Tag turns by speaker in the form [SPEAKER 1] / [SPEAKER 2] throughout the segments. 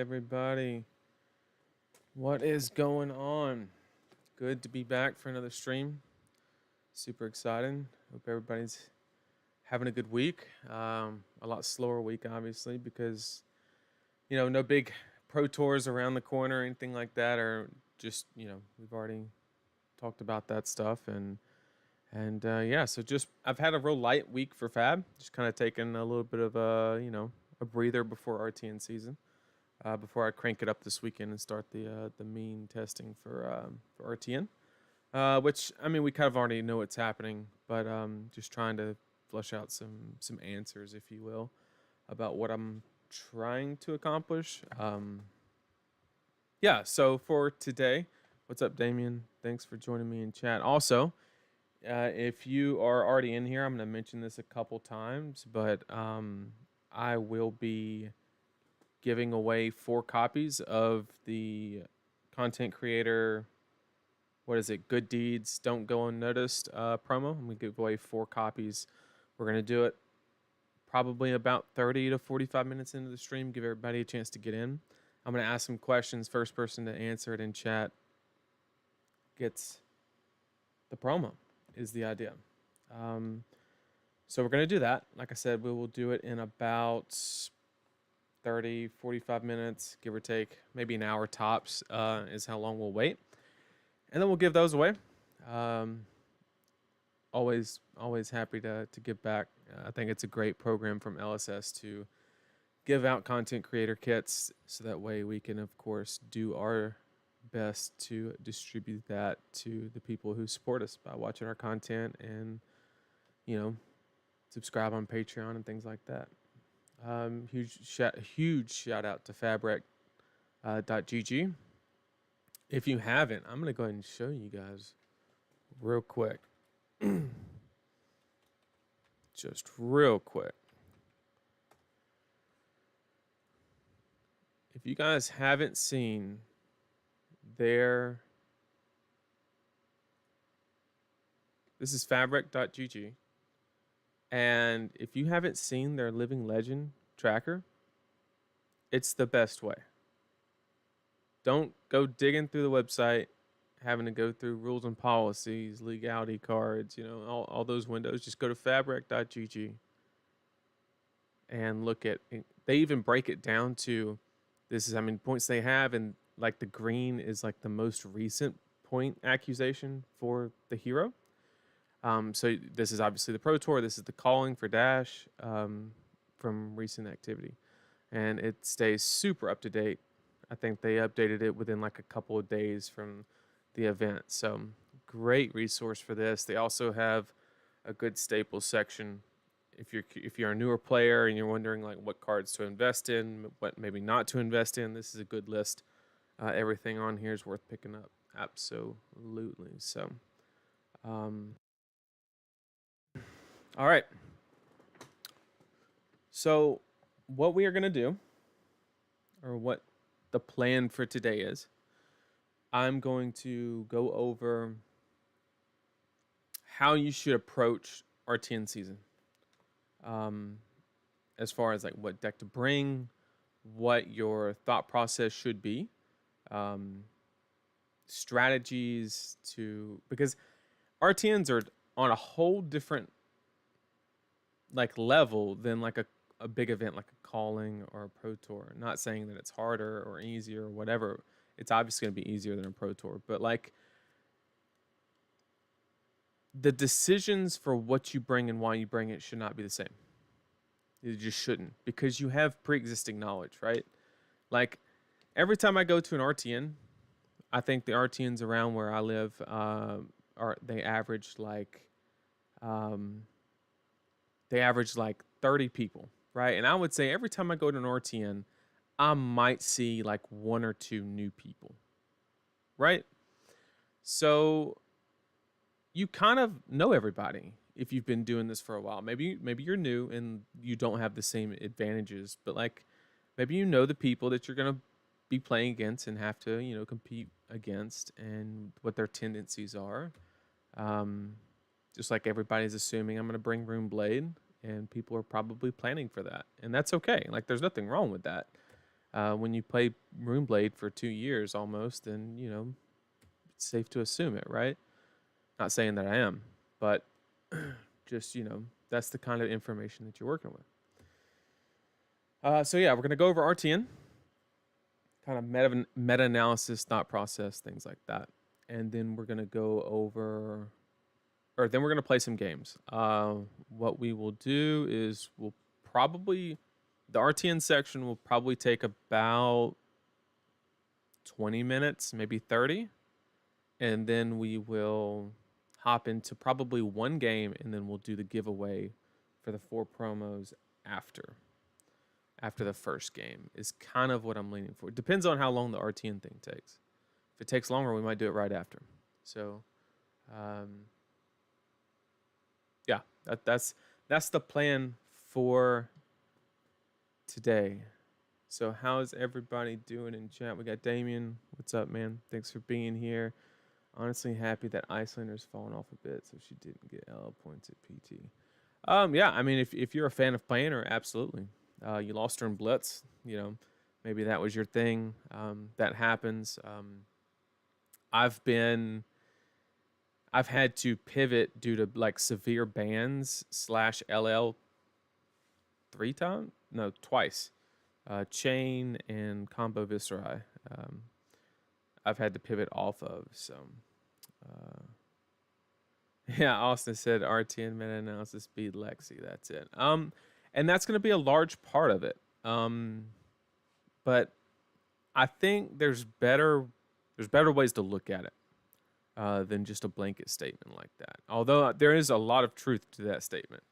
[SPEAKER 1] everybody. What is going on? Good to be back for another stream. Super excited. Hope everybody's having a good week. A lot slower week, obviously, because no big pro tours around the corner or anything like that. Or just we've already talked about that stuff, and yeah. So just I've had a real light week for Fab. Just kind of taking a little bit of a breather before RTN season. Before I crank it up this weekend and start the mean testing for RTN, which I mean we kind of already know what's happening, but just trying to flesh out some answers, if you will, about what I'm trying to accomplish. Yeah. So for today, what's up, Damien? Thanks for joining me in chat. Also, if you are already in here, I'm going to mention this a couple times, but I will be giving away 4 copies of the content creator, what is it, Good Deeds Don't Go Unnoticed promo. I'm going to give away 4 copies. We're going to do it probably about 30 to 45 minutes into the stream, give everybody a chance to get in. I'm going to ask some questions. First person to answer it in chat gets the promo, is the idea. So we're going to do that. Like I said, we will do it in about 30, 45 minutes, give or take, maybe an hour tops, is how long we'll wait. And then we'll give those away. Always happy to give back. I think it's a great program from LSS to give out content creator kits, so that way we can, of course, do our best to distribute that to the people who support us by watching our content and, subscribe on Patreon and things like that. Huge shout out to fabtcg. If you haven't, I'm gonna go ahead and show you guys real quick. Just real quick. If you guys haven't seen this is fabric.gg. And if you haven't seen their Living Legend tracker, it's the best way. Don't go digging through the website, having to go through rules and policies, legality cards, all those windows. Just go to fabric.gg and look at it. They even break it down to points they have, and like the green is like the most recent point accusation for the hero. So this is obviously the Pro Tour. This is the calling for Dash from recent activity. And it stays super up to date. I think they updated it within like a couple of days from the event. So great resource for this. They also have a good staples section. If you're a newer player and you're wondering like what cards to invest in, what maybe not to invest in, this is a good list. Everything on here is worth picking up. Absolutely. So, all right. So what we are going to do, or what the plan for today is, I'm going to go over how you should approach RTN season. As far as like what deck to bring, what your thought process should be, strategies because RTNs are on a whole different like level than like a big event like a calling or a pro tour. Not saying that it's harder or easier or whatever. It's obviously going to be easier than a pro tour, but like the decisions for what you bring and why you bring it should not be the same. It just shouldn't, because you have pre-existing knowledge, right? Like every time I go to an RTN, I think the RTNs around where I live they average like 30 people, right? And I would say every time I go to an RTN, I might see like 1 or 2 new people, right? So you kind of know everybody if you've been doing this for a while. Maybe you're new and you don't have the same advantages, but like maybe you know the people that you're going to be playing against and have to, compete against, and what their tendencies are. Just like everybody's assuming I'm going to bring Rune Blade, and people are probably planning for that, and that's okay. Like there's nothing wrong with that. When you play Runeblade for 2 years almost, then it's safe to assume it, right? Not saying that I am, but just that's the kind of information that you're working with. So yeah, we're gonna go over RTN, kind of meta analysis, thought process, things like that, and then we're gonna go over, or then we're gonna play some games. What we will do is we'll probably the RTN section will probably take about 20 minutes, maybe 30, and then we will hop into probably one game, and then we'll do the giveaway for the 4 promos after the first game is kind of what I'm leaning for. It depends on how long the RTN thing takes. If it takes longer, we might do it right after. So, yeah, that's the plan for today. So how's everybody doing in chat? We got Damien. What's up, man? Thanks for being here. Honestly happy that Icelander's fallen off a bit, so she didn't get LL points at PT. Yeah, I mean, if you're a fan of playing her, absolutely. You lost her in Blitz, maybe that was your thing. That happens. I've had to pivot due to like severe bans / LL twice. Chain and Combo Viscerai. I've had to pivot off of. So, yeah, Austin said RTN Meta Analysis beat Lexi. That's it. And that's going to be a large part of it. But I think there's better ways to look at it than just a blanket statement like that. Although there is a lot of truth to that statement.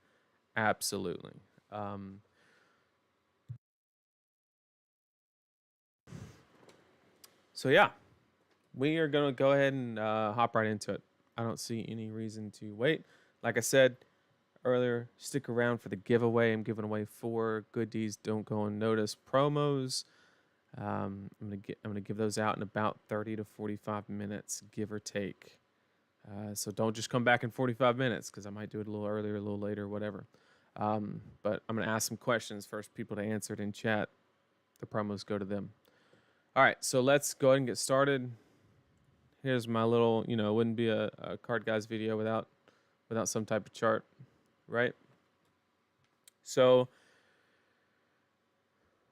[SPEAKER 1] Absolutely. So yeah, we are going to go ahead and hop right into it. I don't see any reason to wait. Like I said earlier, stick around for the giveaway. I'm giving away 4 goodies don't go unnoticed promos. I'm gonna give those out in about 30 to 45 minutes, give or take. So don't just come back in 45 minutes because I might do it a little earlier, a little later, whatever. But I'm gonna ask some questions first. People to answer it in chat. The promos go to them. All right, so let's go ahead and get started. Here's my little, it wouldn't be a TheCardGuyz video without some type of chart, right? So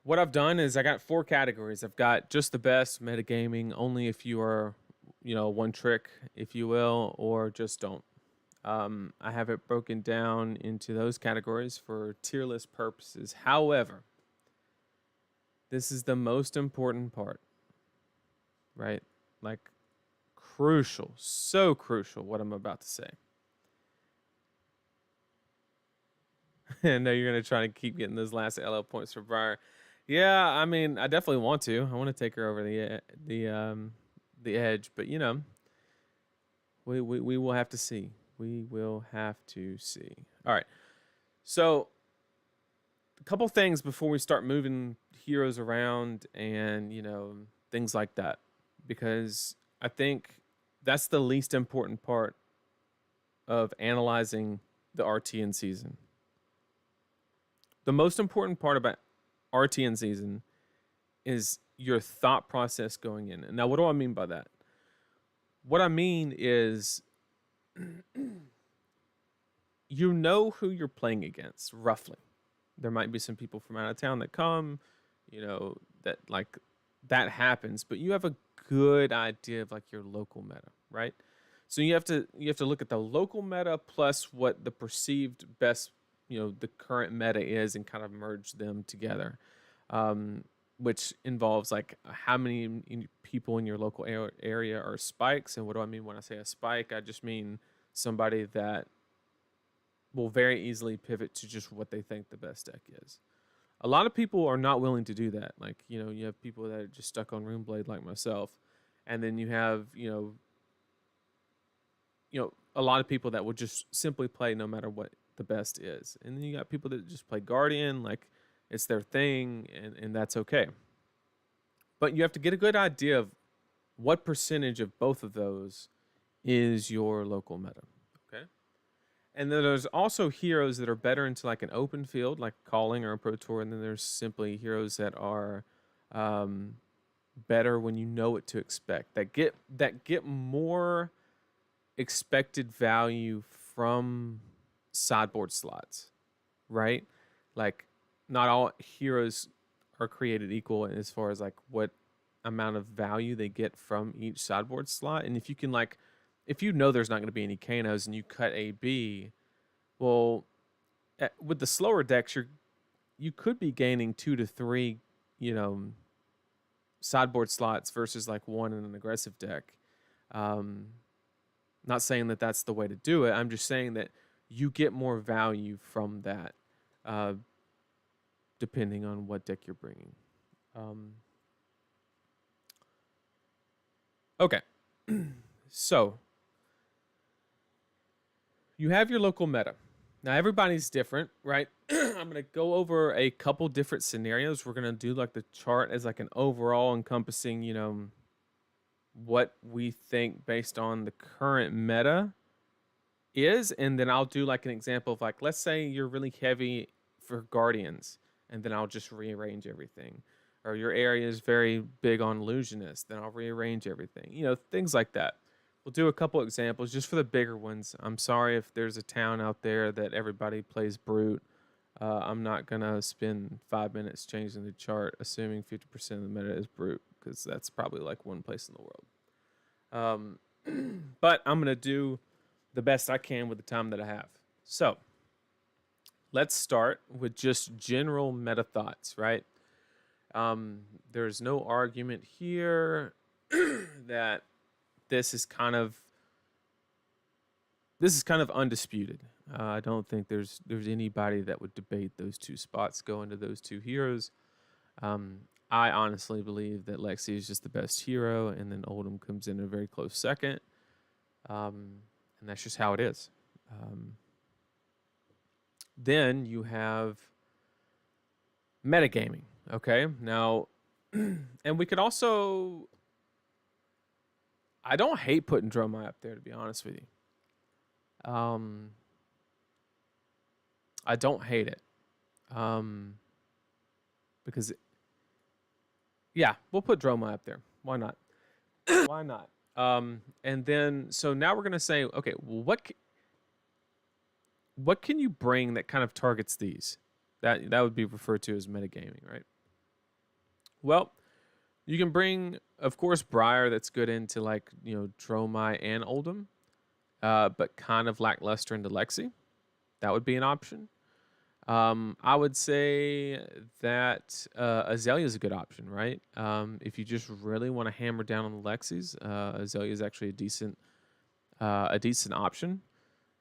[SPEAKER 1] what I've done is I got 4 categories. I've got just the best, metagaming, only if you are, one trick, if you will, or just don't. I have it broken down into those categories for tier list purposes. However, this is the most important part, right? Like, crucial, so crucial what I'm about to say. I know you're going to try to keep getting those last LL points for Briar. Yeah, I mean, I definitely want to. I want to take her over the edge, but we will have to see. We will have to see. All right. So, a couple things before we start moving heroes around and, things like that, because I think that's the least important part of analyzing the RTN season. The most important part about RTN season is your thought process going in. Now, what do I mean by that? What I mean is you know who you're playing against, roughly. There might be some people from out of town that come, that happens, but you have a good idea of like your local meta, right? So you have to look at the local meta plus what the perceived best, the current meta is, and kind of merge them together, which involves like how many people in your local area are spikes. And what do I mean when I say a spike? I just mean somebody that will very easily pivot to just what they think the best deck is. A lot of people are not willing to do that. Like, you have people that are just stuck on Runeblade like myself. And then you have, a lot of people that will just simply play no matter what the best is. And then you got people that just play Guardian, like it's their thing, and that's okay. But you have to get a good idea of what percentage of both of those is your local meta. Okay. And then there's also heroes that are better into like an open field, like Calling or a Pro Tour, and then there's simply heroes that are better when you know what to expect. That get more expected value from sideboard slots, right? Like, not all heroes are created equal as far as like what amount of value they get from each sideboard slot. And if you can like, if you know there's not going to be any Kanos and you cut a B, well, with the slower decks, you could be gaining 2 to 3, you know, sideboard slots versus like one in an aggressive deck. Not saying that that's the way to do it. I'm just saying that you get more value from that, depending on what deck you're bringing. Okay, so you have your local meta. Now everybody's different, right? I'm gonna go over a couple different scenarios. We're gonna do like the chart as like an overall encompassing, you know, what we think based on the current meta is, and then I'll do like an example of like, let's say you're really heavy for Guardians, and then I'll just rearrange everything. Or your area is very big on Illusionist, then I'll rearrange everything. You know, things like that. We'll do a couple examples just for the bigger ones. I'm sorry if there's a town out there that everybody plays Brute. I'm not gonna spend 5 minutes changing the chart, assuming 50% of the meta is Brute, because that's probably like one place in the world. But I'm gonna do the best I can with the time that I have. So let's start with just general meta thoughts, right? There's no argument here that this is kind of undisputed. I don't think there's anybody that would debate those two spots going to those two heroes. I honestly believe that Lexi is just the best hero, and then Oldhim comes in a very close second. And that's just how it is. Then you have metagaming. Okay, now, and we could also. I don't hate putting Dromai up there, to be honest with you. I don't hate it. Because, yeah, we'll put Dromai up there. Why not? Why not? And then, so now we're going to say, okay, well, what can you bring that kind of targets these? That would be referred to as metagaming, right? Well, you can bring, of course, Briar that's good into like, you know, Dromai and Oldhim, but kind of lackluster into Lexi. That would be an option. I would say that Azalea is a good option, right? If you just really want to hammer down on the Lexis, Azalea is actually a decent option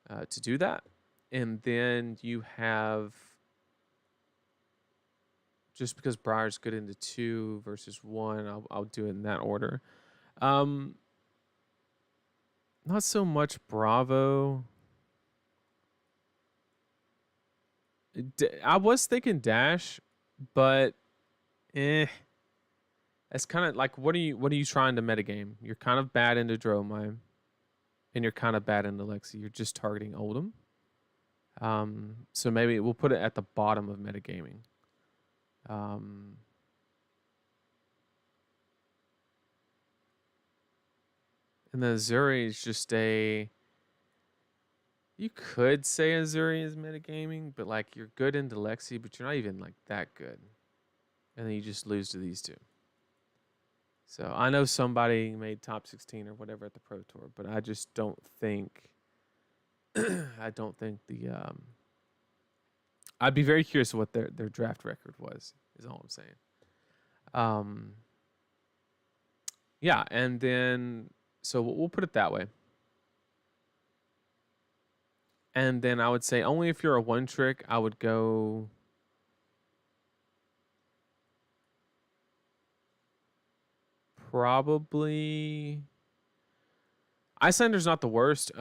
[SPEAKER 1] to do that. And then you have, just because Briar's good into 2 versus 1, I'll do it in that order. Not so much Bravo. I was thinking Dash, but it's kind of like, what are you trying to metagame? You're kind of bad into Dromai, and you're kind of bad into Lexi. You're just targeting Oldhim. So maybe we'll put it at the bottom of metagaming. And then Azuri is just a. You could say Azuri is metagaming, but like you're good into Lexi, but you're not even like that good. And then you just lose to these two. So I know somebody made top 16 or whatever at the Pro Tour, but I just don't think. I don't think the. I'd be very curious what their draft record was. Is all I'm saying. Yeah, and then so we'll put it that way. And then I would say only if you're a one trick, I would go. Probably. Icelander's not the worst.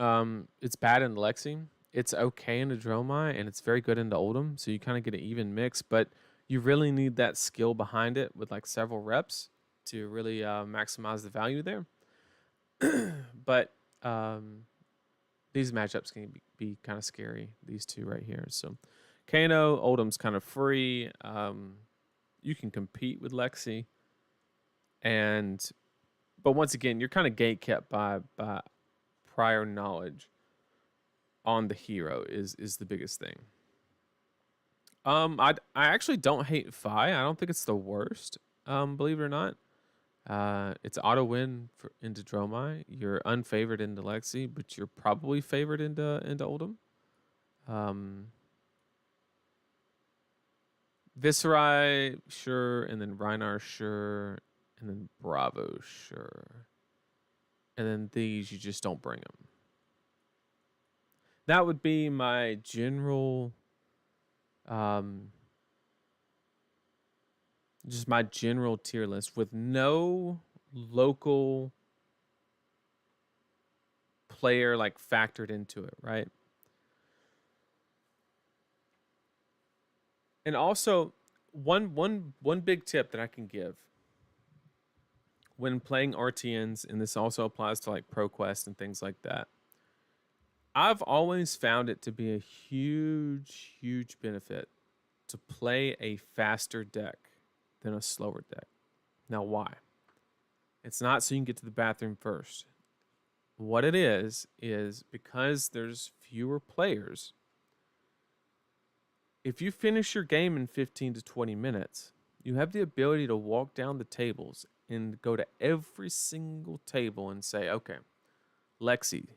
[SPEAKER 1] It's bad in Lexi. It's okay into Dromai, and it's very good into Oldhim. So you kind of get an even mix, but you really need that skill behind it with like several reps to really maximize the value there. But these matchups can be kind of scary, these two right here. So Kano, Oldham's kind of free. You can compete with Lexi. But once again, you're kind of gatekept by prior knowledge on the hero is the biggest thing. I actually don't hate Fi. I don't think it's the worst. Believe it or not. It's auto win into Dromai. You're unfavored into Lexi, but you're probably favored into Oldham. Viserai, sure, and then Reinar, sure, and then Bravo, sure, and then these you just don't bring them. That would be my general, just my general tier list with no local player like factored into it, right? And also, one big tip that I can give when playing RTNs, and this also applies to like ProQuest and things like that. I've always found it to be a huge benefit to play a faster deck than a slower deck. Now, why? It's not so you can get to the bathroom first. What it is because there's fewer players. If you finish your game in 15 to 20 minutes, you have the ability to walk down the tables and go to every single table and say, okay, Lexi,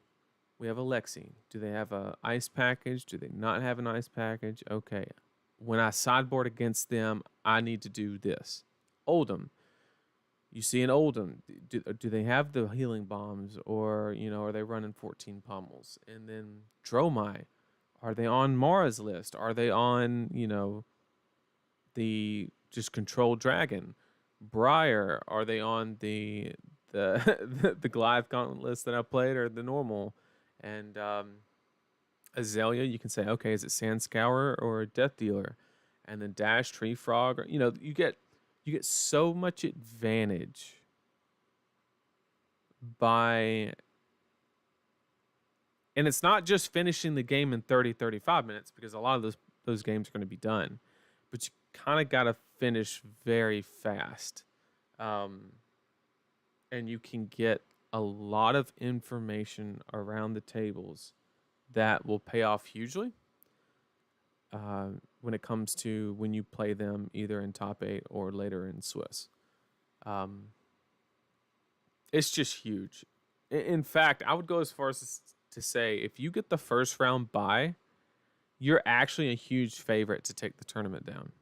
[SPEAKER 1] we have a Lexi. Do they have an ice package? Do they not have an ice package? Okay. When I sideboard against them, I need to do this. Oldham. You see an Oldham. Do they have the healing bombs, or are they running 14 pummels? And then Dromai. Are they on Mara's list? Are they on, the just controlled dragon? Briar, are they on the the Goliath Gauntlet list that I played, or the normal? And Azalea, you can say, okay, is it Sand Scourer or Death Dealer? And then Dash, Tree Frog, or, you get so much advantage by, and it's not just finishing the game in 30, 35 minutes, because a lot of those games are going to be done, but you kind of got to finish very fast. And you can get a lot of information around the tables that will pay off hugely when it comes to when you play them either in top 8 or later in Swiss. It's just huge. In fact, I would go as far as to say if you get the first round bye, you're actually a huge favorite to take the tournament down,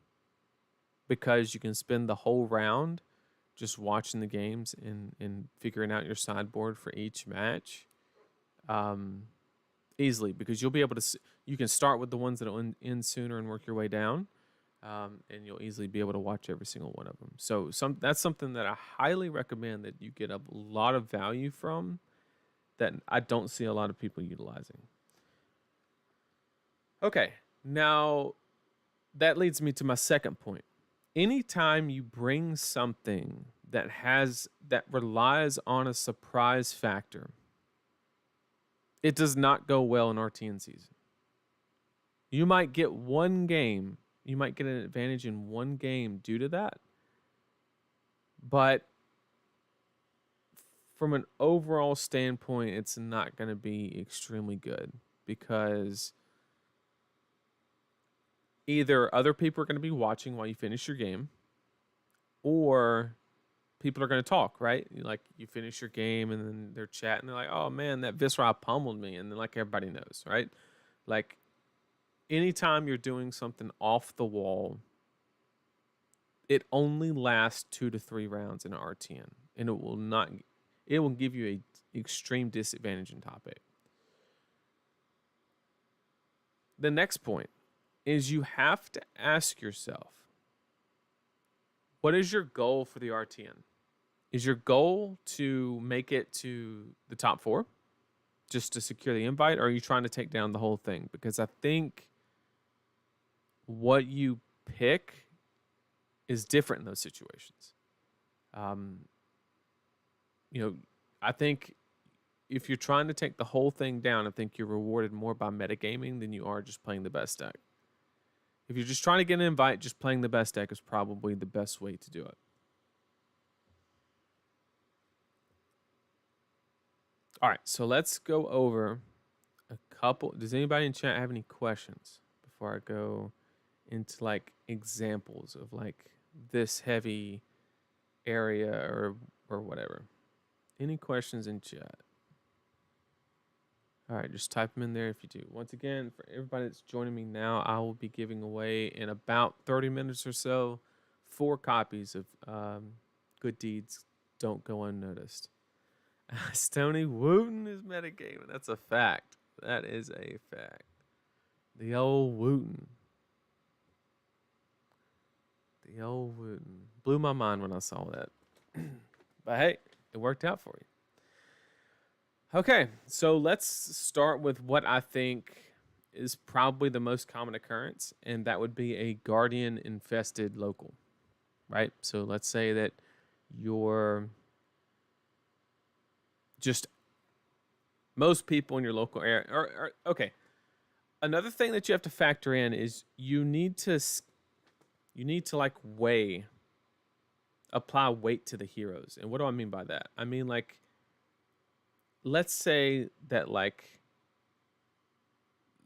[SPEAKER 1] because you can spend the whole round just watching the games and figuring out your sideboard for each match easily, because you'll be able to you can start with the ones that will end sooner and work your way down, and you'll easily be able to watch every single one of them. So that's something that I highly recommend that you get a lot of value from, that I don't see a lot of people utilizing. Okay, now that leads me to my second point. Anytime you bring something that relies on a surprise factor, it does not go well in RTN season. You might get one game, you might get an advantage in one game due to that, but from an overall standpoint, it's not going to be extremely good, because either other people are going to be watching while you finish your game, or people are going to talk, right? Like, you finish your game and then they're chatting. They're like, oh man, that Viscera pummeled me. And then, like, everybody knows, right? Like, anytime you're doing something off the wall, it only lasts 2 to 3 rounds in an RTN. And it will give you a extreme disadvantage in top 8. The next point is you have to ask yourself, what is your goal for the RTN? Is your goal to make it to the top 4 just to secure the invite, or are you trying to take down the whole thing? Because I think what you pick is different in those situations. I think if you're trying to take the whole thing down, I think you're rewarded more by metagaming than you are just playing the best deck. If you're just trying to get an invite, just playing the best deck is probably the best way to do it. All right, so let's go over a couple. Does anybody in chat have any questions before I go into like examples of like this heavy area or whatever? Any questions in chat? All right, just type them in there if you do. Once again, for everybody that's joining me now, I will be giving away in about 30 minutes or so 4 copies of Good Deeds Don't Go Unnoticed. Stony Wooten is metagaming. That's a fact. That is a fact. The old Wooten. The old Wooten. Blew my mind when I saw that. But hey, it worked out for you. Okay, so let's start with what I think is probably the most common occurrence, and that would be a guardian infested local, right? So let's say that you're just most people in your local area. Or okay, another thing that you have to factor in is you need to like apply weight to the heroes. And what do I mean by that? I mean, like, let's say that like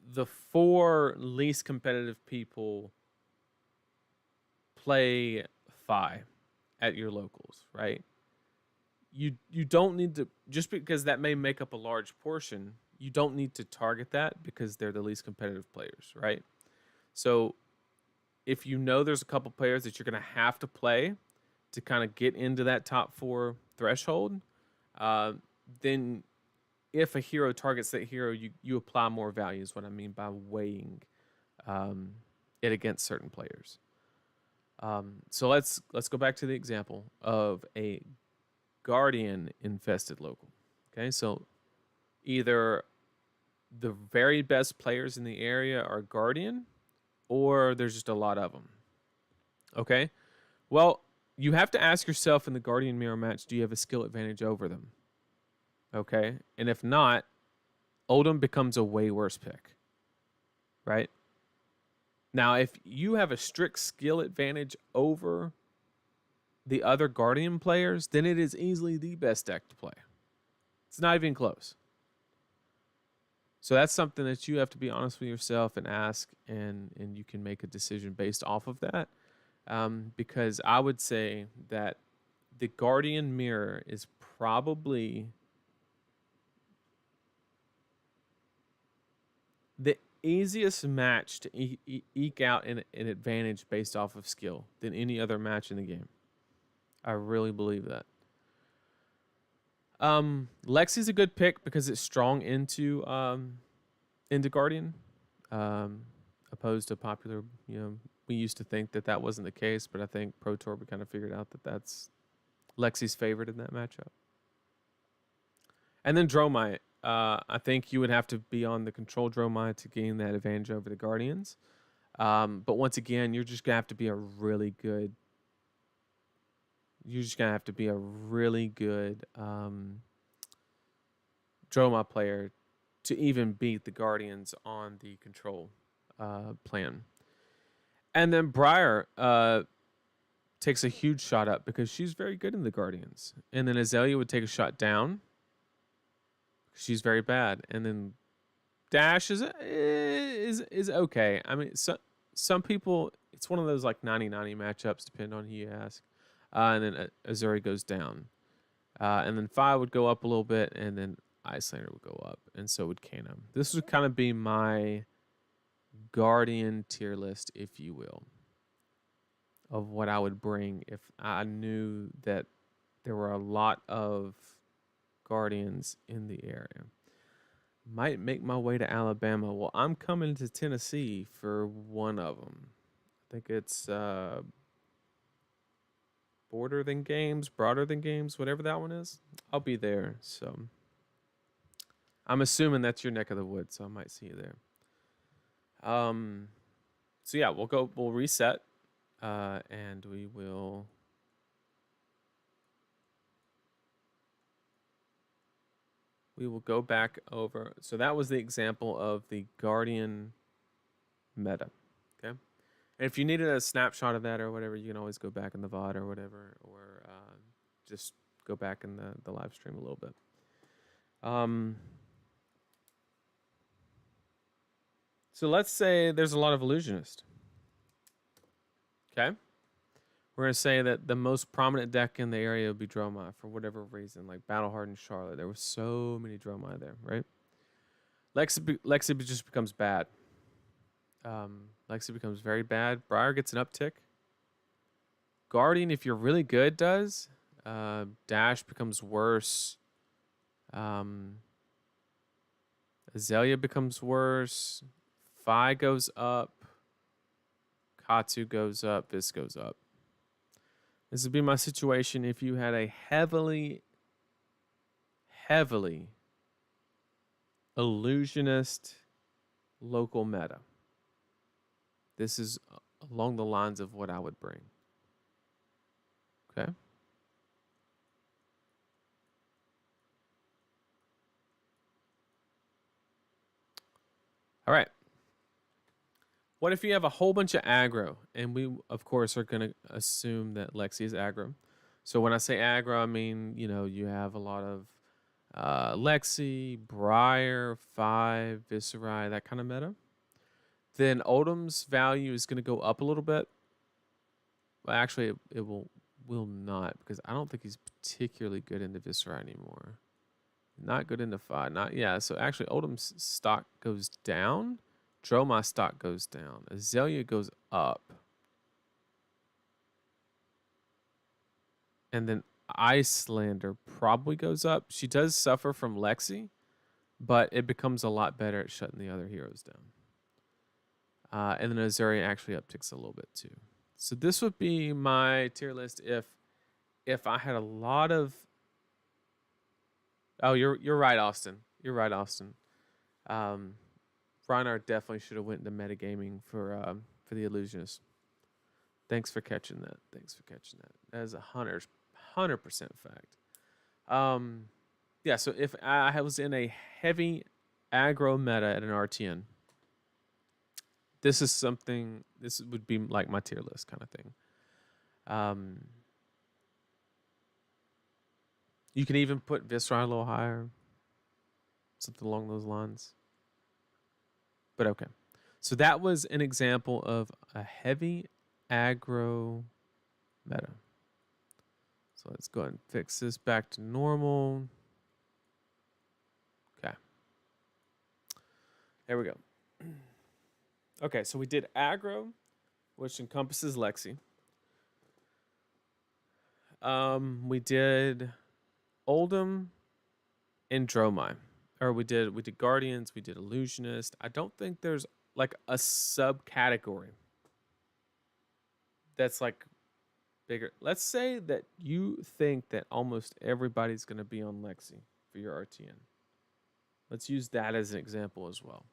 [SPEAKER 1] the 4 least competitive people play Fi at your locals, right? You don't need to, just because that may make up a large portion, you don't need to target that because they're the least competitive players, right? So if you know there's a couple players that you're going to have to play to kind of get into that top 4 threshold, then if a hero targets that hero, you apply more value is what I mean by weighing it against certain players. So let's go back to the example of a guardian infested local. Okay, so either the very best players in the area are guardian, or there's just a lot of them. Okay, well, you have to ask yourself in the guardian mirror match, do you have a skill advantage over them? Okay, and if not, Oldham becomes a way worse pick, right? Now, if you have a strict skill advantage over the other Guardian players, then it is easily the best deck to play. It's not even close. So that's something that you have to be honest with yourself and ask, and you can make a decision based off of that. Because I would say that the Guardian Mirror is probably the easiest match to eke out an advantage based off of skill than any other match in the game. I really believe that. Lexi's a good pick because it's strong into Guardian, opposed to popular. We used to think that wasn't the case, but I think Pro Tour we kind of figured out that that's Lexi's favorite in that matchup. And then Dromite. I think you would have to be on the control Dromite to gain that advantage over the Guardians. But once again, you're just gonna have to be a really good. You're just gonna have to be a really good Dromite player to even beat the Guardians on the control plan. And then Briar takes a huge shot up because she's very good in the Guardians. And then Azalea would take a shot down. She's very bad. And then Dash is okay. I mean, some people, it's one of those like 90-90 matchups, depending on who you ask. And then Azuri goes down. And then Fi would go up a little bit, and then Icelander would go up, and so would Kano. This would kind of be my Guardian tier list, if you will, of what I would bring if I knew that there were a lot of Guardians in the area. Might make my way to Alabama. Well, I'm coming to Tennessee for one of them. I think it's Broader Than Games, whatever that one is. I'll be there. So I'm assuming that's your neck of the woods, so I might see you there. So yeah, we'll reset, and we will go back over. So that was the example of the Guardian meta. Okay. And if you needed a snapshot of that or whatever, you can always go back in the VOD or whatever, or just go back in the live stream a little bit. So let's say there's a lot of illusionist. Okay. We're going to say that the most prominent deck in the area would be Dromai for whatever reason, like Battle Hardened Charlotte. There were so many Dromai there, right? Lexi just becomes bad. Lexi becomes very bad. Briar gets an uptick. Guardian, if you're really good, does. Dash becomes worse. Azalea becomes worse. Phi goes up. Katsu goes up. This goes up. This would be my situation if you had a heavily illusionist local meta. This is along the lines of what I would bring. Okay. All right. What if you have a whole bunch of aggro? And we, of course, are going to assume that Lexi is aggro. So when I say aggro, I mean, you have a lot of Lexi, Briar, Five, Viscerai, that kind of meta. Then Odom's value is going to go up a little bit. Well, actually, it will not, because I don't think he's particularly good into Viscerai anymore. Not good into Five. So actually, Odom's stock goes down. Dromai stock goes down. Azalea goes up. And then Icelander probably goes up. She does suffer from Lexi, but it becomes a lot better at shutting the other heroes down. And then Azalea actually upticks a little bit too. So this would be my tier list if I had a lot of. Oh, you're right, Austin. You're right, Austin. Reinhardt definitely should have went into metagaming for the illusionist. Thanks for catching that. That is 100% fact. Yeah. So if I was in a heavy aggro meta at an Rtn, this is something. This would be like my tier list kind of thing. You can even put Viscerai a little higher, something along those lines. But okay. So that was an example of a heavy aggro meta. So let's go ahead and fix this back to normal. Okay. There we go. Okay, so we did aggro, which encompasses Lexi. We did Oldham and Dromai. Or we did Guardians, we did Illusionist. I don't think there's like a subcategory that's like bigger. Let's say that you think that almost everybody's going to be on Lexi for your Rtn. Let's use that as an example as well,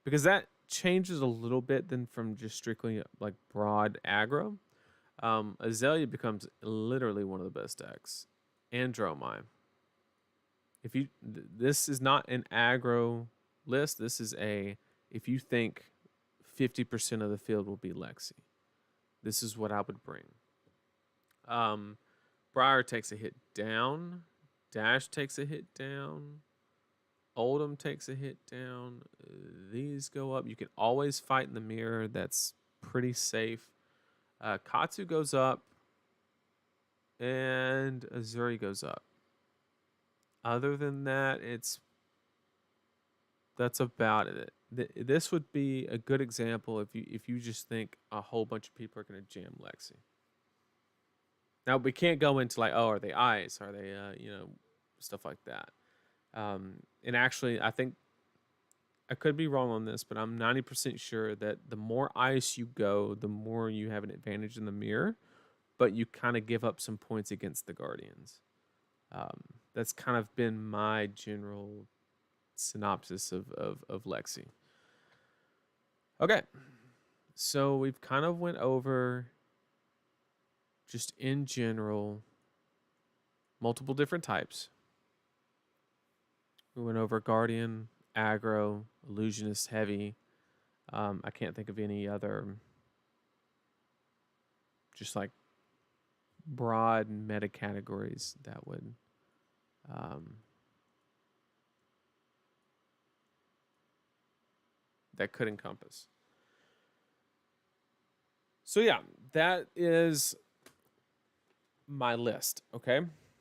[SPEAKER 1] because that changes a little bit than from just strictly like broad aggro. Azalea becomes literally one of the best decks, and Dromai. If you, this is not an aggro list. This is if you think 50% of the field will be Lexi, this is what I would bring. Briar takes a hit down. Dash takes a hit down. Oldham takes a hit down. These go up. You can always fight in the mirror. That's pretty safe. Katsu goes up. And Azuri goes up. Other than that, that's about it. This would be a good example if you just think a whole bunch of people are going to jam Lexi. Now we can't go into like, oh, are they ice? Are they stuff like that? And actually, I think I could be wrong on this, but I'm 90% sure that the more ice you go, the more you have an advantage in the mirror, but you kind of give up some points against the Guardians. That's kind of been my general synopsis of Lexi. Okay, so we've kind of went over just in general multiple different types. We went over Guardian, aggro, illusionist, heavy. I can't think of any other just like broad meta categories that would that could encompass. So yeah, that is my list. Okay.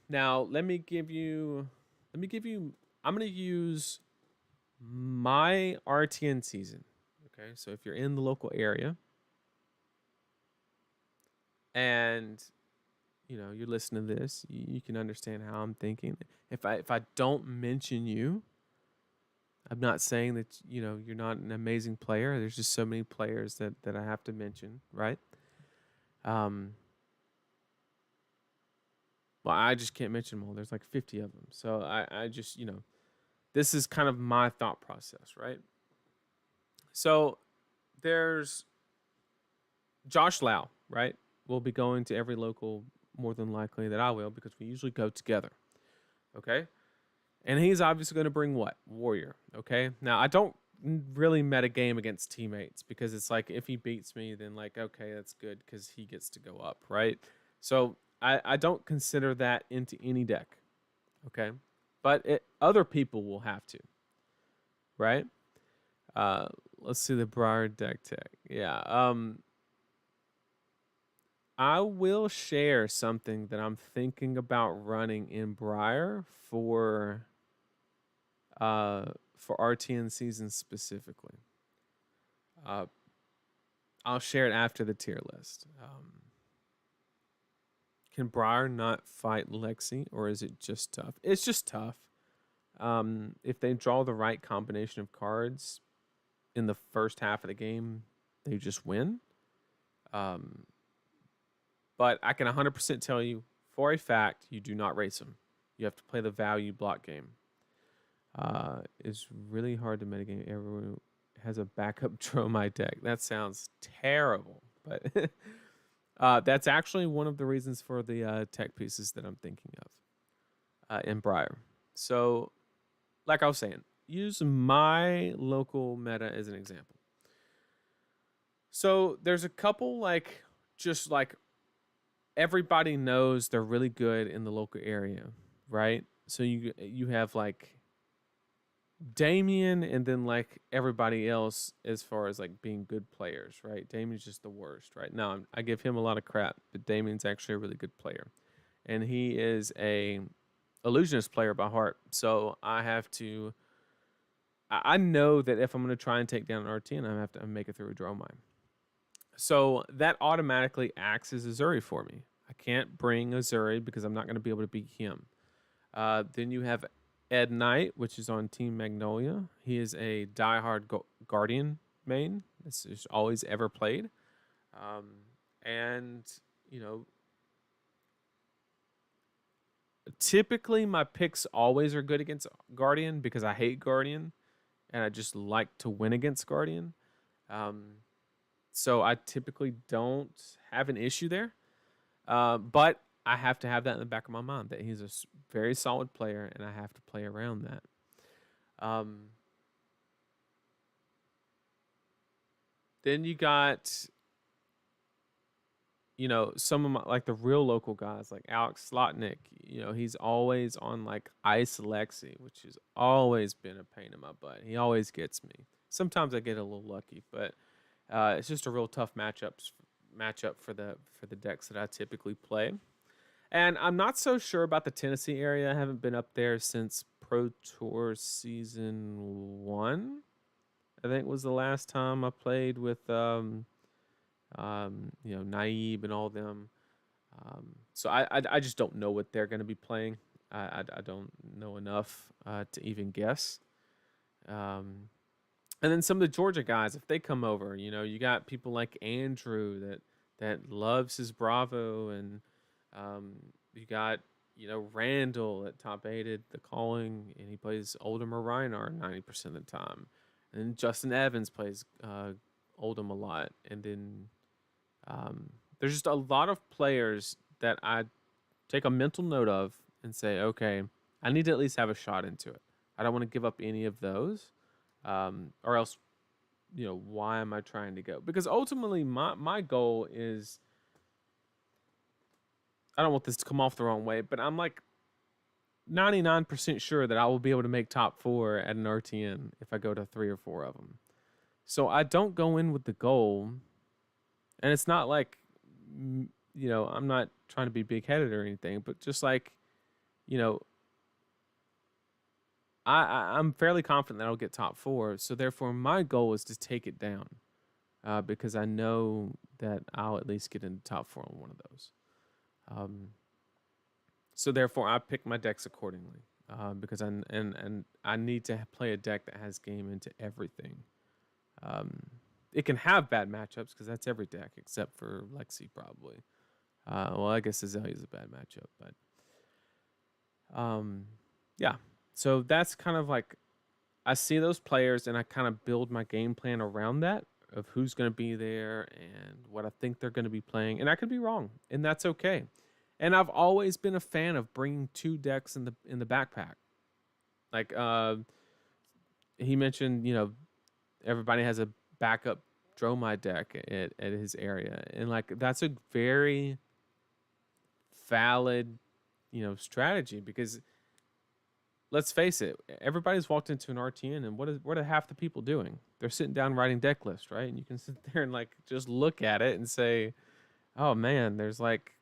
[SPEAKER 1] Now let me give you. I'm gonna use my RTN season. Okay. So if you're in the local area and you're listening to this, you can understand how I'm thinking. If I don't mention you, I'm not saying that you're not an amazing player. There's just so many players that I have to mention, right? Um, well, I just can't mention them all. There's like 50 of them, so I just this is kind of my thought process, right? So there's Josh Lau, right? We'll be going to every local more than likely that I will because we usually go together. Okay. And he's obviously going to bring what? Warrior. Okay. Now, I don't really meta game against teammates because it's like if he beats me, then like, okay, that's good because he gets to go up, right? So I don't consider that into any deck. Okay. But other people will have to, right? Let's see the Briar deck tech. Yeah. I will share something that I'm thinking about running in Briar for RTN season specifically. I'll share it after the tier list. Can Briar not fight Lexi, or is it just tough? It's just tough. If they draw the right combination of cards in the first half of the game, they just win. But I can 100% tell you for a fact you do not race them. You have to play the value block game. It's really hard to metagame. Everyone has a backup Dromai deck. That sounds terrible, but that's actually one of the reasons for the tech pieces that I'm thinking of in Briar. So, like I was saying, use my local meta as an example. So there's a couple just everybody knows they're really good in the local area, right? So you have like Damien and then like everybody else as far as like being good players, right? Damien's just the worst, right? Now I give him a lot of crap, but Damien's actually a really good player. And he is a illusionist player by heart. So I know that if I'm going to try and take down an RTN, I have to make it through a draw mine. So that automatically acts as Azuri for me. I can't bring Azuri because I'm not going to be able to beat him. Then you have Ed Knight, which is on Team Magnolia. He is a diehard Guardian main. This is always ever played. And, typically my picks always are good against Guardian because I hate Guardian and I just like to win against Guardian. So I typically don't have an issue there. But I have to have that in the back of my mind that he's a very solid player and I have to play around that. Then you got, some of my, like the real local guys like Alex Slotnick, he's always on like Ice Lexi, which has always been a pain in my butt. He always gets me. Sometimes I get a little lucky, but it's just a real tough matchup for the decks that I typically play. And I'm not so sure about the Tennessee area. I haven't been up there since Pro Tour Season 1. I think was the last time I played with Naib and all them. So I just don't know what they're going to be playing. I don't know enough to even guess. And then some of the Georgia guys, if they come over, you got people like Andrew that loves his Bravo, and you got Randall at top 8 at the calling, and he plays Oldham or Reinar 90% of the time. And then Justin Evans plays Oldham a lot, and then there's just a lot of players that I take a mental note of and say, okay, I need to at least have a shot into it. I don't want to give up any of those, or else, why am I trying to go? Because ultimately, my goal is, I don't want this to come off the wrong way, but I'm like 99% sure that I will be able to make top 4 at an RTN if I go to 3 or 4 of them. So I don't go in with the goal, and it's not like, I'm not trying to be big headed or anything, but just like, you know, I'm fairly confident that I'll get top four. So therefore, my goal is to take it down, because I know that I'll at least get into top four on one of those. So therefore, I pick my decks accordingly, because I need to play a deck that has game into everything. It can have bad matchups because that's every deck except for Lexi probably. Well, I guess Azalea is a bad matchup, but yeah. So that's kind of like, I see those players and I kind of build my game plan around that, of who's going to be there and what I think they're going to be playing, and I could be wrong, and that's okay. And I've always been a fan of bringing two decks in the backpack. Like he mentioned, everybody has a backup Dromai deck at his area, and like that's a very valid, strategy, because let's face it, everybody's walked into an RTN, and what are half the people doing? They're sitting down writing deck lists, right? And you can sit there and like just look at it and say, oh man, there's like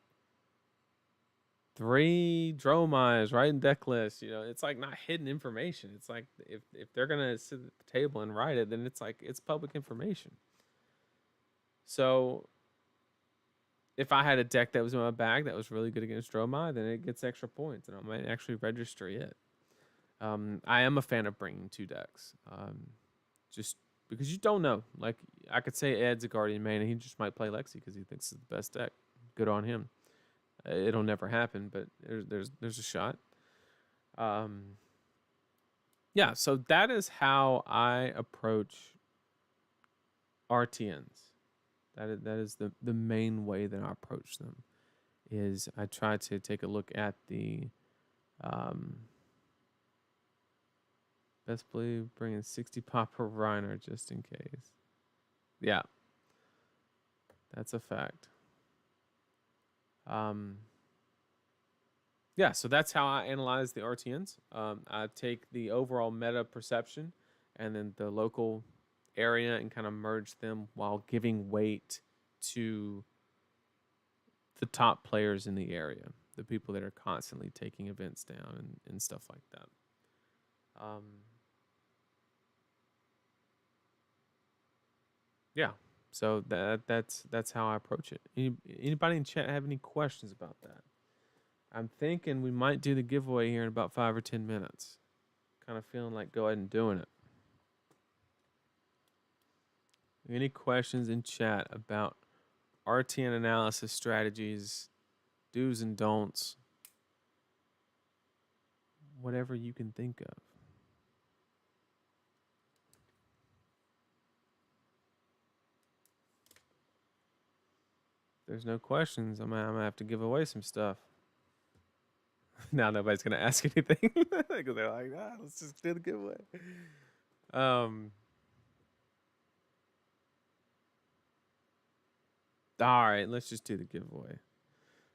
[SPEAKER 1] 3 Dromais writing deck lists. It's like not hidden information. It's like if they're gonna sit at the table and write it, then it's like it's public information. So if I had a deck that was in my bag that was really good against Dromai, then it gets extra points, and I might actually register it. I am a fan of bringing 2 decks, just because you don't know. Like I could say Ed's a Guardian main, and he just might play Lexi because he thinks it's the best deck. Good on him. It'll never happen, but there's a shot. Yeah. So that is how I approach RTNs. That is the main way that I approach them. Is I try to take a look at the best believe bringing 60 pop per Reiner just in case. Yeah, that's a fact. Yeah, so that's how I analyze the RTNs. I take the overall meta perception and then the local area and kind of merge them while giving weight to the top players in the area, the people that are constantly taking events down and stuff like that. Yeah, so that's how I approach it. Anybody in chat have any questions about that? I'm thinking we might do the giveaway here in about 5 or 10 minutes. Kind of feeling like go ahead and doing it. Any questions in chat about RTN analysis strategies, do's and don'ts, whatever you can think of? If there's no questions, I'm gonna have to give away some stuff. Now nobody's gonna ask anything because they're like, let's just do the giveaway. All right, let's just do the giveaway.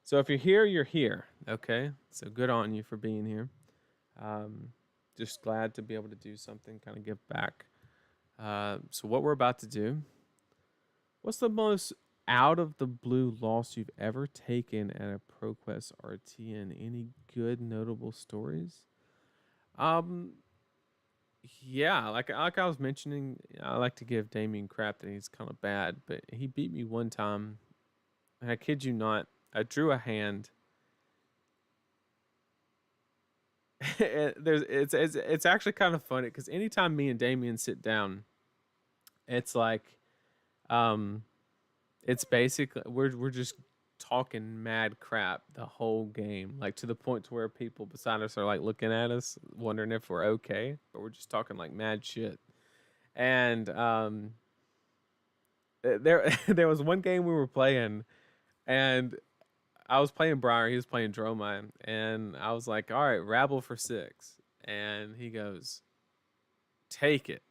[SPEAKER 1] So if you're here, you're here. Okay, so good on you for being here. Just glad to be able to do something, kind of give back. So what we're about to do, what's the most out of the blue loss you've ever taken at a ProQuest RTN? Any good notable stories? Yeah, like I was mentioning, I like to give Damien crap that he's kind of bad, but he beat me one time. And I kid you not, I drew a hand. It's actually kind of funny because anytime me and Damien sit down, it's like, it's basically we're just talking mad crap the whole game, like to the point to where people beside us are like looking at us, wondering if we're okay, but we're just talking like mad shit. And there was one game we were playing, and I was playing Briar, he was playing Dromai, and I was like, all right, rabble for 6. And he goes, take it.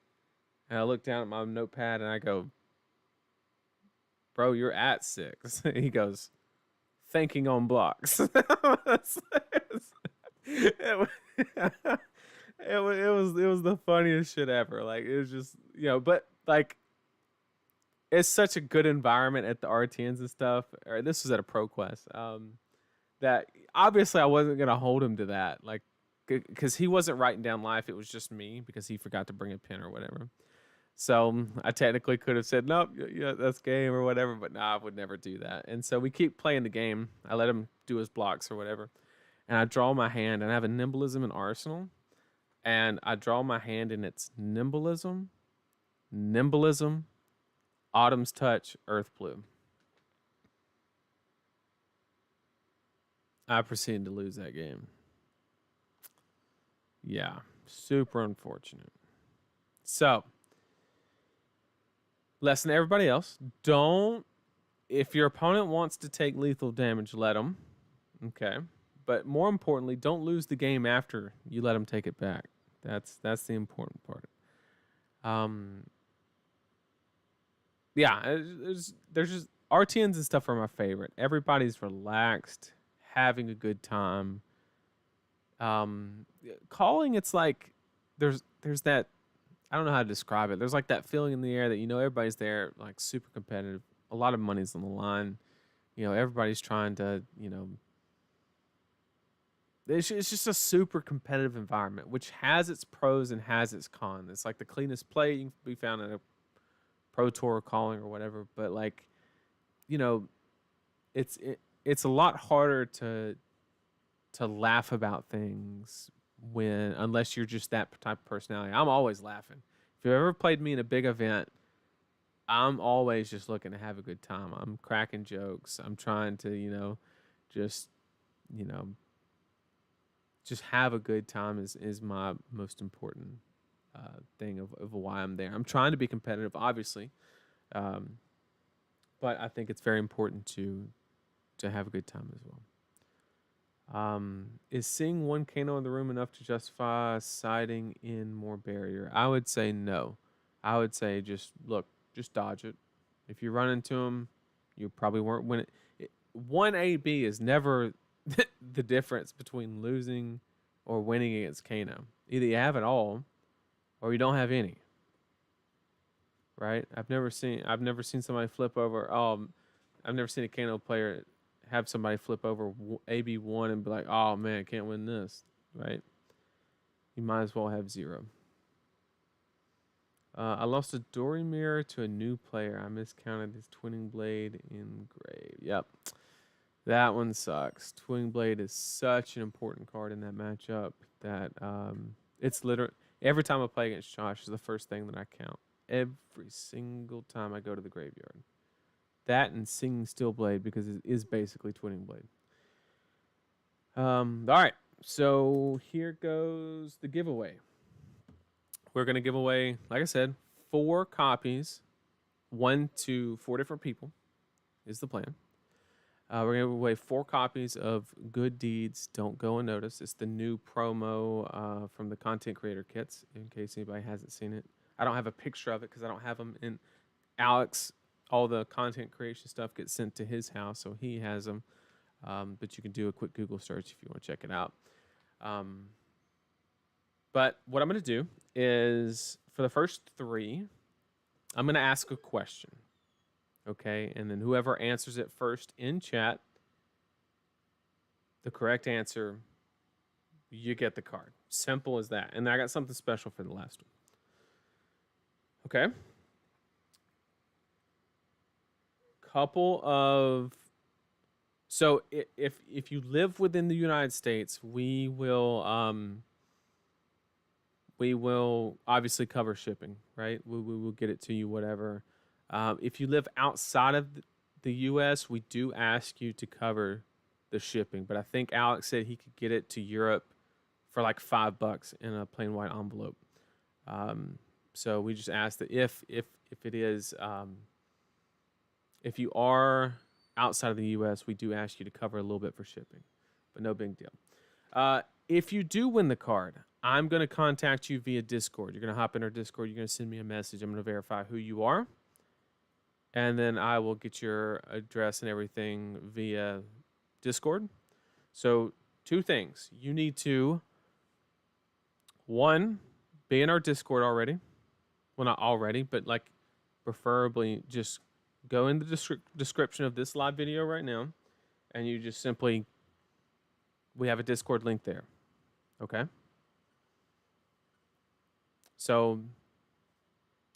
[SPEAKER 1] And I look down at my notepad and I go, bro, you're at 6. He goes, thinking on blocks. it was the funniest shit ever. Like, it was just, but like, it's such a good environment at the RTNs and stuff. Or this was at a Pro Quest. That obviously I wasn't gonna hold him to that, like, because he wasn't writing down life. It was just me because he forgot to bring a pen or whatever. So I technically could have said nope, yeah, that's game or whatever, but nah, I would never do that. And so we keep playing the game. I let him do his blocks or whatever, and I draw my hand, and I have a nimblism and arsenal, and I draw my hand, and it's nimblism, autumn's touch, earth plume. I proceeded to lose that game. Yeah, super unfortunate. So, less than everybody else. Don't, if your opponent wants to take lethal damage, let them. Okay. But more importantly, don't lose the game after you let them take it back. That's the important part. Yeah, there's just RTNs and stuff are my favorite. Everybody's relaxed, having a good time. Calling, it's like there's that, I don't know how to describe it. There's like that feeling in the air that everybody's there, like super competitive. A lot of money's on the line. Everybody's trying to, it's just a super competitive environment, which has its pros and has its cons. It's like the cleanest play you can be found in a Pro Tour calling or whatever, but like, it's a lot harder to laugh about things unless you're just that type of personality. I'm always laughing. If you've ever played me in a big event, I'm always just looking to have a good time. I'm cracking jokes. I'm trying to, just, you know, just have a good time is my most important thing of why I'm there. I'm trying to be competitive, obviously, but I think it's very important to have a good time as well. Is seeing one Kano in the room enough to justify siding in more barrier? I would say no. I would say just dodge it. If you run into him, you probably weren't winning. One AB is never the difference between losing or winning against Kano. Either you have it all, or you don't have any. Right? I've never seen somebody flip over. I've never seen a Kano player have somebody flip over AB1 and be like, "Oh man, I can't win this." Right? You might as well have 0. I lost a Dory mirror to a new player. I miscounted his twinning blade in grave. Yep. That one sucks. Twinning blade is such an important card in that matchup that it's literally every time I play against Josh is the first thing that I count. Every single time I go to the graveyard. That and Singing Steel Blade because it is basically Twinning blade. All right. So here goes the giveaway. We're going to give away, like I said, 4 copies, 1 to 4 different people is the plan. We're going to give away 4 copies of Good Deeds Don't Go Unnoticed. It's the new promo from the content creator kits, in case anybody hasn't seen it. I don't have a picture of it because I don't have them in Alex. All the content creation stuff gets sent to his house, so he has them. But you can do a quick Google search if you want to check it out. But what I'm going to do is, for the first 3, I'm going to ask a question. Okay? And then whoever answers it first in chat, the correct answer, you get the card. Simple as that. And I got something special for the last one. Okay? Couple of... So if you live within the United States, we will obviously cover shipping, right? We will get it to you, whatever. If you live outside of the U.S., we do ask you to cover the shipping. But I think Alex said he could get it to Europe for like $5 in a plain white envelope. So we just ask that if it is, if you are outside of the U.S., we do ask you to cover a little bit for shipping, but no big deal. If you do win the card, I'm going to contact you via Discord. You're going to hop in our Discord. You're going to send me a message. I'm going to verify who you are. And then I will get your address and everything via Discord. So 2 things. You need to, 1, be in our Discord already. Well, not already, but like preferably just go in the description of this live video right now, and you just simply, we have a Discord link there. Okay? So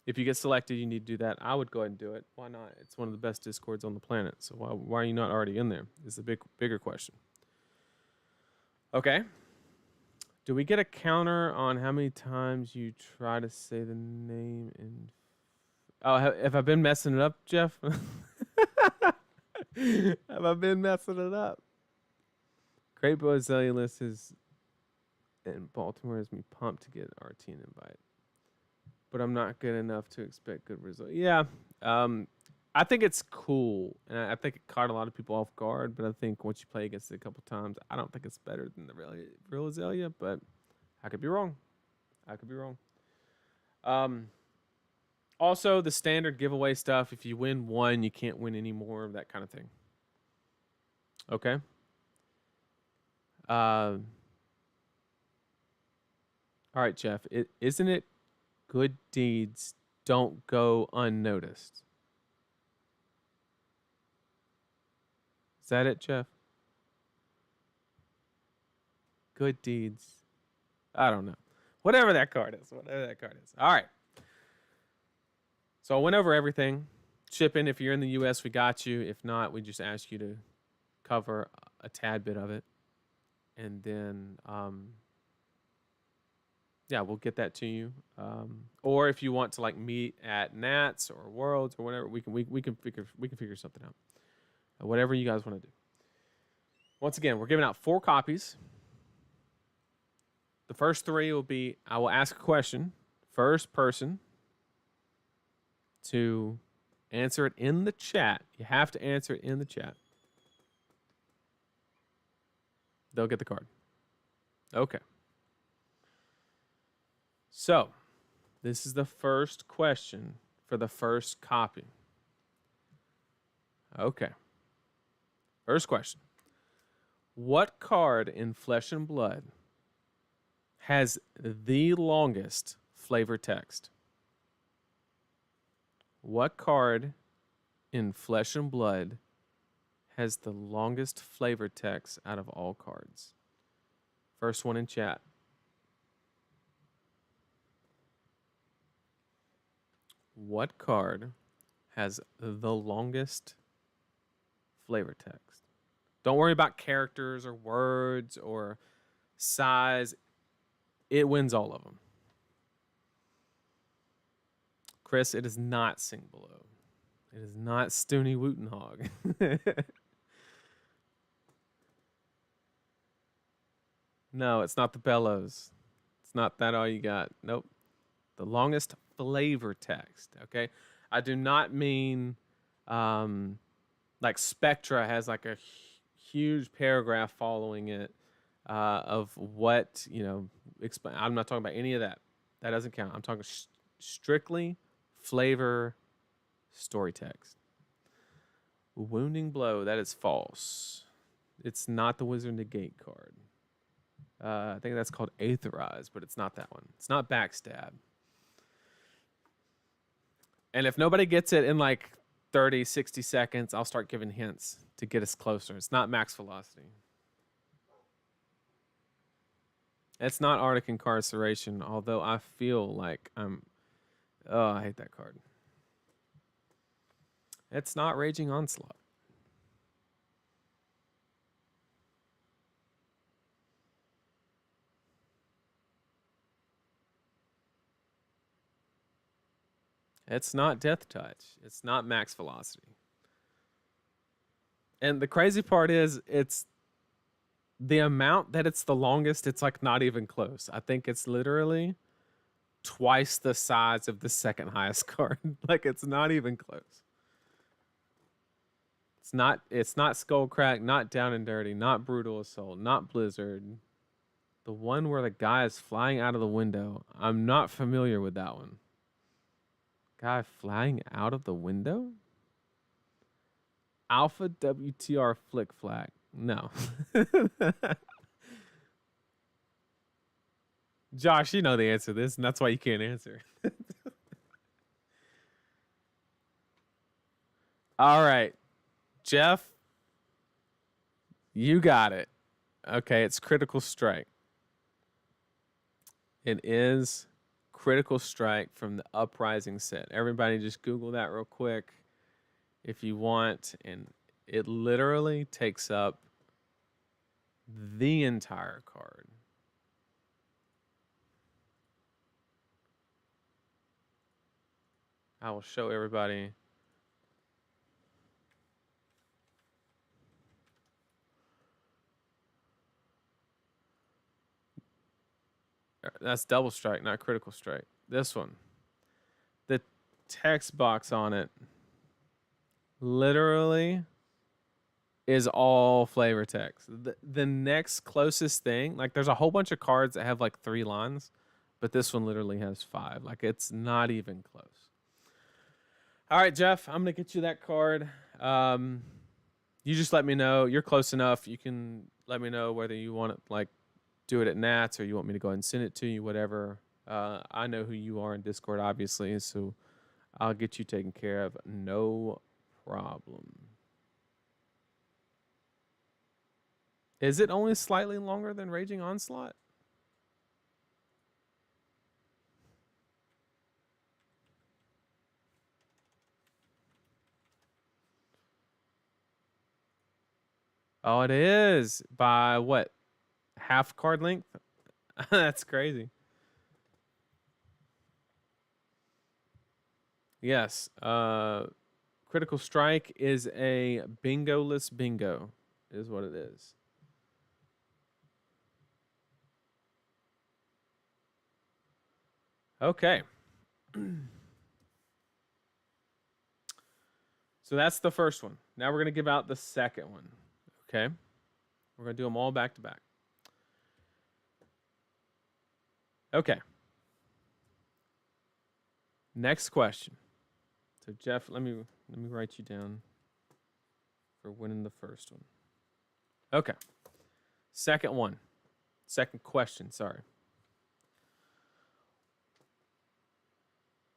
[SPEAKER 1] if you get selected, you need to do that. I would go ahead and do it. Why not? It's one of the best Discords on the planet. So why are you not already in there? Is the bigger question. Okay. Do we get a counter on how many times you try to say the name in... Oh, have I been messing it up, Jeff? Have I been messing it up? Great Boy Azalea list is in Baltimore has me pumped to get an Rtn invite. But I'm not good enough to expect good results. Yeah, I think it's cool, and I think it caught a lot of people off guard. But I think once you play against it a couple times, I don't think it's better than the real Azalea. But I could be wrong. I could be wrong. Also, the standard giveaway stuff. If you win one, you can't win any more. That kind of thing. Okay. All right, Jeff. Isn't it? Good deeds don't go unnoticed. Is that it, Jeff? Good deeds. I don't know. Whatever that card is. Whatever that card is. All right. So I went over everything. Shipping, if you're in the U.S., we got you. If not, we just ask you to cover a tad bit of it. And then... yeah, we'll get that to you. Or if you want to like meet at Nats or Worlds or whatever, we can figure something out. Whatever you guys want to do. Once again, we're giving out 4 copies. The first 3 will be I will ask a question. First person to answer it in the chat. You have to answer it in the chat. They'll get the card. Okay. So, this is the first question for the first copy. Okay. First question. What card in Flesh and Blood has the longest flavor text? What card in Flesh and Blood has the longest flavor text out of all cards? First one in chat. What card has the longest flavor text? Don't worry about characters or words or size. It wins all of them. Chris, it is not Sing Below. It is not Stoonie Wootenhog. No, it's not the Bellows. It's not that all you got. Nope. The longest flavor text, okay? I do not mean like Spectra has like a huge paragraph following it of what, you know, I'm not talking about any of that. That doesn't count. I'm talking strictly flavor story text. Wounding Blow, that is false. It's not the Wizard Negate card. I think that's called Aetherize, but it's not that one. It's not Backstab. And if nobody gets it in like 30, 60 seconds, I'll start giving hints to get us closer. It's not Max Velocity. It's not Arctic Incarceration, although I feel like oh, I hate that card. It's not Raging Onslaught. It's not Death Touch. It's not Max Velocity. And the crazy part is, it's the amount that it's the longest, it's like not even close. I think it's literally twice the size of the second highest card. Like, it's not even close. It's not Skullcrack, not Down and Dirty, not Brutal Assault, not Blizzard. The one where the guy is flying out of the window. I'm not familiar with that one. Guy flying out of the window? Alpha WTR Flick Flag. No. Josh, you know the answer to this, and that's why you can't answer. All right, Jeff, you got it. Okay, it's Critical Strike. It is Critical Strike from the Uprising set. Everybody just Google that real quick if you want. And it literally takes up the entire card. I will show everybody. That's Double Strike, not Critical Strike. This one. The text box on it literally is all flavor text. The next closest thing, like there's a whole bunch of cards that have like 3 lines, but this one literally has 5. Like it's not even close. All right, Jeff, I'm gonna get you that card. You just let me know. You're close enough. You can let me know whether you want to like do it at Nats or you want me to go ahead and send it to you, whatever. I know who you are in Discord, obviously, so I'll get you taken care of. No problem. Is it only slightly longer than Raging Onslaught? Oh, it is. By what? Half card length? That's crazy. Yes. Critical Strike is a bingo-less bingo, is what it is. Okay. So that's the first one. Now we're going to give out the second one. Okay. We're going to do them all back to back. Okay. Next question. So Jeff, let me write you down for winning the first one. Okay. Second one. Second question, sorry.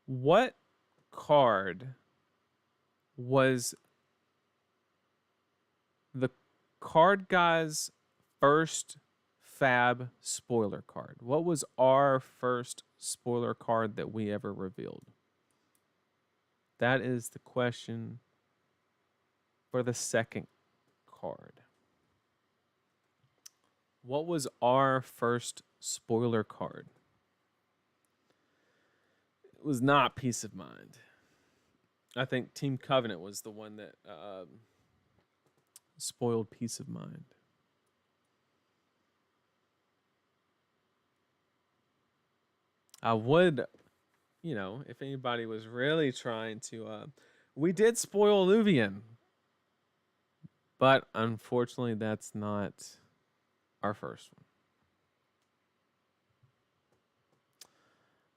[SPEAKER 1] What card was the TheCardGuyz first fab spoiler card? What was our first spoiler card that we ever revealed? That is the question for the second card. What was our first spoiler card? It was not Peace of Mind. I think Team Covenant was the one that spoiled Peace of Mind. I would, you know, if anybody was really trying to, we did spoil Luvian, but unfortunately that's not our first one.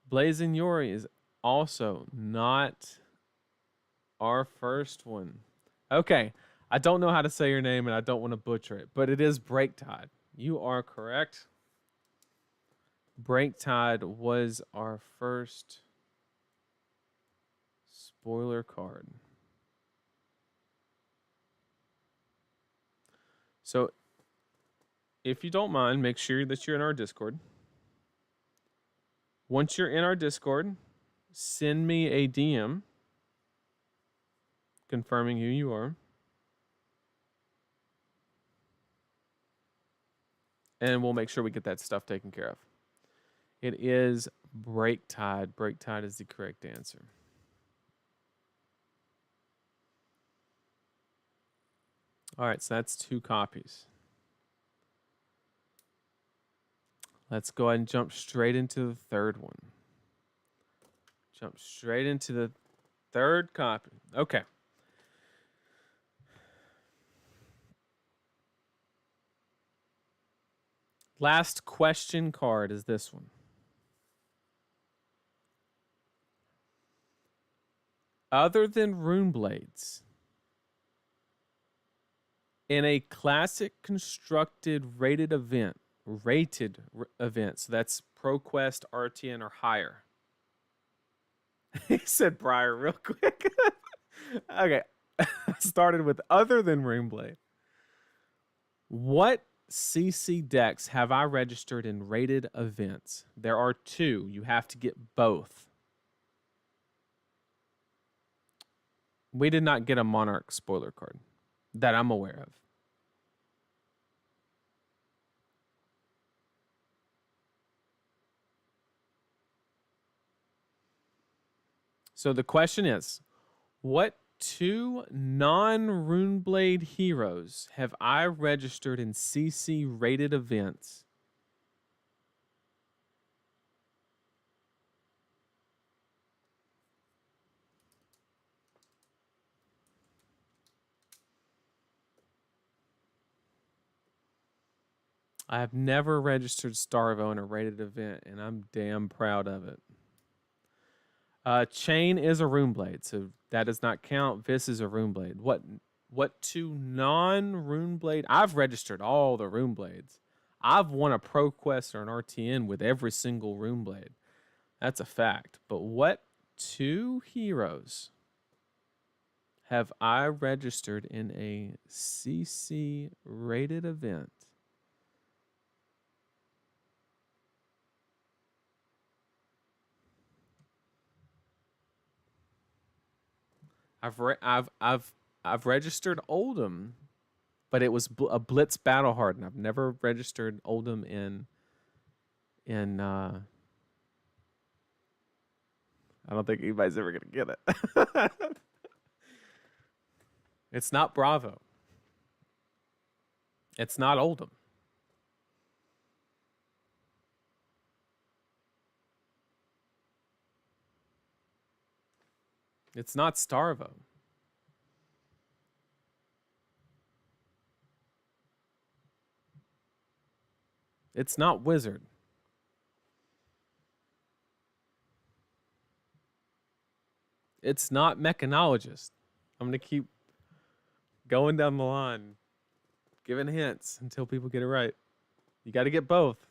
[SPEAKER 1] Blazing Yori is also not our first one. Okay, I don't know how to say your name and I don't want to butcher it, but it is Breaktide. You are correct. Breaktide was our first spoiler card. So, if you don't mind, make sure that you're in our Discord. Once you're in our Discord, send me a DM confirming who you are. And we'll make sure we get that stuff taken care of. It is Breaktide. Breaktide is the correct answer. All right, so that's 2 copies. Let's go ahead and jump straight into the third one. Jump straight into the third copy. Okay. Last question card is this one. Other than Rune Blades, in a classic constructed rated event, so that's ProQuest, Rtn, or higher. He said Briar real quick. Okay. started with other than Runeblade. What CC decks have I registered in rated events? There are 2. You have to get both. We did not get a Monarch spoiler card that I'm aware of. So the question is, what 2 non-Runeblade heroes have I registered in CC rated events? I have never registered Starvo in a rated event, and I'm damn proud of it. Chain is a Runeblade, so that does not count. Vis is a Runeblade. What 2 non-Runeblade? I've registered all the Runeblades. I've won a Pro Quest or an RTN with every single Runeblade. That's a fact. But what 2 heroes have I registered in a CC rated event? I've registered Oldhim, but it was a Blitz Battle Hardened. I've never registered Oldhim in I don't think anybody's ever gonna get it. It's not Bravo. It's not Oldhim. It's not Starvo. It's not Wizard. It's not Mechanologist. I'm going to keep going down the line, giving hints until people get it right. You got to get both.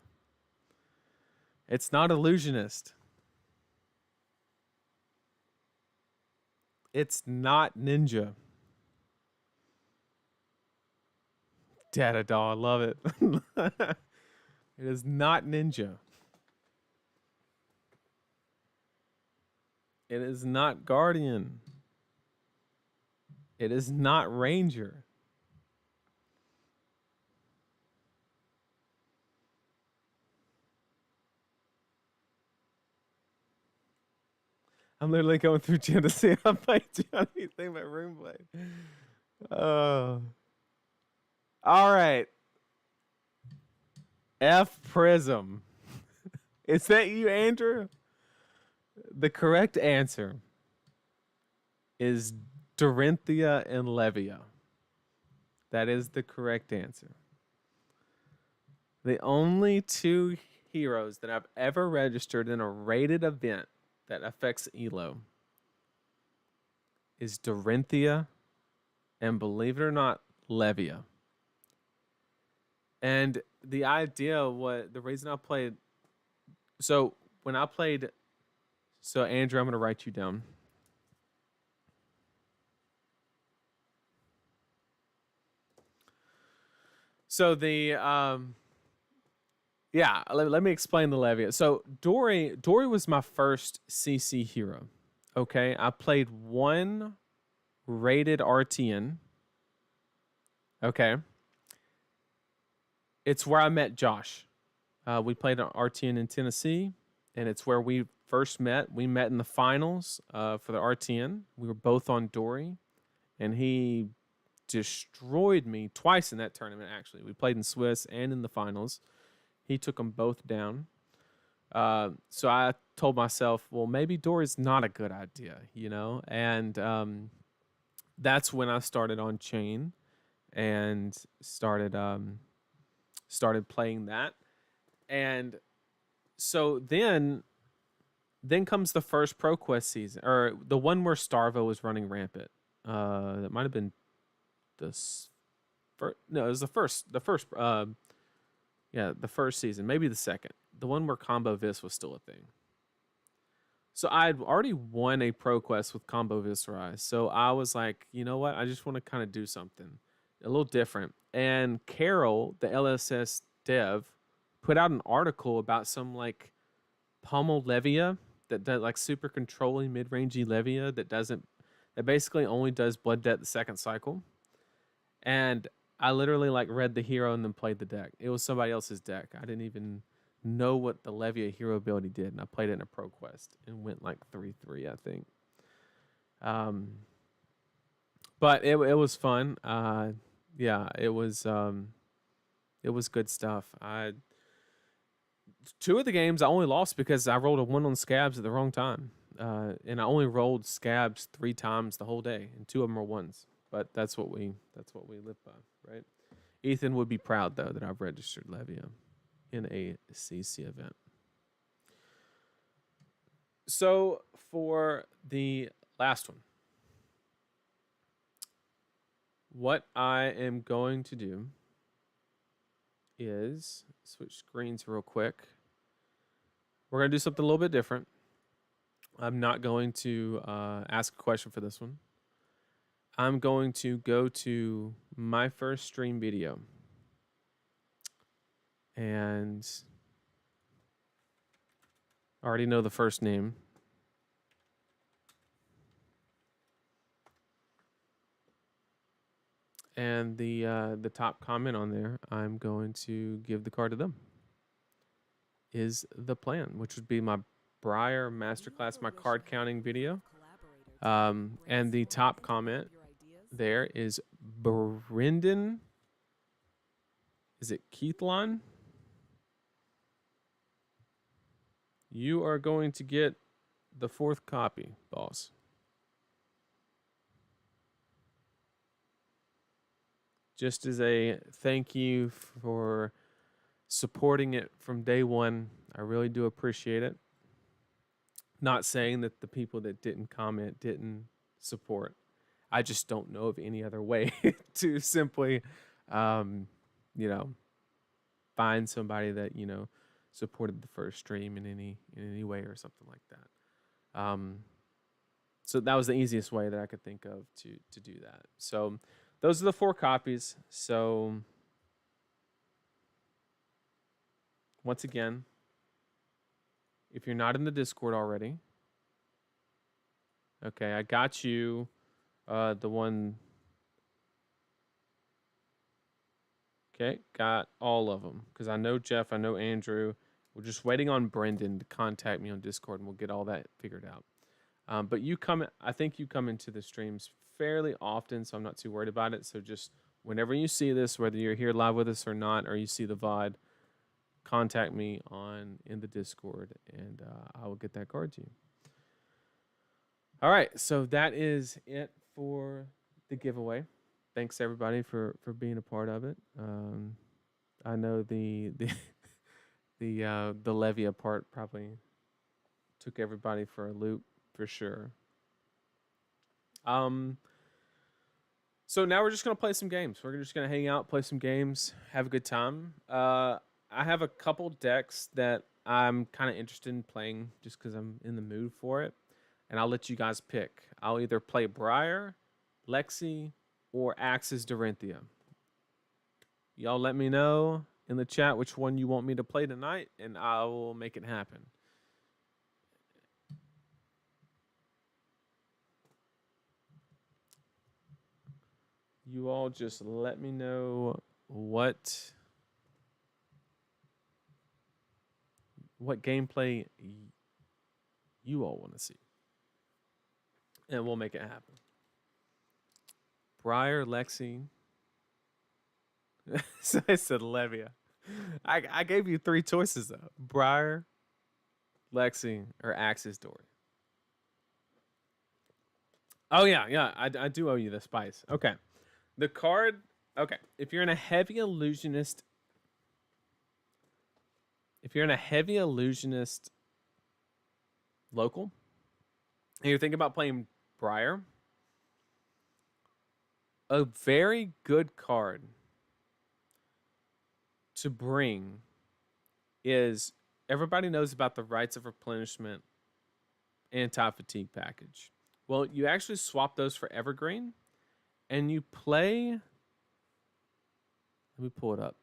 [SPEAKER 1] It's not Illusionist. It's not Ninja. Data doll, I love it. It is not Ninja. It is not Guardian. It is not Ranger. I'm literally going through Jim to see if I might do anything but Runeblade. All right. F Prism. Is that you, Andrew? The correct answer is Dorinthea and Levia. That is the correct answer. The only 2 heroes that I've ever registered in a rated event that affects Elo is Dorinthea and, believe it or not, Levia. And the idea, the reason I played, so when I played, so Andrew, I'm going to write you down. So let me explain the Levia. So Dory was my first CC hero. Okay, I played 1 rated RTN. Okay. It's where I met Josh. We played an RTN in Tennessee, and it's where we first met. We met in the finals for the RTN. We were both on Dory, and he destroyed me twice in that tournament, actually. We played in Swiss and in the finals. He took them both down. So I told myself, well, maybe Dory's not a good idea, you know? And that's when I started on Chain and started playing that. And so then comes the first Pro Quest season, or the one where Starvo was running rampant. That might have been the first. No, it was the first. The first season, maybe the second. The one where Combo Vis was still a thing. So I'd already won a pro quest with combo Viscerize. So I was like, you know what? I just want to kind of do something a little different. And Carol, the LSS dev, put out an article about some like pommel Levia that like super controlling mid-rangey Levia that basically only does Blood Debt the second cycle. And I literally like read the hero and then played the deck. It was somebody else's deck. I didn't even know what the Levia hero ability did, and I played it in a pro quest and went like 3-3, I think. But it was fun. Yeah, it was good stuff. Two of the games I only lost because I rolled a 1 on scabs at the wrong time. And I only rolled scabs 3 times the whole day, and 2 of them were 1s. But that's what we live by, right? Ethan would be proud though that I've registered Levia in a CC event. So for the last one, what I am going to do is switch screens real quick. We're going to do something a little bit different. I'm not going to ask a question for this one. I'm going to go to my first stream video. And I already know the first name. And the top comment on there, I'm going to give the card to them. Is the plan, which would be my Briar Masterclass, my card counting video. And the top comment there is Brendan. Is it Keithlon? You are going to get the 4th copy, boss. Just as a thank you for supporting it from day one. I really do appreciate it. Not saying that the people that didn't comment didn't support. I just don't know of any other way to simply, find somebody that, supported the first stream in any way or something like that. So that was the easiest way that I could think of to do that. So those are the 4 copies. So once again, if you're not in the Discord already, okay, I got you the one. Okay, got all of them because I know Jeff, I know Andrew. We're just waiting on Brendan to contact me on Discord, and we'll get all that figured out. But I think you come into the streams fairly often, so I'm not too worried about it. So just whenever you see this, whether you're here live with us or not, or you see the VOD, contact me in the Discord, and I will get that card to you. All right, so that is it for the giveaway. Thanks everybody for being a part of it. I know the Levia part probably took everybody for a loop for sure. So now we're just gonna play some games. We're just gonna hang out, play some games, have a good time. I have a couple decks that I'm kind of interested in playing just because I'm in the mood for it, and I'll let you guys pick. I'll either play Briar, Lexi, or Axis Dorinthea. Y'all let me know in the chat which one you want me to play tonight, and I will make it happen. You all just let me know what gameplay you all want to see, and we'll make it happen. Briar, Lexi. So I said Levia. I gave you 3 choices though: Briar, Lexi, or Axis Dory. Oh yeah, I do owe you the spice. Okay, the card. Okay, if you're in a heavy illusionist local, and you're thinking about playing Briar, a very good card to bring is everybody knows about the Rites of Replenishment anti-fatigue package? Well, you actually swap those for evergreen, and you play. Let me pull it up.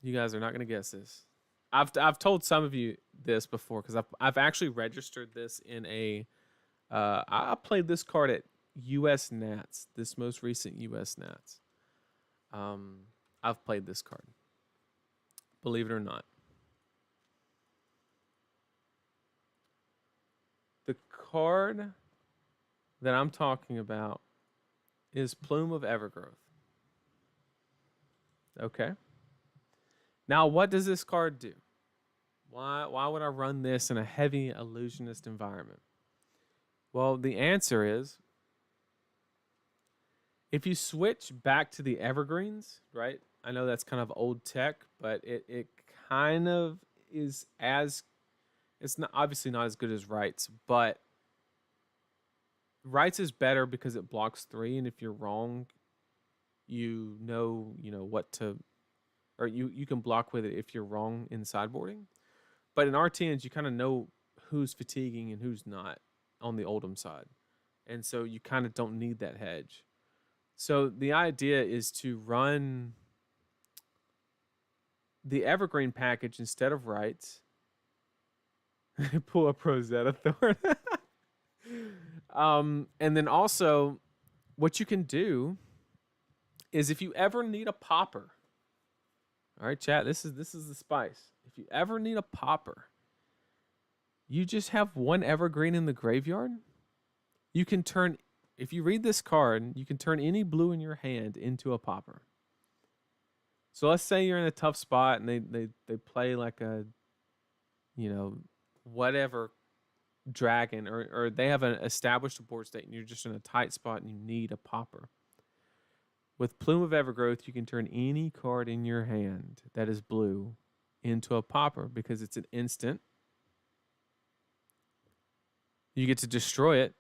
[SPEAKER 1] You guys are not going to guess this. I've told some of you this before because I've actually registered this in a. I played this card at US Nats, this most recent US Nats. I've played this card. Believe it or not. The card that I'm talking about is Plume of Evergrowth. Okay. Now, what does this card do? Why would I run this in a heavy illusionist environment? Well, the answer is if you switch back to the evergreens, right? I know that's kind of old tech, but it kind of is as it's not obviously not as good as rights, but rights is better because it blocks 3, and if you're wrong, you know what to, or you can block with it if you're wrong in sideboarding. But in RTNs, you kind of know who's fatiguing and who's not on the Oldham side, and so you kind of don't need that hedge. So the idea is to run the evergreen package instead of rights. Pull up Rosetta Thorn. And then also, what you can do is if you ever need a popper. All right, chat. This is the spice. If you ever need a popper, you just have one evergreen in the graveyard. You can turn, if you read this card, you can turn any blue in your hand into a popper. So let's say you're in a tough spot and they play like a, whatever dragon, or they have an established board state and you're just in a tight spot and you need a popper. With Plume of Evergrowth, you can turn any card in your hand that is blue into a popper because it's an instant. You get to destroy it.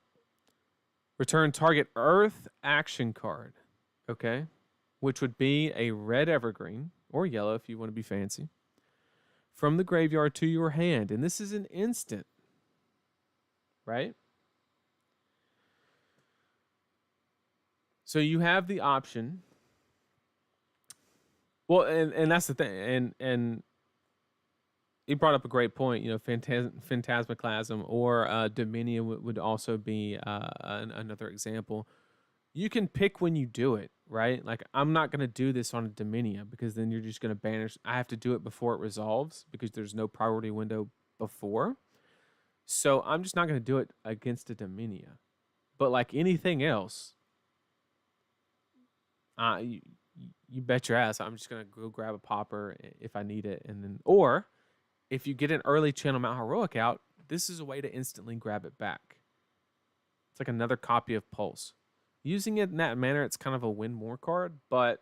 [SPEAKER 1] Return target Earth action card, okay? Which would be a red evergreen, or yellow if you want to be fancy, from the graveyard to your hand. And this is an instant, right? So you have the option. Well, and that's the thing. And you brought up a great point. Phantasmaclasm or Dominion would also be another example. You can pick when you do it, right? Like, I'm not going to do this on a Dominia because then you're just going to banish. I have to do it before it resolves because there's no priority window before. So I'm just not going to do it against a Dominia. But like anything else, you bet your ass I'm just going to go grab a popper if I need it. And then, or if you get an early Channel Mount Heroic out, this is a way to instantly grab it back. It's like another copy of Pulse. Using it in that manner, it's kind of a win more card, but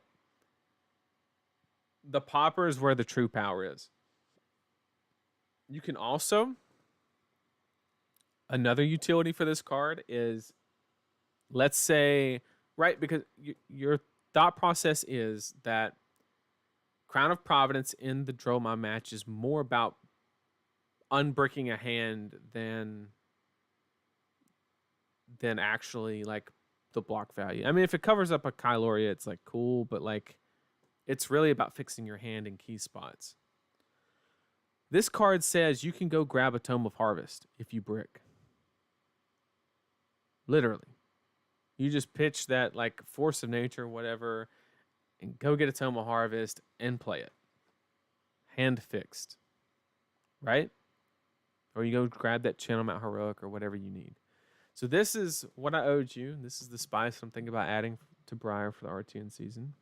[SPEAKER 1] the popper is where the true power is. You can also, another utility for this card is, let's say, right, because your thought process is that Crown of Providence in the Droma match is more about unbricking a hand than actually like the block value. I mean, if it covers up a Kyloria, it's like cool, but like it's really about fixing your hand in key spots. This card says you can go grab a Tome of Harvest if you brick. Literally. You just pitch that like Force of Nature, whatever, and go get a Tome of Harvest and play it. Hand fixed. Right? Or you go grab that Channel Mount Heroic or whatever you need. So this is what I owed you. This is the spice I'm thinking about adding to Briar for the RTN season.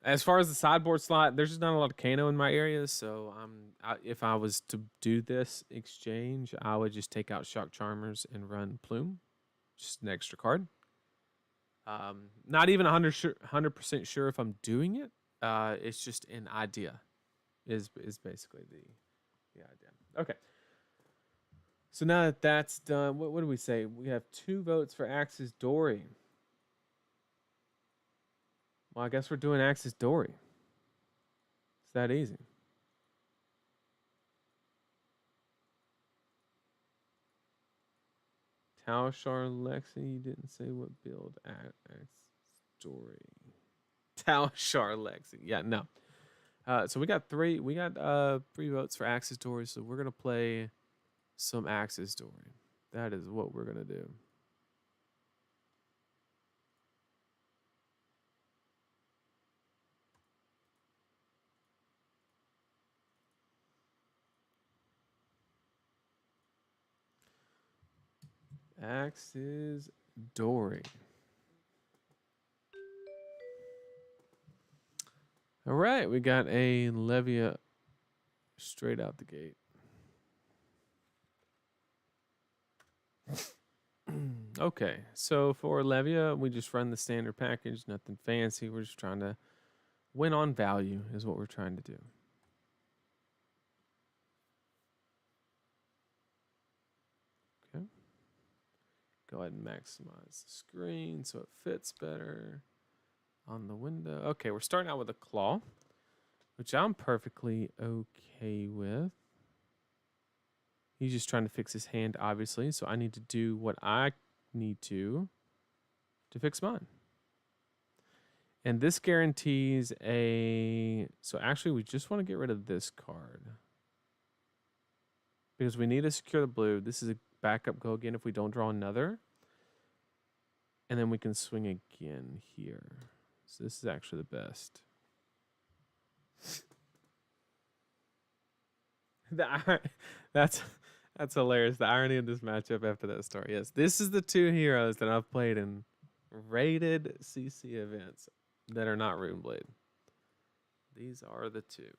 [SPEAKER 1] As far as the sideboard slot, there's just not a lot of Kano in my area, so if I was to do this exchange, I would just take out Shock Charmers and run Plume. Just an extra card. Not even 100% sure if I'm doing it. It's just an idea is basically the idea. Okay. So now that that's done, what do we say? We have 2 votes for Axis Dory. Well, I guess we're doing Axis Dory. It's that easy. Talshar Lexi, you didn't say what build. Story. Talshar Lexi. Yeah, no. So we got three votes for Axis Story, so we're gonna play some Axis Story. That is what we're gonna do. Axis Dory. All right, we got a Levia straight out the gate. Okay, so for Levia, we just run the standard package, nothing fancy. We're just trying to win on value is what we're trying to do. Okay. Go ahead and maximize the screen so it fits better on the window. Okay, we're starting out with a claw, which I'm perfectly okay with. He's just trying to fix his hand, obviously, so I need to do what I need to fix mine. And this guarantees a... So actually, we just want to get rid of this card. Because we need to secure the blue. This is a backup go again if we don't draw another. And then we can swing again here. So this is actually the best. That's hilarious. The irony of this matchup after that story. Yes, this is the two heroes that I've played in rated CC events that are not Runeblade. These are the two.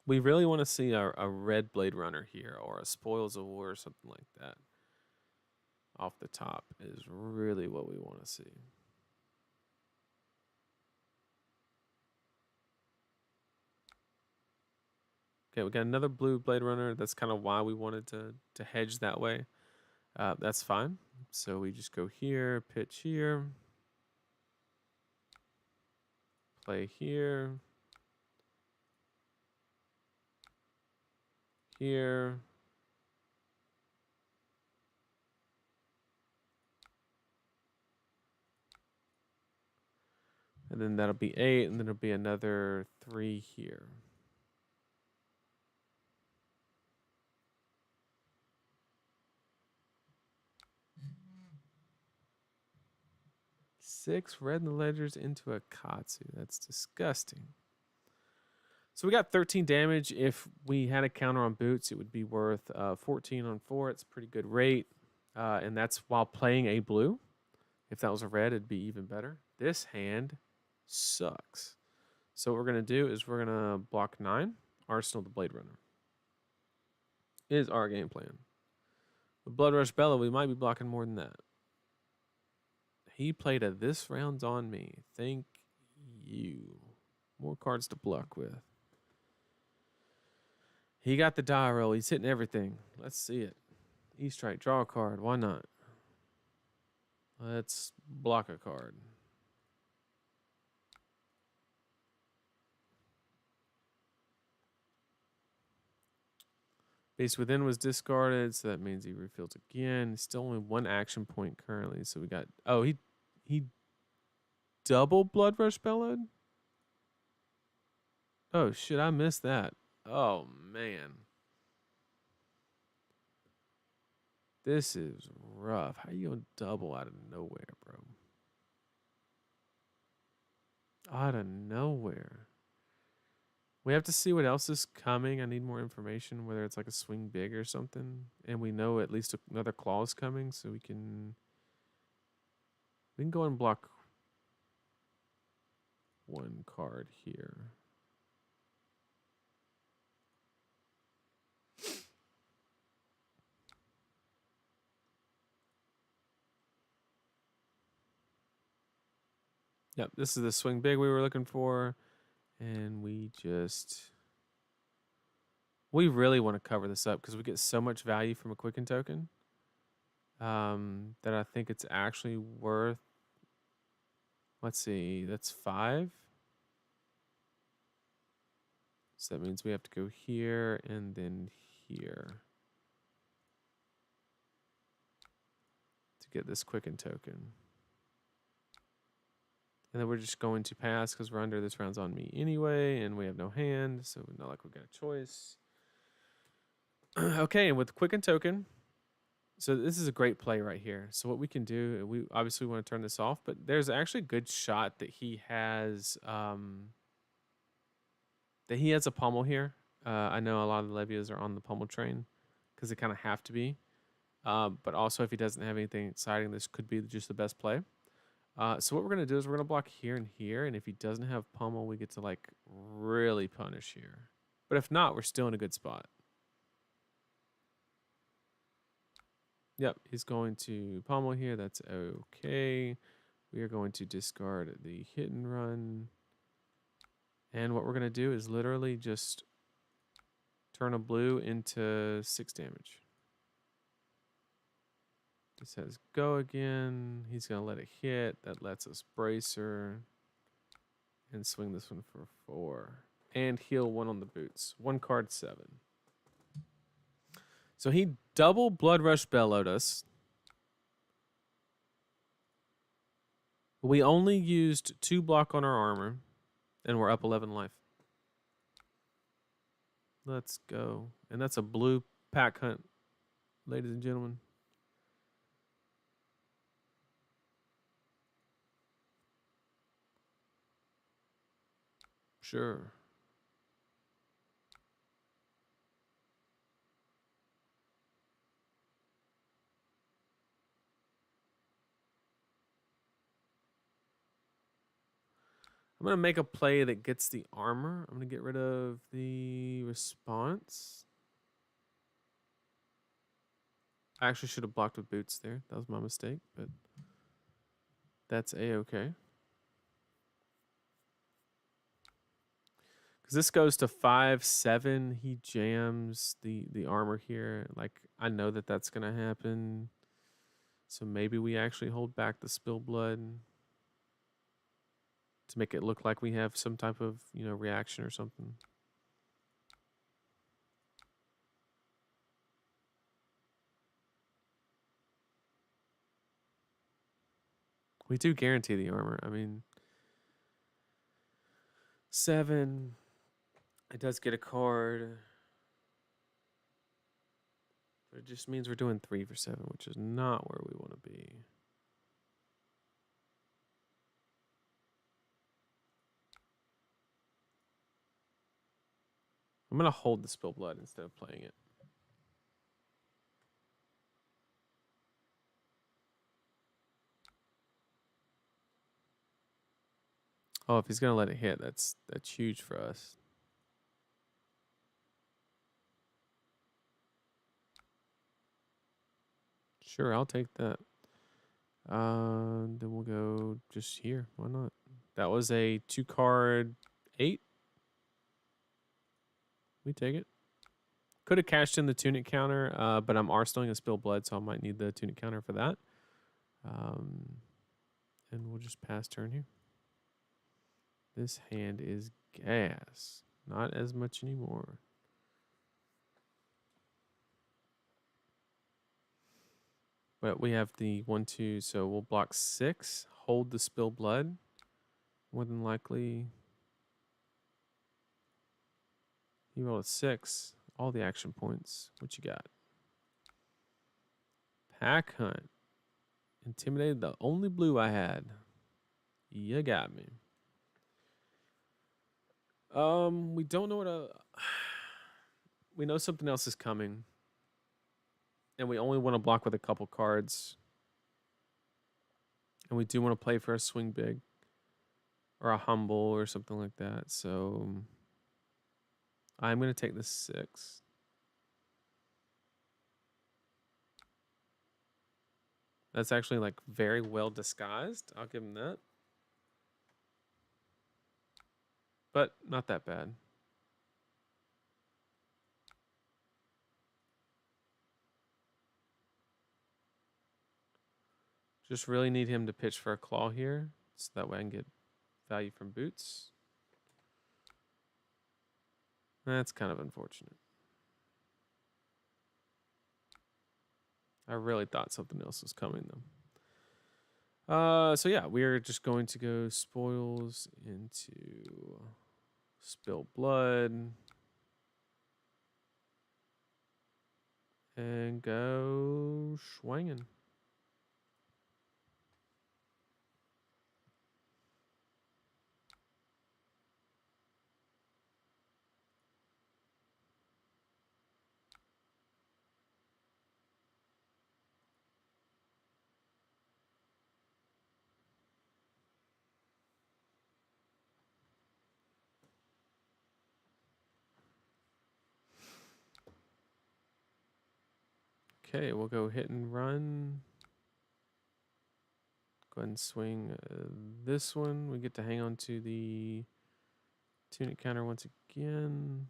[SPEAKER 1] We really want to see a red Blade Runner here or a Spoils of War or something like that. Off the top is really what we want to see. Okay, we got another blue Blade Runner. That's kind of why we wanted to hedge that way. That's fine. So we just go here, pitch here, play here, here. And then that'll be 8, and then it'll be another 3 here. Six red in the ledgers into a Katsu. That's disgusting. So we got 13 damage. If we had a counter on boots, it would be worth 14 on 4. It's a pretty good rate. And that's while playing a blue. If that was a red, it'd be even better. This hand sucks. So what we're going to do is we're going to block 9. Arsenal the Blade Runner is our game plan. With Blood Rush Bella, we might be blocking more than that. He played a this round's on me. Thank you. More cards to block with. He got the die roll. He's hitting everything. Let's see it. E-Strike, draw a card. Why not? Let's block a card. Base Within was discarded, so that means he refills again. Still only 1 action point currently, so we got... Oh, he double Blood Rush Bellowed? Oh, shit, I missed that. Oh, man. This is rough. How you gonna double out of nowhere, bro? Out of nowhere. We have to see what else is coming. I need more information, whether it's like a swing big or something. And we know at least another claw is coming, so we can go and block 1 card here. Yep, this is the swing big we were looking for. And we really want to cover this up because we get so much value from a Quicken token that I think it's actually worth, let's see, that's 5. So that means we have to go here and then here. get this quicken token. And then we're just going to pass because we're under. This round's on me anyway, and we have no hand, so not like we've got a choice. Okay, and with quicken token, so this is a great play right here. So what we can do, we obviously want to turn this off, but there's actually a good shot that he has a pommel here. I know a lot of the Levias are on the pommel train because they kind of have to be. But also, if he doesn't have anything exciting, this could be just the best play. So what we're going to do is we're going to block here and here. And if he doesn't have pommel, we get to like really punish here. But if not, we're still in a good spot. Yep, he's going to pommel here. That's okay. We are going to discard the hit and run. And what we're going to do is literally just turn a blue into 6 damage. It says go again. He's going to let it hit. That lets us bracer. And swing this one for 4. And heal 1 on the boots. 1 card, 7. So he double Blood Rush Bellowed us. We only used 2 block on our armor. And we're up 11 life. Let's go. And that's a blue pack hunt, ladies and gentlemen. Sure. I'm going to make a play that gets the armor. I'm going to get rid of the response. I actually should have blocked with boots there. That was my mistake, but that's a-okay. Because this goes to 5-7. He jams the armor here. Like, I know that that's going to happen. So maybe we actually hold back the spill blood to make it look like we have some type of, reaction or something. We do guarantee the armor. I mean, 7. It does get a card. But it just means we're doing 3 for 7, which is not where we want to be. I'm going to hold the spill blood instead of playing it. Oh, if he's going to let it hit, that's huge for us. Sure, I'll take that. Then we'll go just here. Why not? That was a 2-card 8. We take it. Could have cashed in the tunic counter, but I'm arsenaling a spill blood, so I might need the tunic counter for that. And we'll just pass turn here. This hand is gas. Not as much anymore. But we have the 1-2, so we'll block 6. Hold the spill blood. More than likely, he rolled a 6. All the action points. What you got? Pack hunt. Intimidated the only blue I had. You got me. We don't know what we know something else is coming. And we only want to block with a couple cards. And we do want to play for a swing big. Or a humble or something like that. So I'm going to take the 6. That's actually like very well disguised. I'll give him that. But not that bad. Just really need him to pitch for a claw here. So that way I can get value from boots. That's kind of unfortunate. I really thought something else was coming though. So yeah, we're just going to go spoils into spill blood and go swinging. Okay, we'll go hit and run. Go ahead and swing this one. We get to hang on to the tunic counter once again.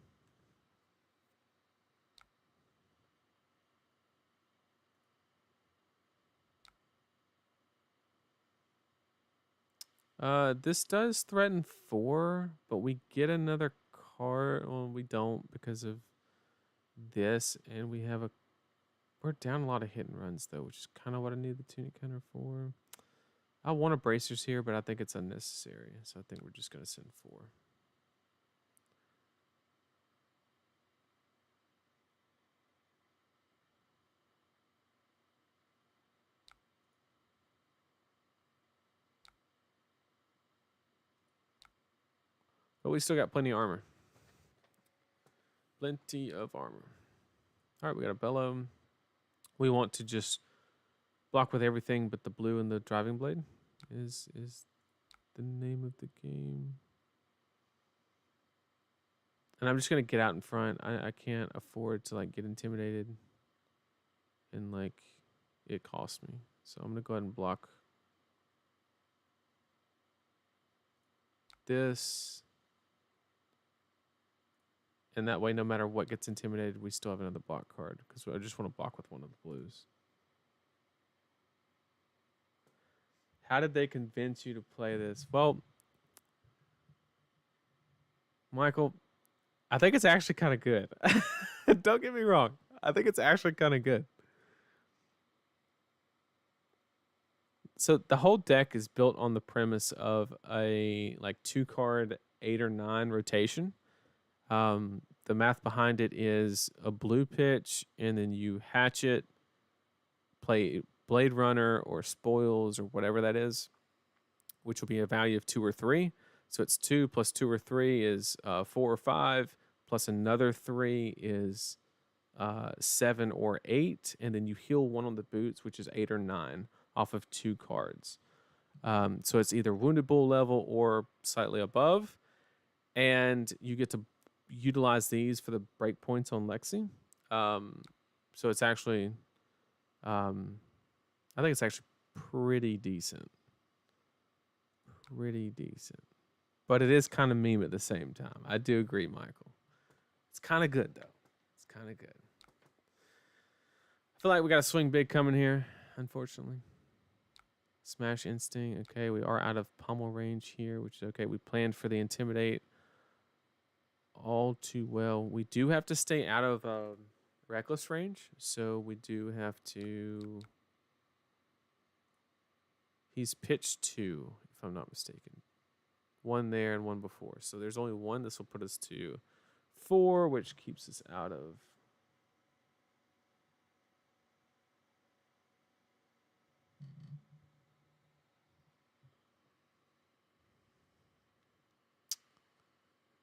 [SPEAKER 1] This does threaten 4, but we get another card. Well, we don't because of this, and we have a. We're down a lot of hit and runs though, which is kind of what I need the tunic counter for. I want a bracers here, but I think it's unnecessary, so I think we're just gonna send 4. But we still got plenty of armor. Plenty of armor. All right, we got a bellow. We want to just block with everything but the blue and the driving blade. Is the name of the game. And I'm just gonna get out in front. I can't afford to like get intimidated and like it costs me. So I'm gonna go ahead and block this. And that way, no matter what gets intimidated, we still have another block card. Because I just want to block with one of the blues. How did they convince you to play this? Well, Michael, I think it's actually kind of good. Don't get me wrong. I think it's actually kind of good. So the whole deck is built on the premise of a like 2-card 8 or 9 rotation. The math behind it is a blue pitch, and then you hatchet, play Blade Runner or Spoils or whatever that is, which will be a value of 2 or 3. So it's 2 plus 2 or 3 is 4 or 5, plus another 3 is 7 or 8, and then you heal 1 on the boots, which is 8 or 9 off of 2 cards. So it's either Wounded Bull level or slightly above, and you get to utilize these for the breakpoints on Lexi. So it's actually, I think it's actually pretty decent. Pretty decent. But it is kind of meme at the same time. I do agree, Michael. It's kind of good, though. It's kind of good. I feel like we got a swing big coming here, unfortunately. Smash Instinct. Okay, we are out of pummel range here, which is okay. We planned for the Intimidate all too well. We do have to stay out of reckless range, so we do have to. He's pitched 2, if I'm not mistaken. 1 there and 1 before. So there's only 1. This will put us to 4, which keeps us out of.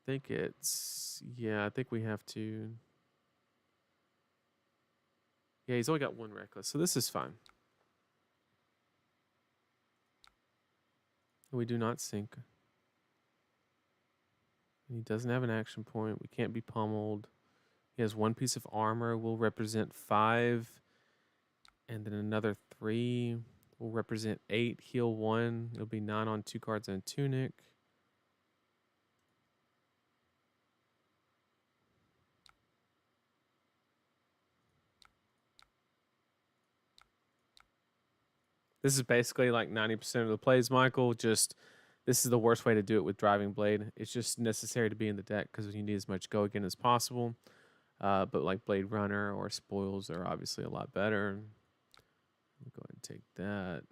[SPEAKER 1] I think it's. Yeah, I think we have to. Yeah, he's only got 1 reckless, so this is fine. We do not sink. He doesn't have an action point. We can't be pummeled. He has 1 piece of armor. Will represent 5. And then another 3 will represent 8. Heal 1. It'll be 9 on 2 cards and a tunic. This is basically like 90% of the plays, Michael. Just this is the worst way to do it with Driving Blade. It's just necessary to be in the deck because you need as much go again as possible. But like Blade Runner or Spoils are obviously a lot better. We'll go ahead and take that.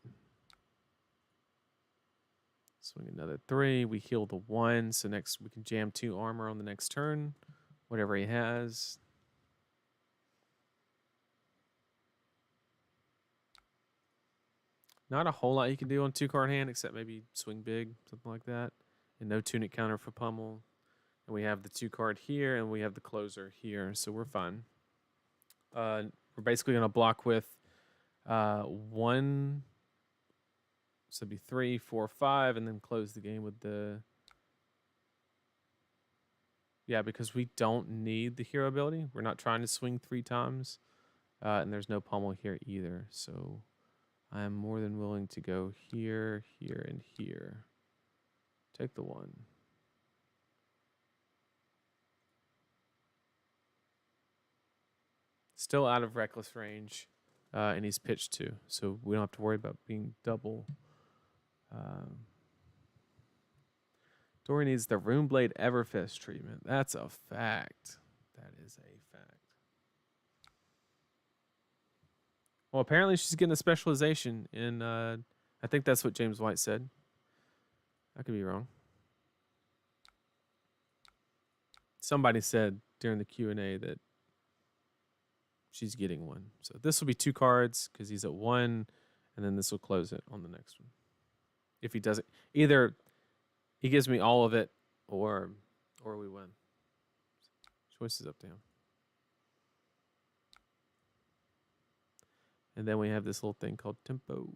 [SPEAKER 1] Swing another 3. We heal the 1, so next we can jam 2 armor on the next turn. Whatever he has. Not a whole lot you can do on 2-card hand, except maybe swing big, something like that. And no tunic counter for pummel. And we have the 2-card here, and we have the closer here, so we're fine. We're basically going to block with 1, so it'd be 3, 4, 5, and then close the game with the... Yeah, because we don't need the hero ability. We're not trying to swing 3 times. And there's no pummel here either, so I'm more than willing to go here, here, and here. Take the 1. Still out of reckless range, and he's pitched 2, so we don't have to worry about being double. Dory needs the Runeblade Everfist treatment. That's a fact. That is a fact. Well, apparently she's getting a specialization in, I think that's what James White said. I could be wrong. Somebody said during the Q&A that she's getting 1. So this will be 2 cards because he's at 1, and then this will close it on the next one. If he doesn't, either he gives me all of it, or we win. Choice is up to him. And then we have this little thing called tempo.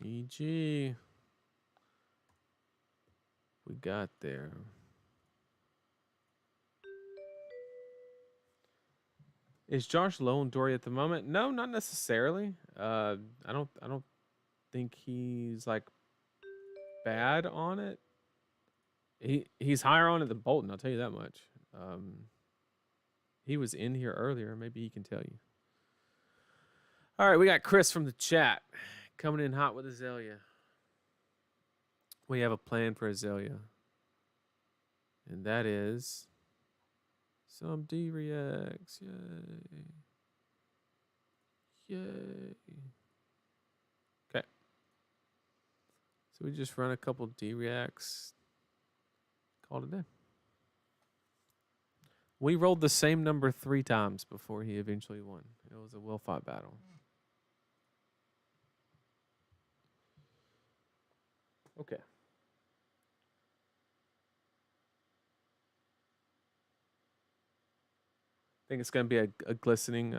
[SPEAKER 1] GG. We got there. Is Josh low on Dory at the moment? No, not necessarily. I don't think he's like bad on it. He's higher on it than Bolton, I'll tell you that much. He was in here earlier. Maybe he can tell you. All right, we got Chris from the chat coming in hot with Azalea. We have a plan for Azalea. And that is some D-Reacts. Yay. Yay. Okay. So we just run a couple D-Reacts. Called it a day. We rolled the same number 3 times before he eventually won. It was a well-fought battle. Okay. I think it's going to be a glistening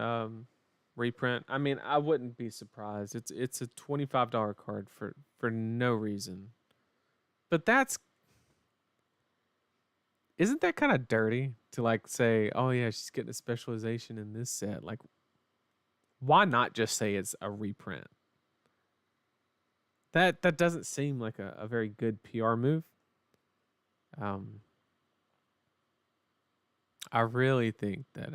[SPEAKER 1] reprint. I mean, I wouldn't be surprised. It's a $25 card for no reason. But isn't that kind of dirty to like say, oh yeah, she's getting a specialization in this set? Like, why not just say it's a reprint? That doesn't seem like a very good PR move. I really think that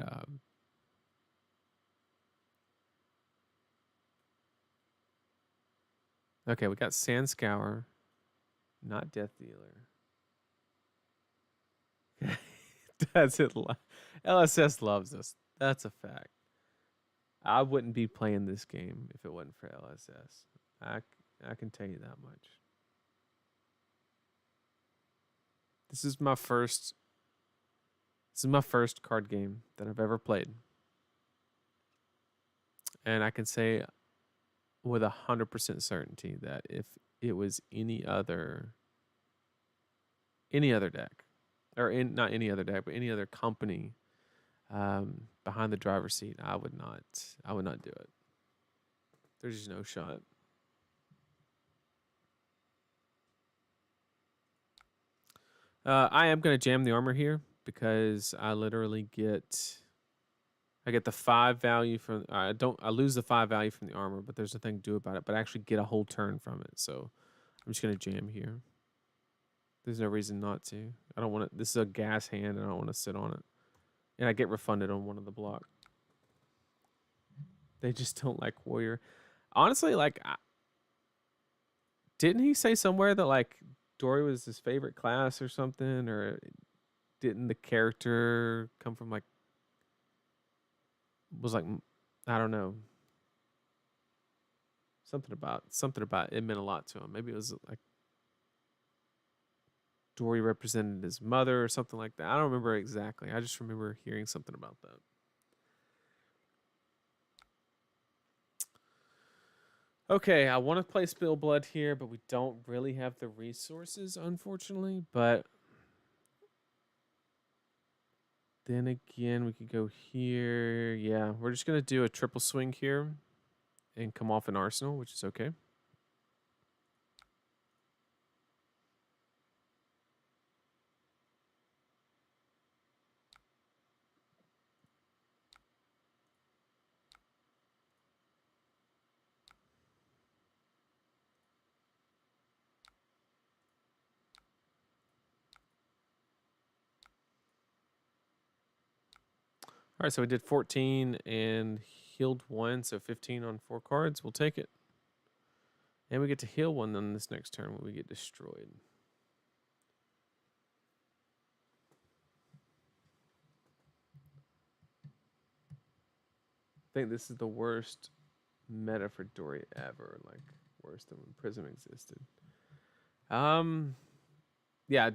[SPEAKER 1] okay, we got Sand Scour, not Death Dealer. That's it. LSS loves us. That's a fact. I wouldn't be playing this game if it wasn't for LSS. I can tell you that much. This is my first card game that I've ever played. And I can say with 100% certainty that if it was any other deck, or not any other deck, but any other company behind the driver's seat, I would not do it. There's just no shot. I am going to jam the armor here because I literally get the 5 value from I lose the 5 value from the armor, but there's nothing to do about it, but I actually get a whole turn from it. So I'm just going to jam here. There's no reason not to. I don't want to. This is a gas hand, and I don't want to sit on it. And I get refunded on one of the block. They just don't like warrior. Honestly, like, didn't he say somewhere that like Dory was his favorite class or something? Or didn't the character come from like, was like, I don't know, something about it meant a lot to him. Maybe it was like Dory represented his mother or something like that. I don't remember exactly. I just remember hearing something about that. Okay, I want to play Spill Blood here, but we don't really have the resources, unfortunately. But then again, we could go here. Yeah, we're just going to do a triple swing here and come off an arsenal, which is okay. All right, so we did 14 and healed 1, so 15 on 4 cards. We'll take it. And we get to heal 1 on this next turn when we get destroyed. I think this is the worst meta for Dory ever, like worse than when Prism existed. Yeah,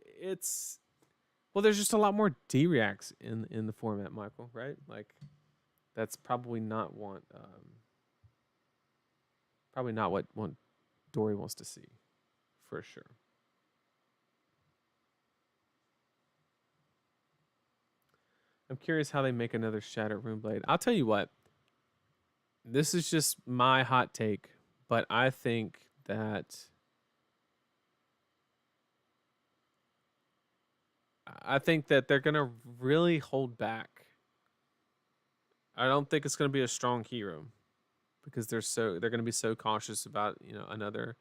[SPEAKER 1] it's well, there's just a lot more D-reacts in the format, Michael, right? Like that's probably not what Dory wants to see, for sure. I'm curious how they make another Shattered Runeblade. I'll tell you what. This is just my hot take, but I think that they're gonna really hold back. I don't think it's gonna be a strong hero because they're gonna be so cautious about another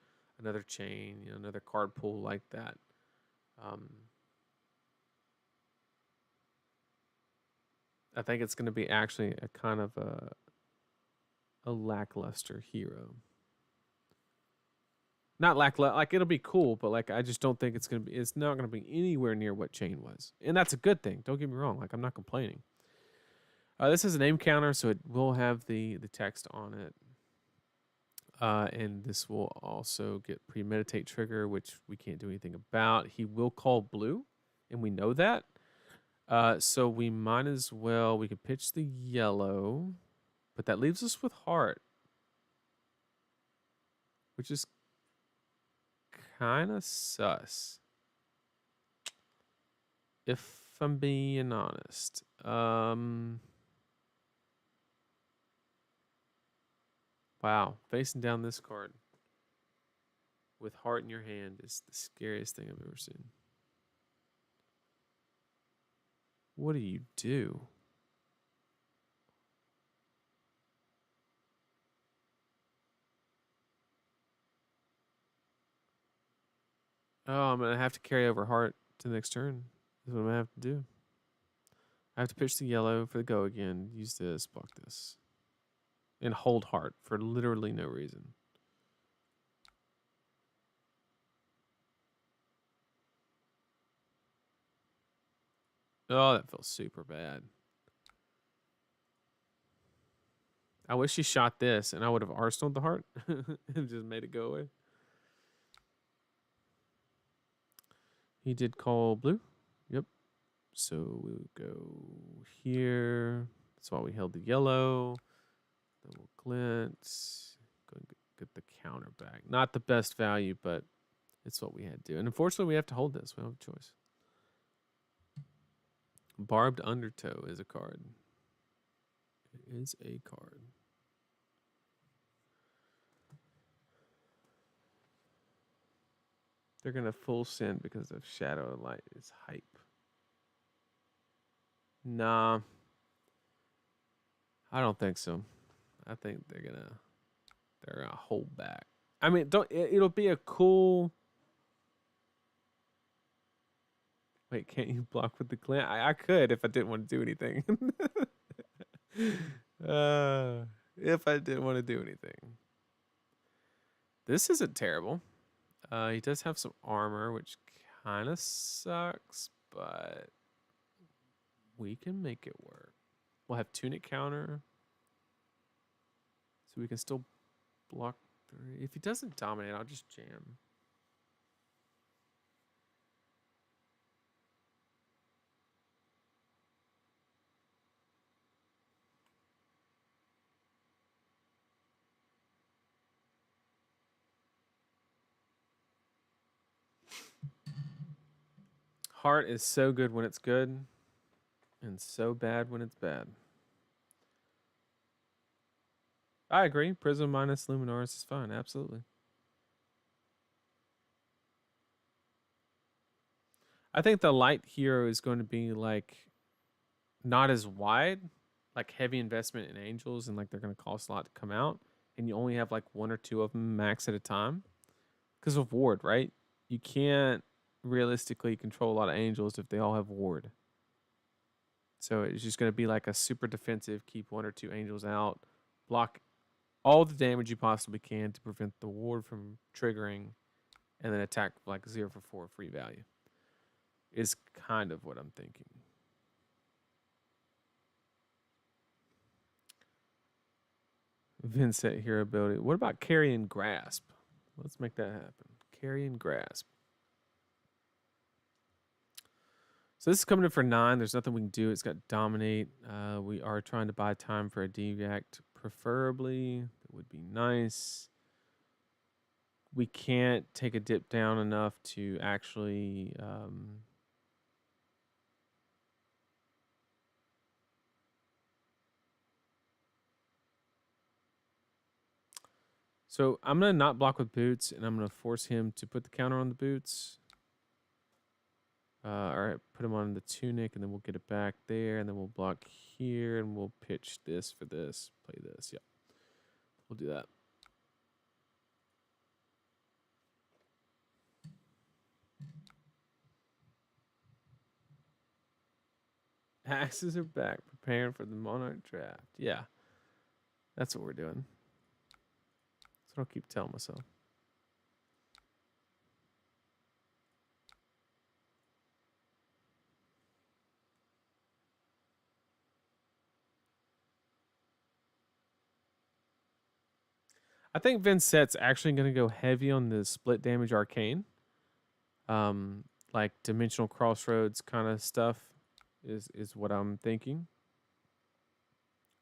[SPEAKER 1] chain, another card pool like that. I think it's gonna be actually a kind of a lackluster hero. Not lackluster, like it'll be cool, but like I just don't think it's not gonna be anywhere near what chain was, and that's a good thing. Don't get me wrong, like I'm not complaining. This is a name counter, so it will have the text on it. And this will also get premeditate trigger, which we can't do anything about. He will call blue, and we know that. So we might as well, we could pitch the yellow, but that leaves us with heart, which is kind of sus, if I'm being honest. Wow, facing down this card with heart in your hand is the scariest thing I've ever seen. What do you do? Oh, I'm going to have to carry over heart to the next turn. That's what I'm going to have to do. I have to pitch the yellow for the go again. Use this, block this. And hold heart for literally no reason. Oh, that feels super bad. I wish he shot this and I would have arsenaled the heart and just made it go away. He did call blue. Yep. So we'll go here. That's why we held the yellow. Then we'll glint. Go and get the counter back. Not the best value, but it's what we had to do. And unfortunately, we have to hold this. We don't have a choice. Barbed Undertow is a card. It is a card. They're going to full send because of Shadow and Light is hype. Nah. I don't think so. I think they're gonna hold back. I mean, it'll be a cool. Wait, can't you block with the clan? I could if I didn't want to do anything. If I didn't want to do anything. This isn't terrible. He does have some armor, which kind of sucks, but we can make it work. We'll have tunic counter, so we can still block 3. If he doesn't dominate, I'll just jam. Heart is so good when it's good, and so bad when it's bad. I agree. Prism minus Luminaris is fine. Absolutely. I think the light hero is going to be like not as wide, like heavy investment in angels, and like they're going to cost a lot to come out, and you only have like 1 or 2 of them max at a time because of ward, right? You can't realistically control a lot of angels if they all have ward. So it's just going to be like a super defensive, keep 1 or 2 angels out, block all the damage you possibly can to prevent the ward from triggering, and then attack like 0 for 4 free value. Is kind of what I'm thinking. Vincent hero ability. What about carry and grasp? Let's make that happen. Carry and grasp. So this is coming in for 9. There's nothing we can do. It's got dominate. We are trying to buy time for a dereact, preferably. That would be nice. We can't take a dip down enough to actually so I'm going to not block with boots, and I'm going to force him to put the counter on the boots. All right, put him on the tunic, and then we'll get it back there, and then we'll block here, and we'll pitch this for this, play this. Yeah, we'll do that. Axes are back, preparing for the Monarch draft. Yeah, that's what we're doing. That's what I'll keep telling myself. I think Vincent's actually going to go heavy on the split damage arcane. Like dimensional crossroads kind of stuff is what I'm thinking.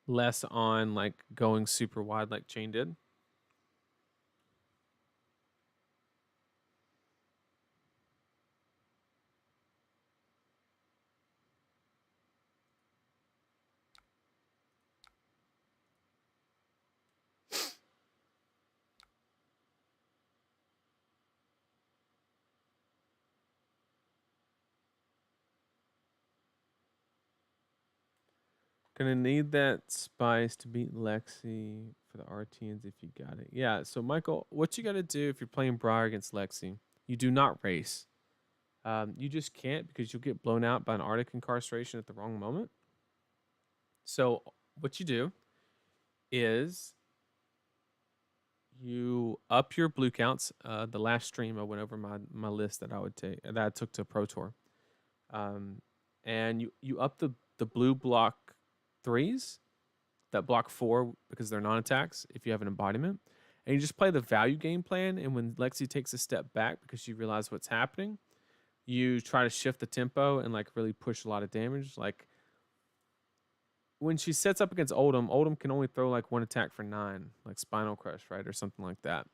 [SPEAKER 1] Less on like going super wide like Chain did. Gonna need that spice to beat Lexi for the Rtns if you got it. Yeah, so Michael, what you gotta do if you're playing Briar against Lexi, you do not race. You just can't because you'll get blown out by an Arctic incarceration at the wrong moment. So what you do is you up your blue counts. The last stream I went over my list that I would take that I took to Pro Tour. And you up the blue block 3s that block 4 because they're non-attacks if you have an embodiment. And you just play the value game plan, and when Lexi takes a step back because you realize what's happening, you try to shift the tempo and like really push a lot of damage. Like when she sets up against Oldham can only throw like 1 attack for 9, like Spinal Crush, right? Or something like that.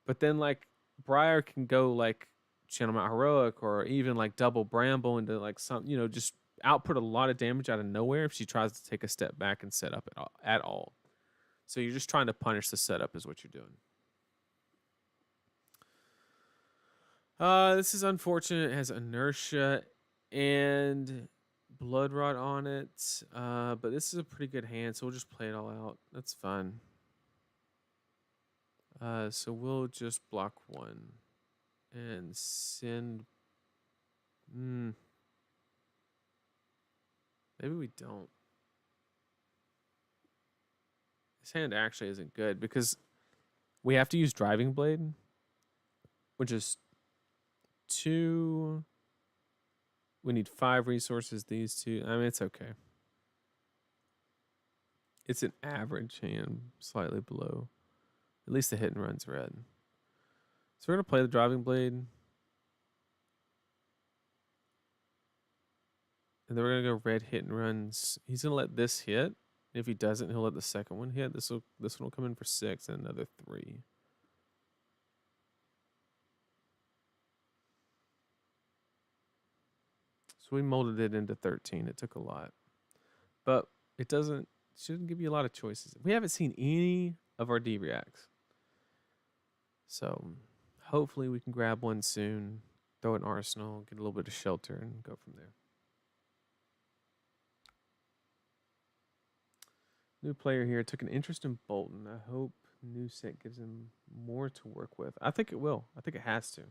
[SPEAKER 1] But then like Briar can go like Channel Mount Heroic or even like double Bramble into like some, just output a lot of damage out of nowhere if she tries to take a step back and set up at all. So you're just trying to punish the setup is what you're doing. This is unfortunate. It has inertia and blood rot on it. But this is a pretty good hand, so we'll just play it all out. That's fine. So we'll just block 1 and send. Maybe we don't. This hand actually isn't good because we have to use Driving Blade, which is 2. We need 5 resources, these 2. I mean, it's okay. It's an average hand, slightly below. At least the hit and run's red. So we're going to play the driving blade. And then we're going to go red hit and runs. He's going to let this hit. If he doesn't, he'll let the second one hit. This one will come in for 6 and another 3. So we molded it into 13. It took a lot. But it shouldn't give you a lot of choices. We haven't seen any of our D reacts. So hopefully we can grab one soon, throw an arsenal, get a little bit of shelter, and go from there. New player here took an interest in Bolton. I hope new set gives him more to work with. I think it will. I think it has to.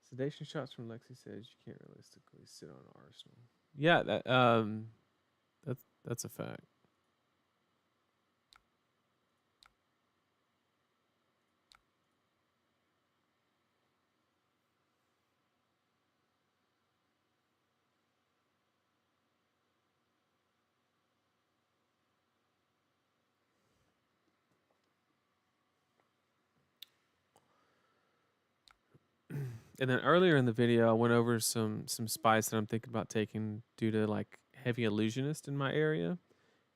[SPEAKER 1] Sedation shots from Lexi says you can't realistically sit on arsenal. Yeah, that's a fact. And then earlier in the video, I went over some spice that I'm thinking about taking due to like heavy illusionist in my area,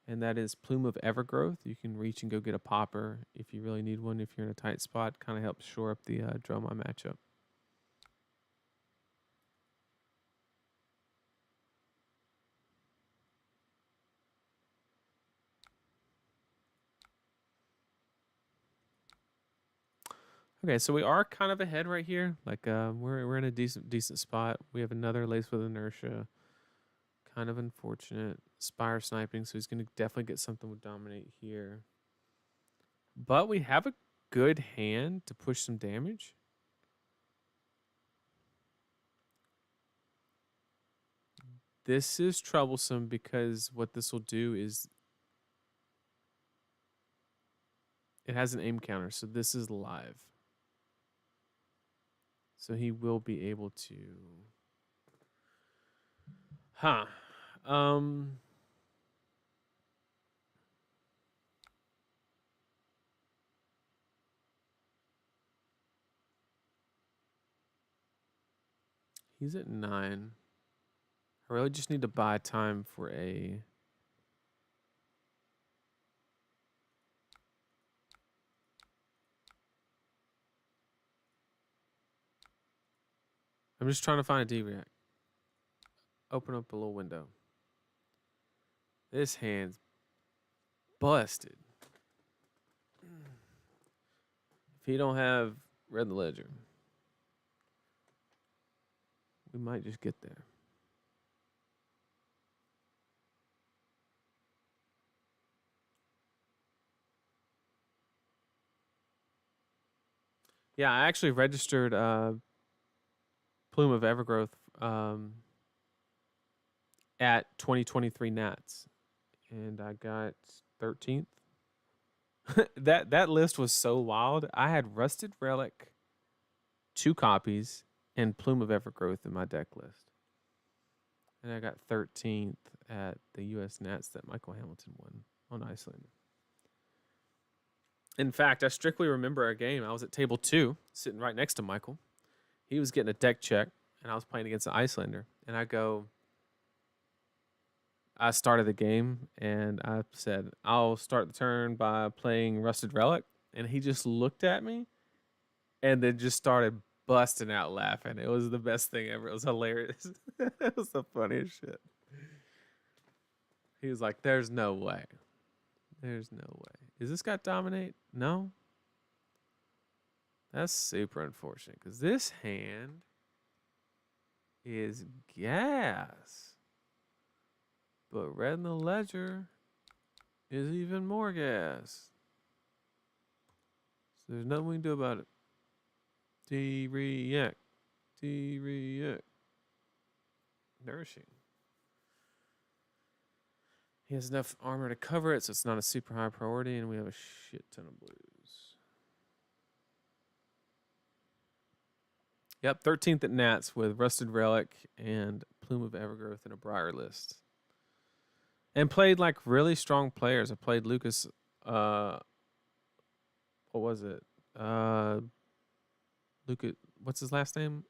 [SPEAKER 1] and that is Plume of Evergrowth. You can reach and go get a popper if you really need one. If you're in a tight spot, kind of helps shore up the Droma matchup. Okay, so we are kind of ahead right here. Like we're in a decent spot. We have another Lace with Inertia. Kind of unfortunate. Spire sniping, so he's going to definitely get something with Dominate here. But we have a good hand to push some damage. This is troublesome because what this will do is it has an aim counter, so this is live. So he will be able to... He's at 9. I really just need to buy time for a... I'm just trying to find a D-React. Open up a little window. This hand's busted. If he don't have Red the Ledger, we might just get there. Yeah, I actually registered Plume of Evergrowth at 2023 Nats, and I got 13th. that list was so wild. I had Rusted Relic, 2 copies, and Plume of Evergrowth in my deck list. And I got 13th at the US Nats that Michael Hamilton won on Iceland. In fact, I strictly remember a game. I was at table 2, sitting right next to Michael. He was getting a deck check, and I was playing against an Icelander. And I started the game, and I said, I'll start the turn by playing Rusted Relic. And he just looked at me and then just started busting out laughing. It was the best thing ever. It was hilarious. It was the funniest shit. He was like, there's no way. There's no way. Is this got Dominate? No? That's super unfortunate because this hand is gas. But Red in the Ledger is even more gas. So there's nothing we can do about it. D-React. D-React. Nourishing. He has enough armor to cover it, so it's not a super high priority, and we have a shit ton of blues. Yep, 13th at Nats with Rusted Relic and Plume of Evergrowth in a Briar list. And played like really strong players. I played Lucas, what was it? Lucas, what's his last name?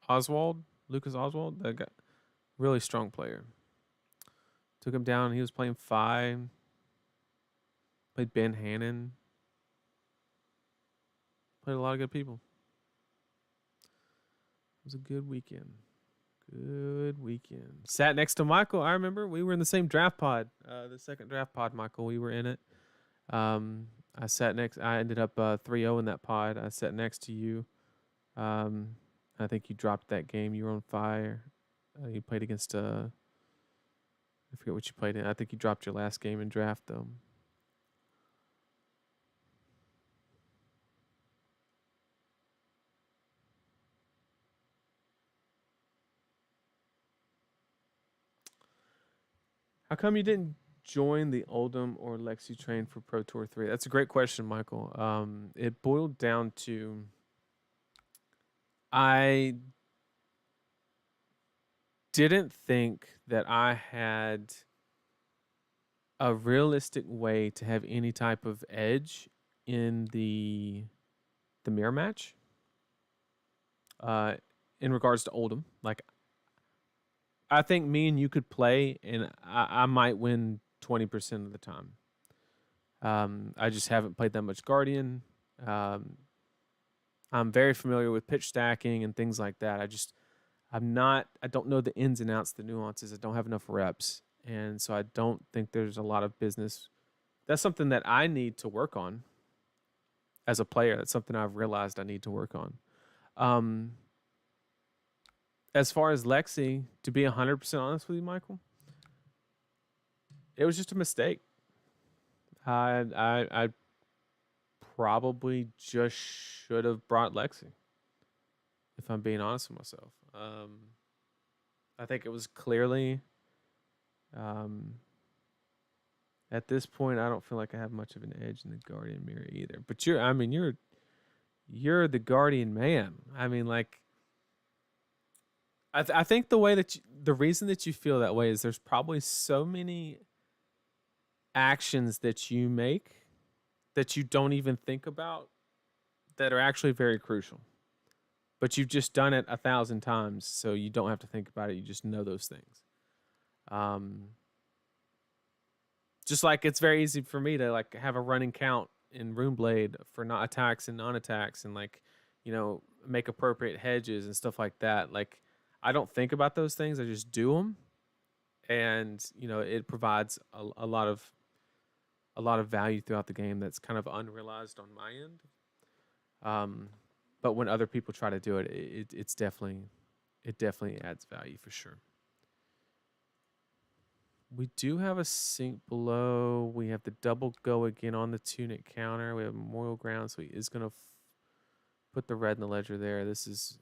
[SPEAKER 1] Oswald? Lucas Oswald? That guy, really strong player. Took him down. He was playing Phi. Played Ben Hannon. Played a lot of good people. It was a good weekend. Good weekend. Sat next to Michael. I remember we were in the same draft pod. The second draft pod, Michael. We were in it. I sat next. I ended up 3-0 in that pod. I sat next to you. I think you dropped that game. You were on fire. You played against I forget what you played in. I think you dropped your last game in draft though. How come you didn't join the Oldham or Lexi train for Pro Tour 3? That's a great question, Michael. It boiled down to I didn't think that I had a realistic way to have any type of edge in the mirror match. In regards to Oldham, like I think me and you could play, and I might win 20% of the time. I just haven't played that much Guardian. I'm very familiar with pitch stacking and things like that. I don't know the ins and outs, the nuances. I don't have enough reps. And so I don't think there's a lot of business. That's something that I need to work on as a player. That's something I've realized I need to work on. As far as Lexi, to be 100% honest with you, Michael, it was just a mistake. I probably just should have brought Lexi, if I'm being honest with myself. I think it was clearly, at this point, I don't feel like I have much of an edge in the Guardian mirror either. But you're the Guardian man. I mean, like, I think the reason that you feel that way is there's probably so many actions that you make that you don't even think about that are actually very crucial. But you've just done it 1,000 times, so you don't have to think about it. You just know those things. Just like it's very easy for me to like have a running count in Runeblade for not attacks and non-attacks, and like, make appropriate hedges and stuff like that. Like, I don't think about those things. I just do them, and it provides a lot of value throughout the game that's kind of unrealized on my end. But when other people try to do it, it definitely adds value for sure. We do have a sink below. We have the double go again on the tunic counter. We have Memorial Ground, so he is gonna put the red in the ledger there. This is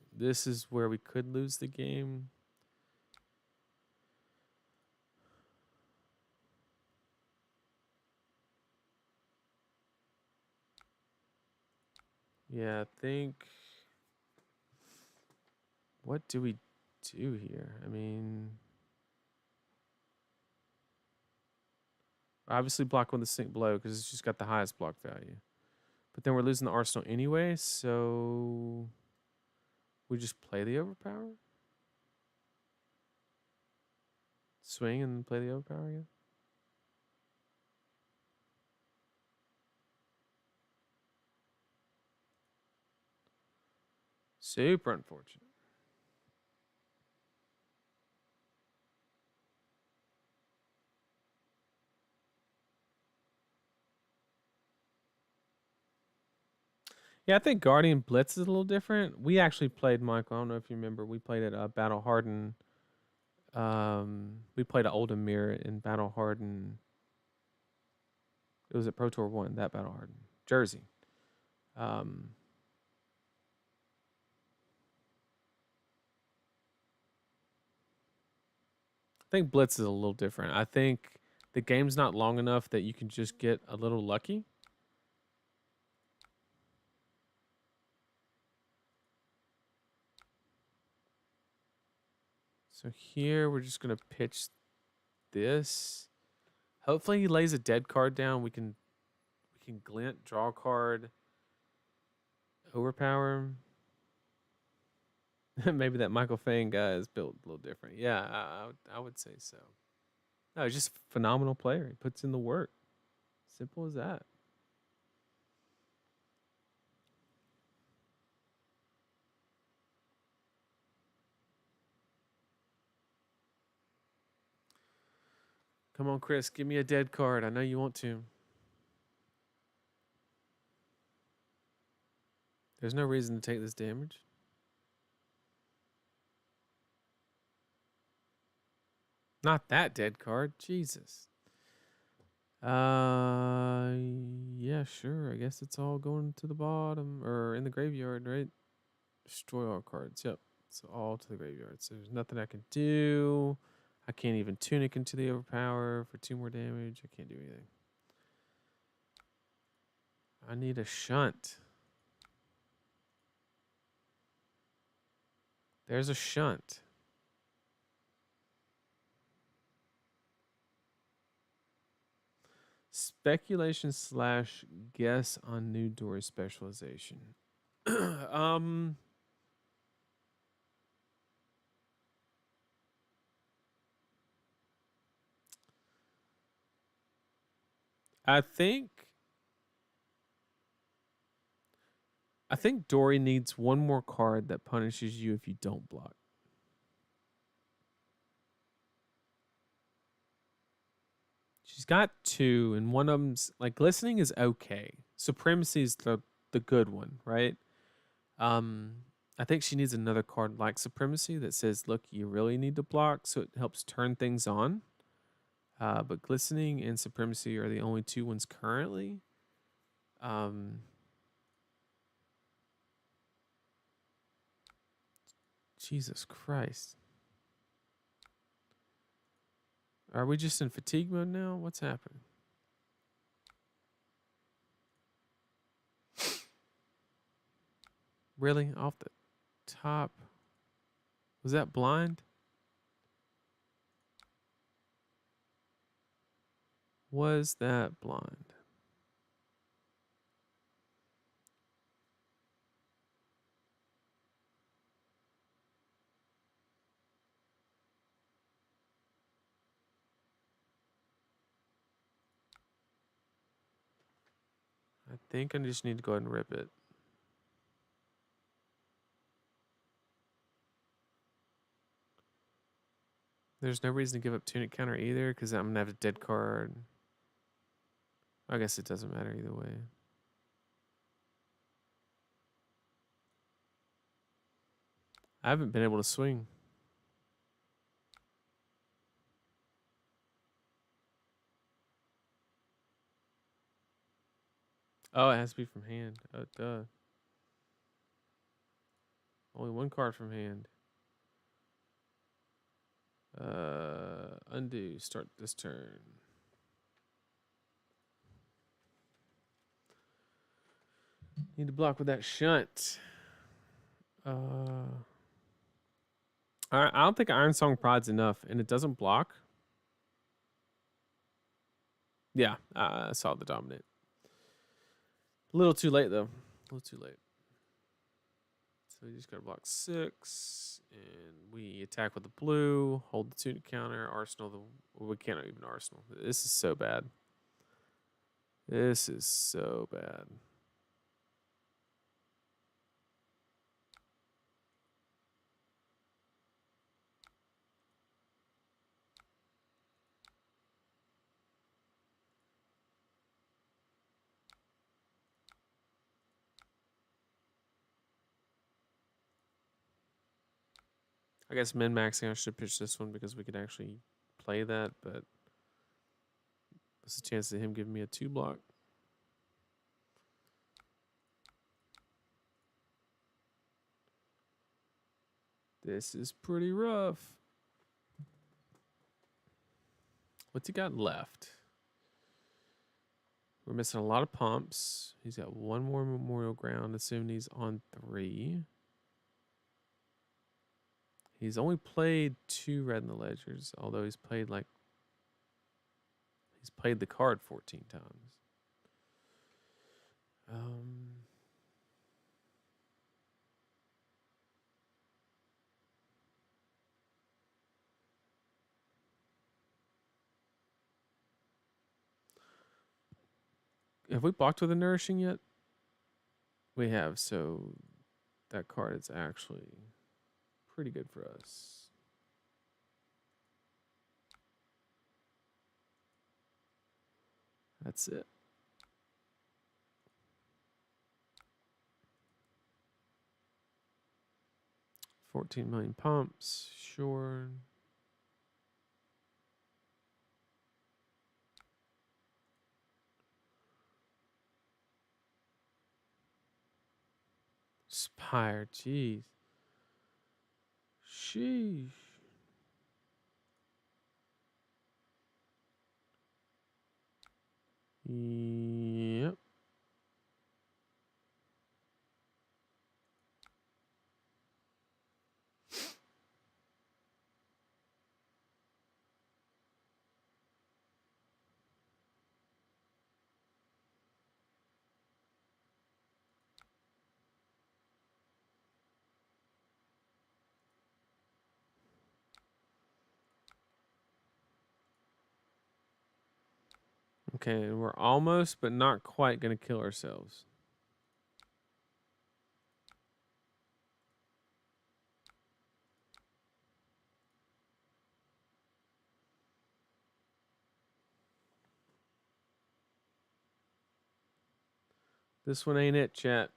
[SPEAKER 1] where we could lose the game. Yeah, I think. What do we do here? I mean, obviously block with the sink below because it's just got the highest block value. But then we're losing the arsenal anyway, so we just play the overpower? Swing and play the overpower again? Super unfortunate. Yeah, I think Guardian Blitz is a little different. We actually played, Michael, I don't know if you remember, we played at Battle Harden. We played at Oldham Mirror in Battle Harden. It was at Pro Tour 1, that Battle Harden. Jersey. I think Blitz is a little different. I think the game's not long enough that you can just get a little lucky. So here we're just gonna pitch this. Hopefully he lays a dead card down. We can glint, draw a card, overpower him. Maybe that Michael Fang guy is built a little different. Yeah, I would say so. No, he's just a phenomenal player. He puts in the work. Simple as that. Come on, Chris, give me a dead card. I know you want to. There's no reason to take this damage. Not that dead card. Jesus. Yeah, sure. I guess it's all going to the bottom or in the graveyard, right? Destroy all cards. Yep. So all to the graveyard. So there's nothing I can do. I can't even tunic into the overpower for 2 more damage. I can't do anything. I need a shunt. There's a shunt. Speculation / guess on new Dory specialization. I think Dory needs 1 more card that punishes you if you don't block. She's got 2, and one of them's like glistening is okay. Supremacy is the good one, right? I think she needs another card like Supremacy that says, "Look, you really need to block," so it helps turn things on. But Glistening and Supremacy are the only 2 ones currently. Jesus Christ. Are we just in fatigue mode now? What's happening? Really? Off the top? Was that blind? Was that blind? I think I just need to go ahead and rip it. There's no reason to give up Tunic counter either, because I'm going to have a dead card. I guess it doesn't matter either way. I haven't been able to swing. Oh, it has to be from hand. Oh, duh. Only 1 card from hand. Undo. Start this turn. Need to block with that shunt. I don't think Iron Song Prod's enough, and it doesn't block. Yeah, I saw the dominate. A little too late, though. A little too late. So we just got to block 6, and we attack with the blue, hold the tunic counter, arsenal the... We can't even arsenal. This is so bad. This is so bad. I guess min-maxing I should pitch this one because we could actually play that, but what's the chance of him giving me a 2 block? This is pretty rough. What's he got left? We're missing a lot of pumps. He's got 1 more Memorial Ground, assuming he's on 3. He's only played 2 red in the ledgers, although he's played the card 14 times. Have we blocked with a nourishing yet? We have, so that card is actually pretty good for us. That's it. 14 million pumps, sure. Spire, jeez. Sheesh. Yep. Okay, we're almost, but not quite going to kill ourselves. This one ain't it, chat.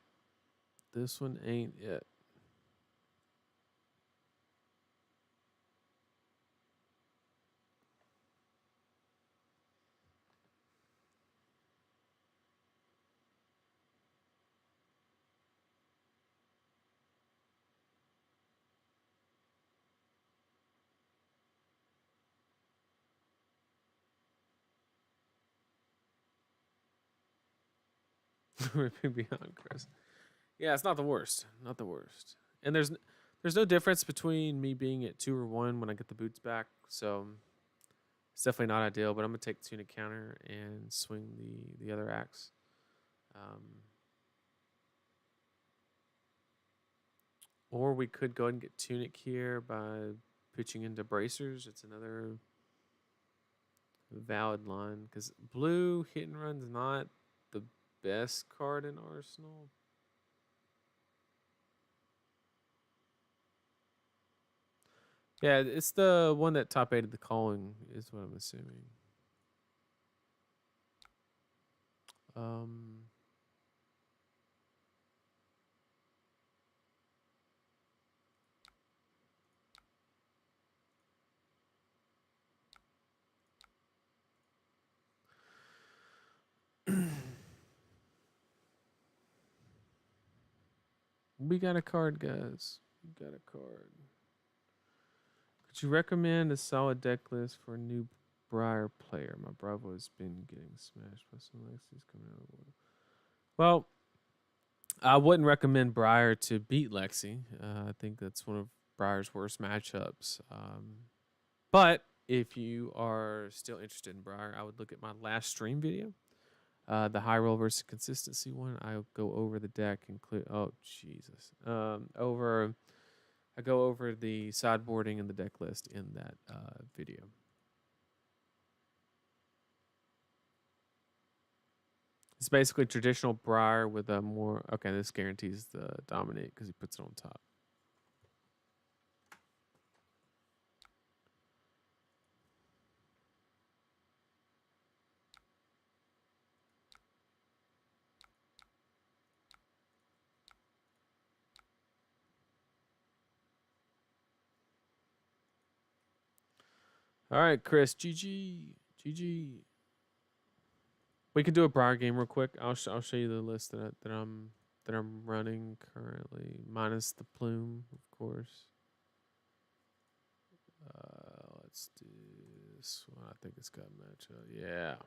[SPEAKER 1] This one ain't it. Ripping beyond Chris. Yeah, it's not the worst. Not the worst. And there's no difference between me being at 2 or 1 when I get the boots back. So it's definitely not ideal, but I'm gonna take the tunic counter and swing the other axe. Or we could go ahead and get tunic here by pitching into bracers. It's another valid line because blue hit and run's not the best card in Arsenal. Yeah, it's the one that top 8 of the calling is what I'm assuming. We got a card, guys. We got a card. Could you recommend a solid deck list for a new Briar player? My Bravo has been getting smashed by some Lexi's coming out of the water. Well, I wouldn't recommend Briar to beat Lexi. I think that's one of Briar's worst matchups. But if you are still interested in Briar, I would look at my last stream video. The high roll versus consistency one. I'll go over the deck and clear. Oh Jesus! I go over the sideboarding and the deck list in that video. It's basically traditional Briar with a more. Okay, this guarantees the dominate because he puts it on top. All right, Chris. GG. We could do a Briar game real quick. I'll show you the list that I'm running currently, minus the plume, of course. Let's do this one. I think it's got matchup. Yeah.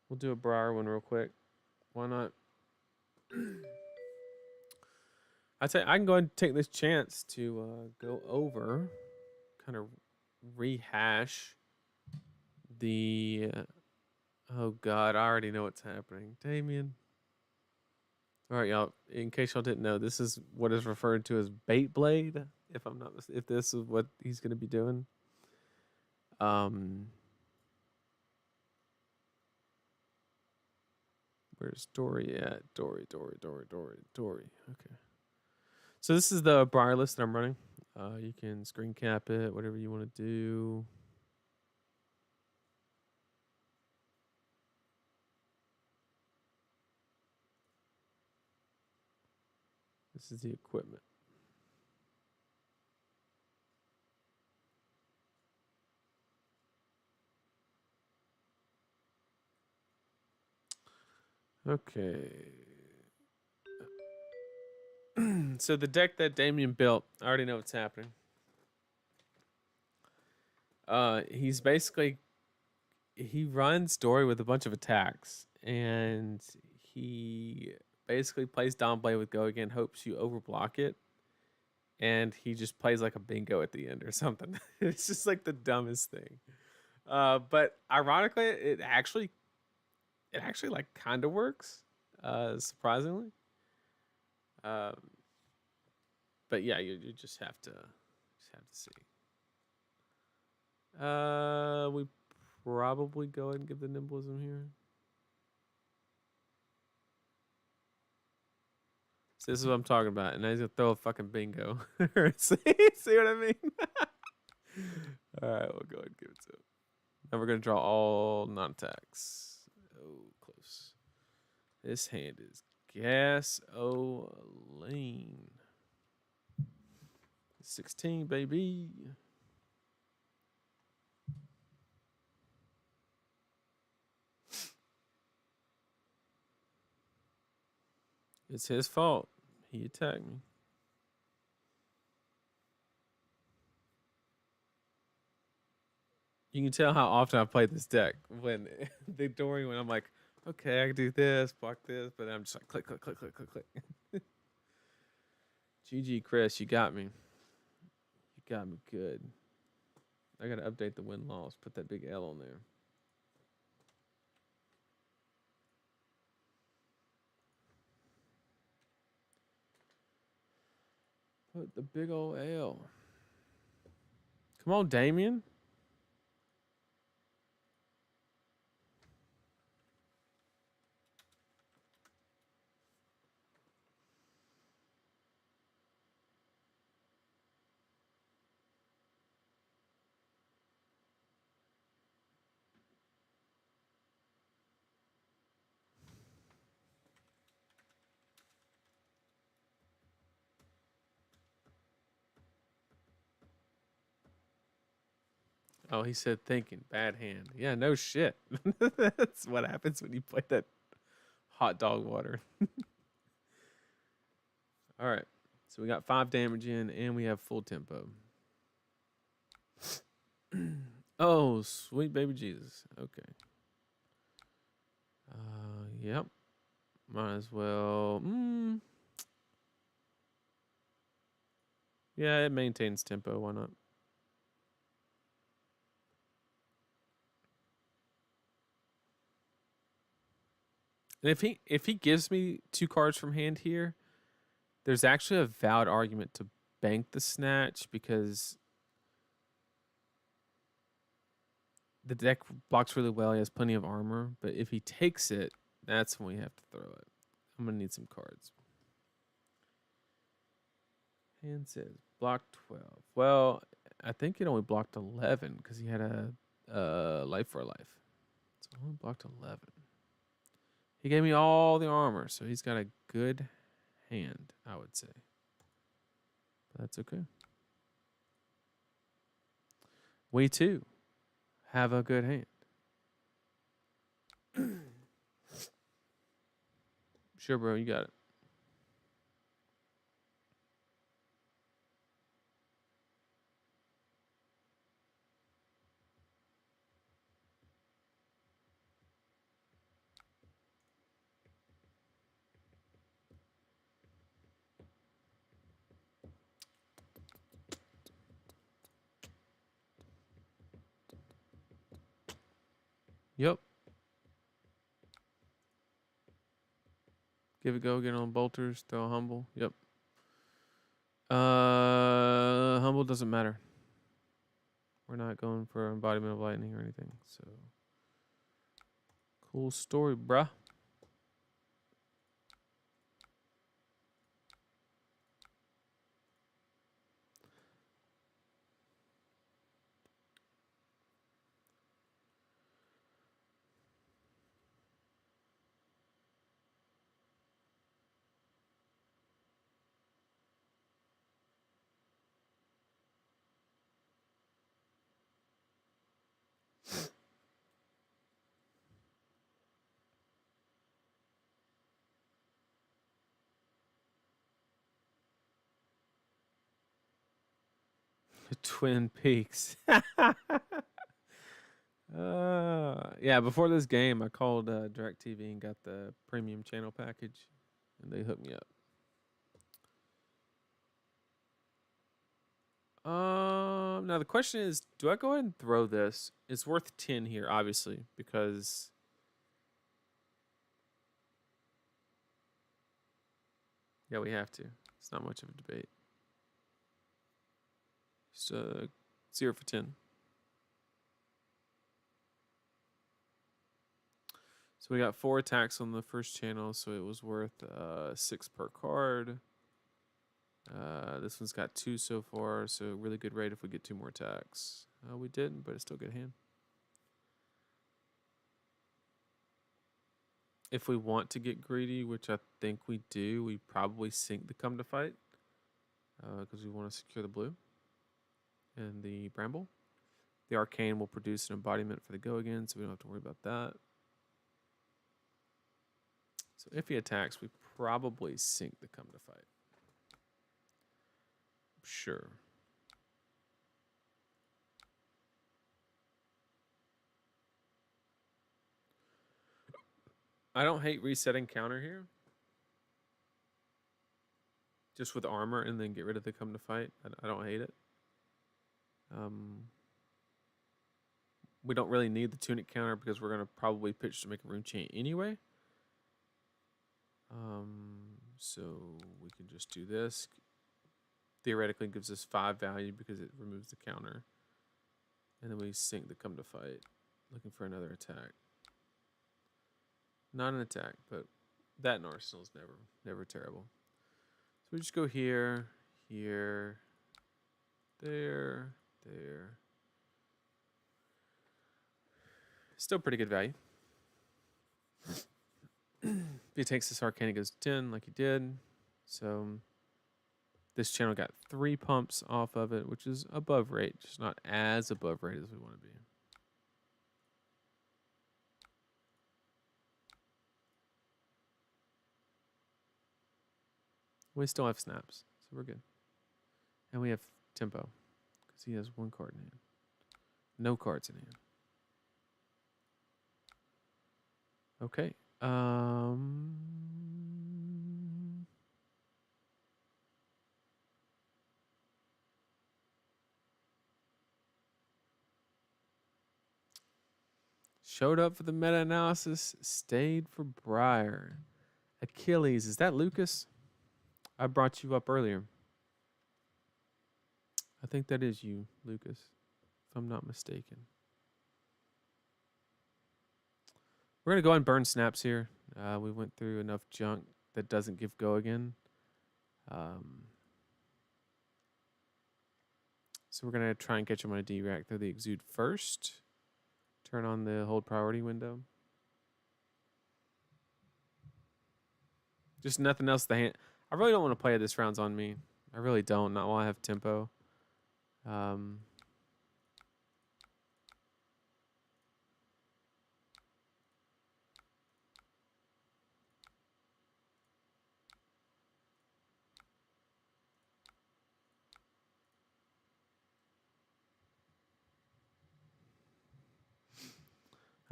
[SPEAKER 1] We'll do a Briar one real quick. Why not? I say I can go ahead and take this chance to go over, kind of rehash the. Oh God, I already know what's happening, Damien. All right, y'all. In case y'all didn't know, this is what is referred to as bait blade. If I'm not, if this is what he's going to be doing. Where's Dory at? Dory. Okay. So this is the Briar list that I'm running. You can screen cap it, whatever you want to do. This is the equipment. Okay. So the deck that Damien built, I already know what's happening. He's basically he runs Dory with a bunch of attacks, and he basically plays downplay with go again, hopes you overblock it, and he just plays like a bingo at the end or something. It's just like the dumbest thing. But ironically, it actually like kind of works, surprisingly. But yeah, you just have to see. We probably go ahead and give the nimblism here. So this is what I'm talking about, and now he's gonna throw a fucking bingo. see what I mean? All right, we'll go ahead and give it to him. Now we're gonna draw all non-attacks. Oh, close. This hand is gasoline. 16, baby. It's his fault. He attacked me. You can tell how often I've played this deck when during when I'm like, okay, I can do this, block this, but I'm just like click. GG, Chris, you got me. You got me good. I gotta update the win loss. Put that big L on there. Put the big old L. Come on, Damien. Oh, he said thinking. Bad hand. Yeah, no shit. That's what happens when you play that hot dog water. All right. So we got 5 damage in, and we have full tempo. Oh, sweet baby Jesus. Okay. Yep. Might as well. Yeah, it maintains tempo. Why not? And if he gives me 2 cards from hand here, there's actually a valid argument to bank the snatch because the deck blocks really well. He has plenty of armor, but if he takes it, that's when we have to throw it. I'm gonna need some cards. Hand says block 12. Well, I think it only blocked 11 because he had a life for a life. So it only blocked 11. He gave me all the armor, so he's got a good hand, I would say. But that's okay. We too have a good hand. Sure, bro, you got it. Give it a go. Get on bolters. Throw a humble. Yep. Humble doesn't matter. We're not going for embodiment of lightning or anything. So cool story, bruh. Twin Peaks. Yeah, before this game, I called DirecTV and got the premium channel package, and they hooked me up. Now the question is, do I go ahead and throw this? It's worth 10 here, obviously, because yeah, we have to. It's not much of a debate. So 0 for 10. So we got 4 attacks on the first channel, so it was worth 6 per card. This one's got 2 so far, so really good rate if we get 2 more attacks. We didn't, but it's still a good hand. If we want to get greedy, which I think we do, we probably sink the Come to Fight because we want to secure the blue and the Bramble. The Arcane will produce an embodiment for the go again, so we don't have to worry about that. So if he attacks, we probably sink the Come to Fight. Sure. I don't hate resetting counter here. Just with armor and then get rid of the Come to Fight. I don't hate it. We don't really need the Tunic counter because we're going to probably pitch to make a rune chain anyway. So we can just do this. Theoretically gives us 5 value because it removes the counter. And then we sink the Come to Fight, looking for another attack. Not an attack, but that in Arsenal is never terrible. So we just go here, here, there, there. Still pretty good value. If he takes this Arcane, it goes to 10 like he did. So this channel got 3 pumps off of it, which is above rate, just not as above rate as we want to be. We still have snaps, so we're good. And we have tempo, because he has 1 card in hand. No cards in hand. Okay. Showed up for the meta analysis, stayed for Briar. Achilles, is that Lucas? I brought you up earlier. I think that is you, Lucas, if I'm not mistaken. We're going to go and burn snaps here. We went through enough junk that doesn't give go again. So we're going to try and catch him on a D-Rack through the Exude first. Turn on the hold priority window. Just nothing else to hand. I really don't want to play this rounds on me. I really don't. Not while I have tempo.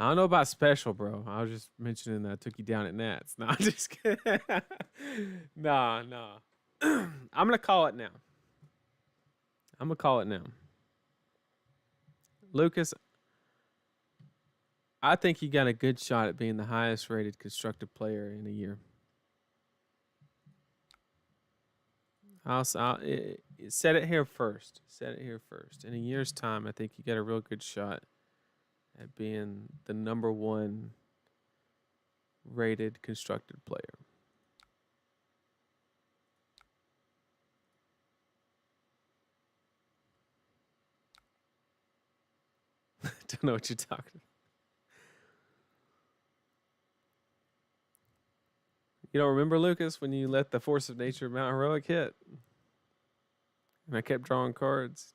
[SPEAKER 1] I don't know about special, bro. I was just mentioning that I took you down at Nats. No, I'm just kidding. Nah. I'm going to call it now. Lucas, I think you got a good shot at being the highest rated constructive player in a year. Set it here first. Set it here first. In a year's time, I think you get a real good shot at being the #1 rated constructed player. Don't know what you're talking about. You don't remember, Lucas, when you let the Force of Nature Mount Heroic hit? And I kept drawing cards.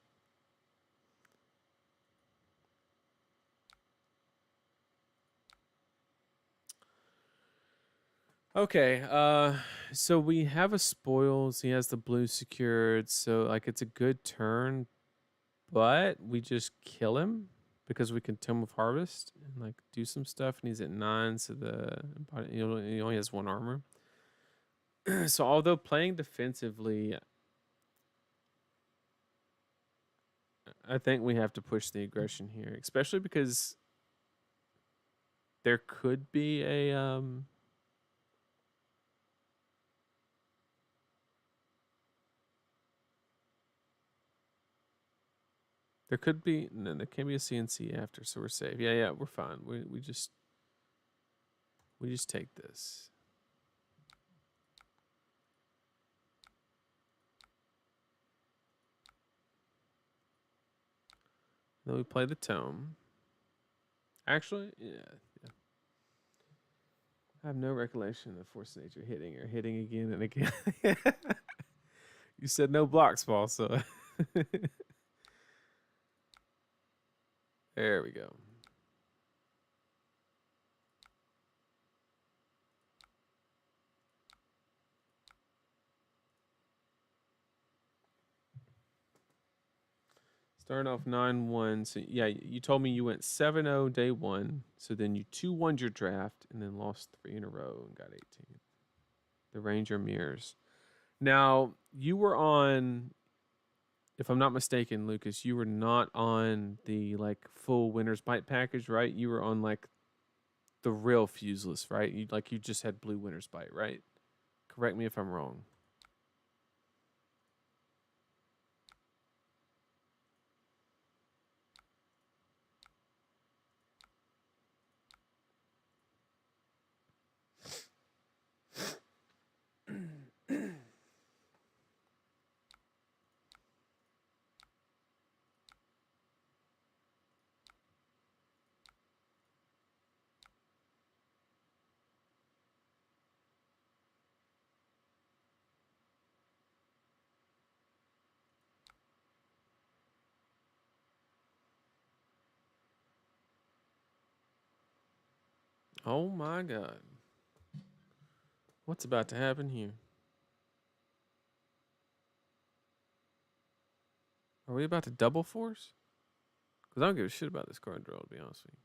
[SPEAKER 1] Okay, so we have a spoils. He has the blue secured, so like it's a good turn, but we just kill him because we can Tome of Harvest and like do some stuff, and he's at 9, so he only has 1 armor. So although playing defensively, I think we have to push the aggression here, especially because there could be a there could be no, there can be a CNC after, so we're safe. Yeah, we're fine. We just take this. Then we play the tome. Actually, yeah. I have no recollection of Force of Nature hitting again and again. You said no blocks, Paul, so there we go. Starting off 9-1. So yeah, you told me you went 7-0 day 1. So then you 2-1'd your draft and then lost 3 in a row and got 18. The Ranger Mirrors. Now, you were on, if I'm not mistaken, Lucas, you were not on the like full Winter's Bite package, right? You were on like the real fuseless, right? You just had blue Winter's Bite, right? Correct me if I'm wrong. Oh my God. What's about to happen here? Are we about to double force? Because I don't give a shit about this card draw, to be honest with you.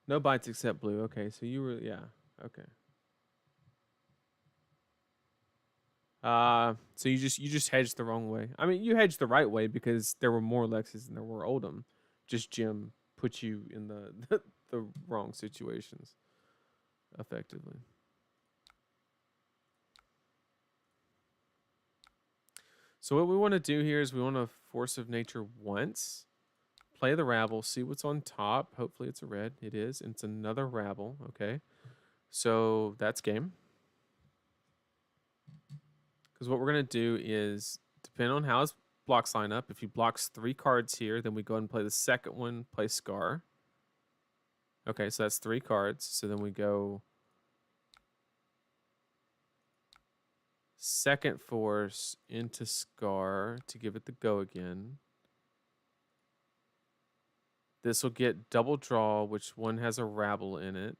[SPEAKER 1] No bites except blue. Okay, so you were, yeah, okay. So you just hedged the wrong way. I mean, you hedged the right way because there were more Lexes than there were Oldham. Just Jim put you in the wrong situations, effectively. So what we want to do here is we want to Force of Nature once, play the Rabble, see what's on top. Hopefully it's a red. It is. And it's another Rabble. Okay. So that's game. Because what we're going to do is, depending on how his blocks line up, if he blocks 3 cards here, then we go ahead and play the second one, play Scar. Okay, so that's 3 cards. So then we go second Force into Scar to give it the go again. This will get double draw, which one has a Rabble in it.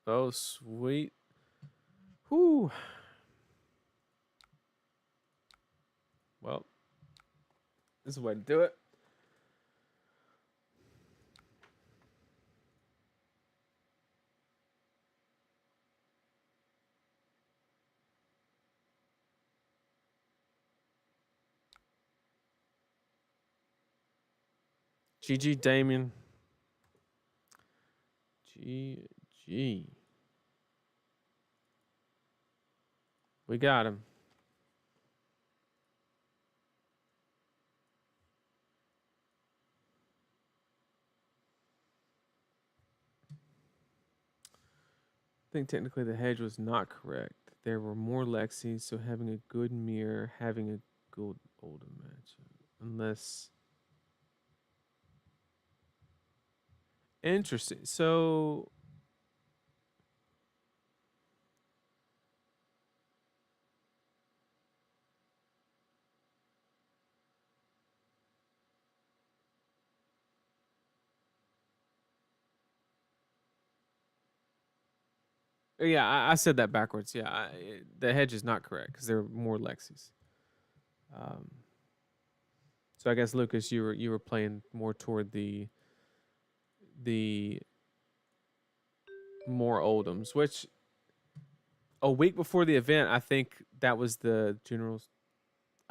[SPEAKER 1] Oh, sweet. Whew. Well, this is the way to do it. GG, Damien. GG. We got him. I think technically the hedge was not correct. There were more Lexis, so having a good mirror, having a good older match. Unless. Interesting. So. Yeah, I said that backwards. Yeah, the hedge is not correct because there are more Lexis. So I guess Lucas, you were playing more toward the more Oldhams, which a week before the event, I think that was the general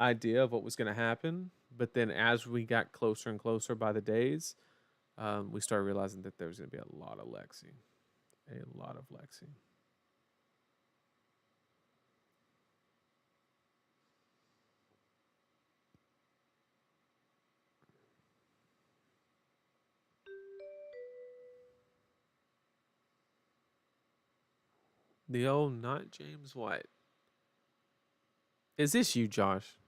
[SPEAKER 1] idea of what was going to happen. But then as we got closer and closer by the days, we started realizing that there was going to be a lot of Lexi, a lot of Lexi. The old not James White. Is this you, Josh?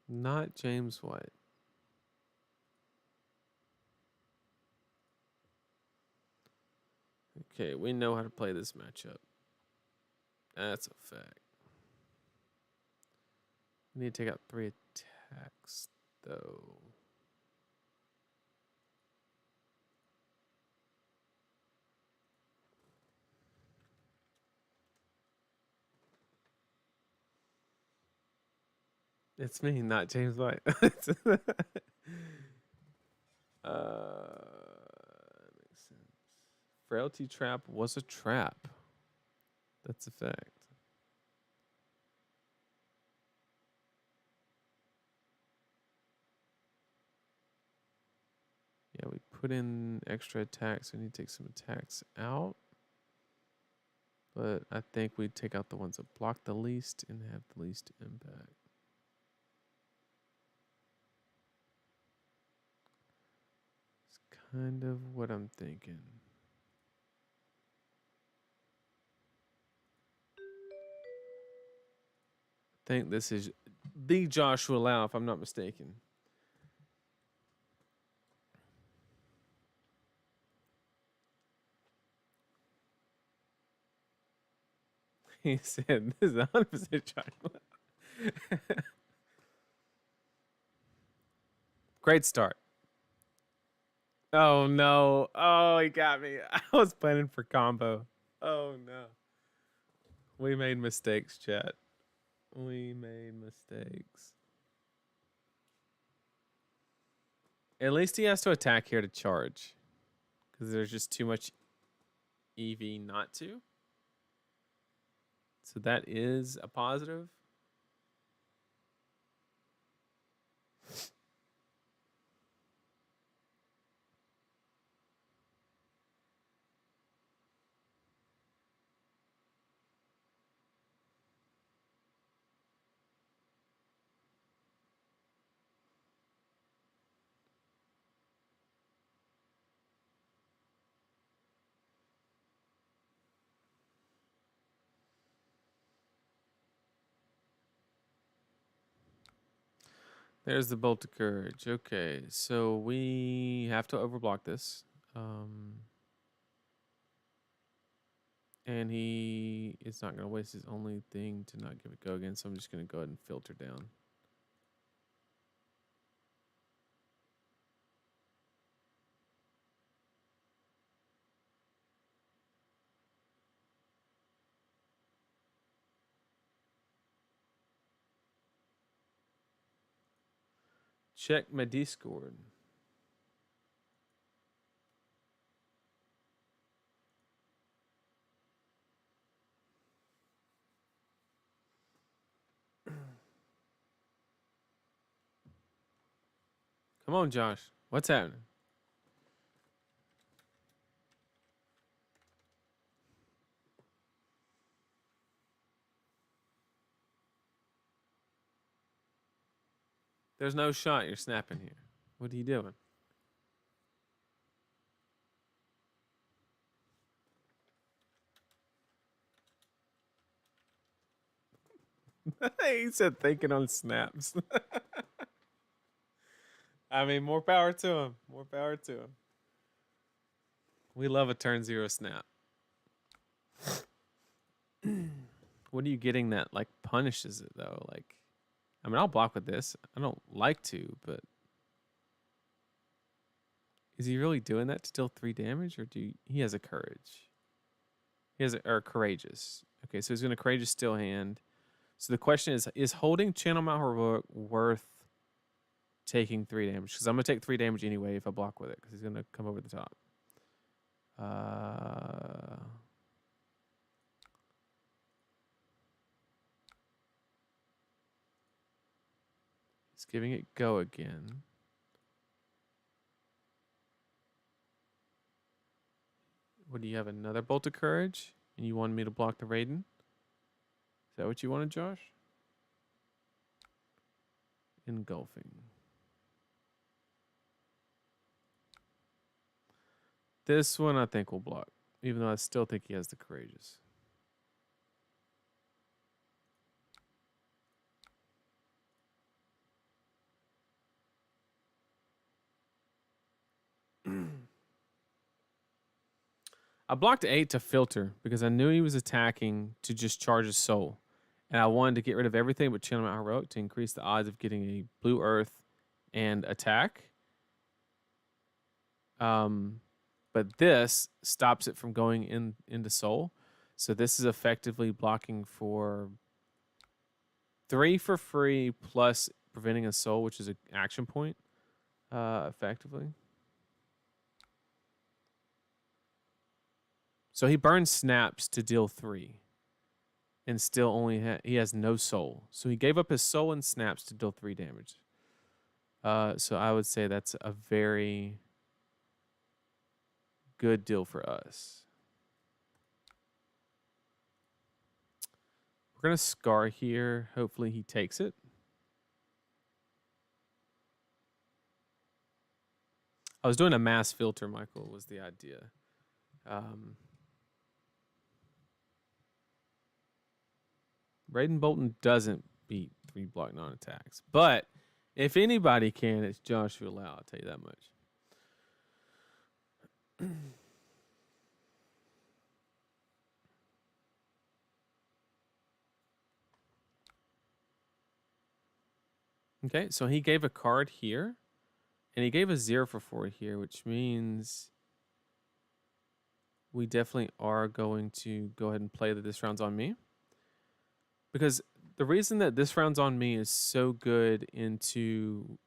[SPEAKER 1] Not James White. Okay, we know how to play this matchup. That's a fact. We need to take out 3 attacks, though. It's me, not James White. Makes sense. Frailty trap was a trap. That's a fact. Yeah, we put in extra attacks. We need to take some attacks out. But I think we take out the ones that block the least and have the least impact. It's kind of what I'm thinking. I think this is the Joshua Lau, if I'm not mistaken. He said, this is 100% Joshua. Great start. Oh, no. Oh, he got me. I was planning for combo. Oh, no. We made mistakes, chat. We made mistakes. At least he has to attack here to charge. Because there's just too much EV not to. So that is a positive. There's the bolt of courage. Okay, so we have to overblock this. And he is not going to waste his only thing to not give it go again, so I'm just going to go ahead and filter down. Check my Discord. Come on, Josh. What's happening? There's no shot you're snapping here. What are you doing? He said thinking on snaps. I mean, more power to him. More power to him. We love a turn 0 snap. What are you getting that like punishes it though? Like, I mean, I'll block with this. I don't like to, but is he really doing that to deal 3 damage, or he has a courage? He has or courageous. Okay, so he's going to courageous steel hand. So the question is holding Channel Mount Heroic worth taking 3 damage? Because I'm going to take 3 damage anyway if I block with it, because he's going to come over the top. He's giving it go again. What do you have? Another Bolt of Courage? And you wanted me to block the Rtn? Is that what you wanted, Josh? Engulfing. This one I think will block, even though I still think he has the courageous. I blocked 8 to filter because I knew he was attacking to just charge his soul. And I wanted to get rid of everything but Channel Mount Heroic to increase the odds of getting a blue earth and attack. But this stops it from going into soul. So this is effectively blocking for 3 for free plus preventing a soul, which is an action point, effectively. So he burns snaps to deal 3. And still only he has no soul. So he gave up his soul and snaps to deal 3 damage. So I would say that's a very good deal for us. We're going to scar here. Hopefully he takes it. I was doing a mass filter, Michael, was the idea. Rtn Bolton doesn't beat 3 block non-attacks. But if anybody can, it's Joshua Lau, I'll tell you that much. Okay, so he gave a card here, and he gave a 0 for 4 here, which means we definitely are going to go ahead and play that this round's on me. Because the reason that this round's on me is so good into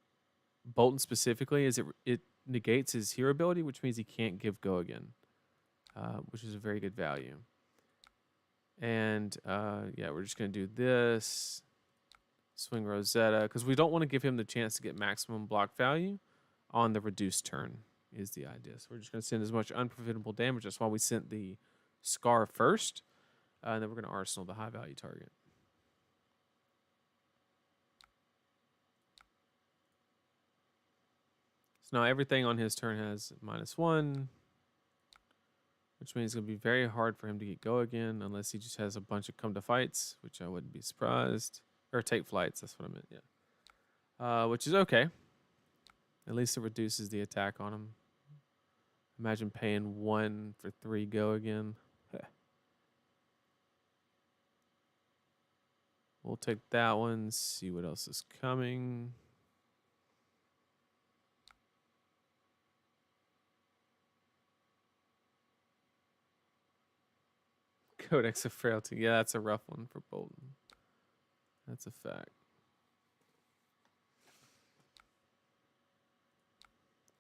[SPEAKER 1] Bolton specifically is it negates his hero ability, which means he can't give go again, which is a very good value. And yeah, we're just going to do this. Swing Rosetta, because we don't want to give him the chance to get maximum block value on the reduced turn is the idea. So we're just going to send as much unpreventable damage. That's why we sent the Scar first. And then we're going to arsenal the high value target. So now everything on his turn has -1, which means it's going to be very hard for him to get go again unless he just has a bunch of come to fights, which I wouldn't be surprised. Or take flights, that's what I meant, yeah. Which is okay. At least it reduces the attack on him. Imagine paying 1 for 3 go again. We'll take that one, see what else is coming. Codex of Frailty. Yeah, that's a rough one for Bolton. That's a fact.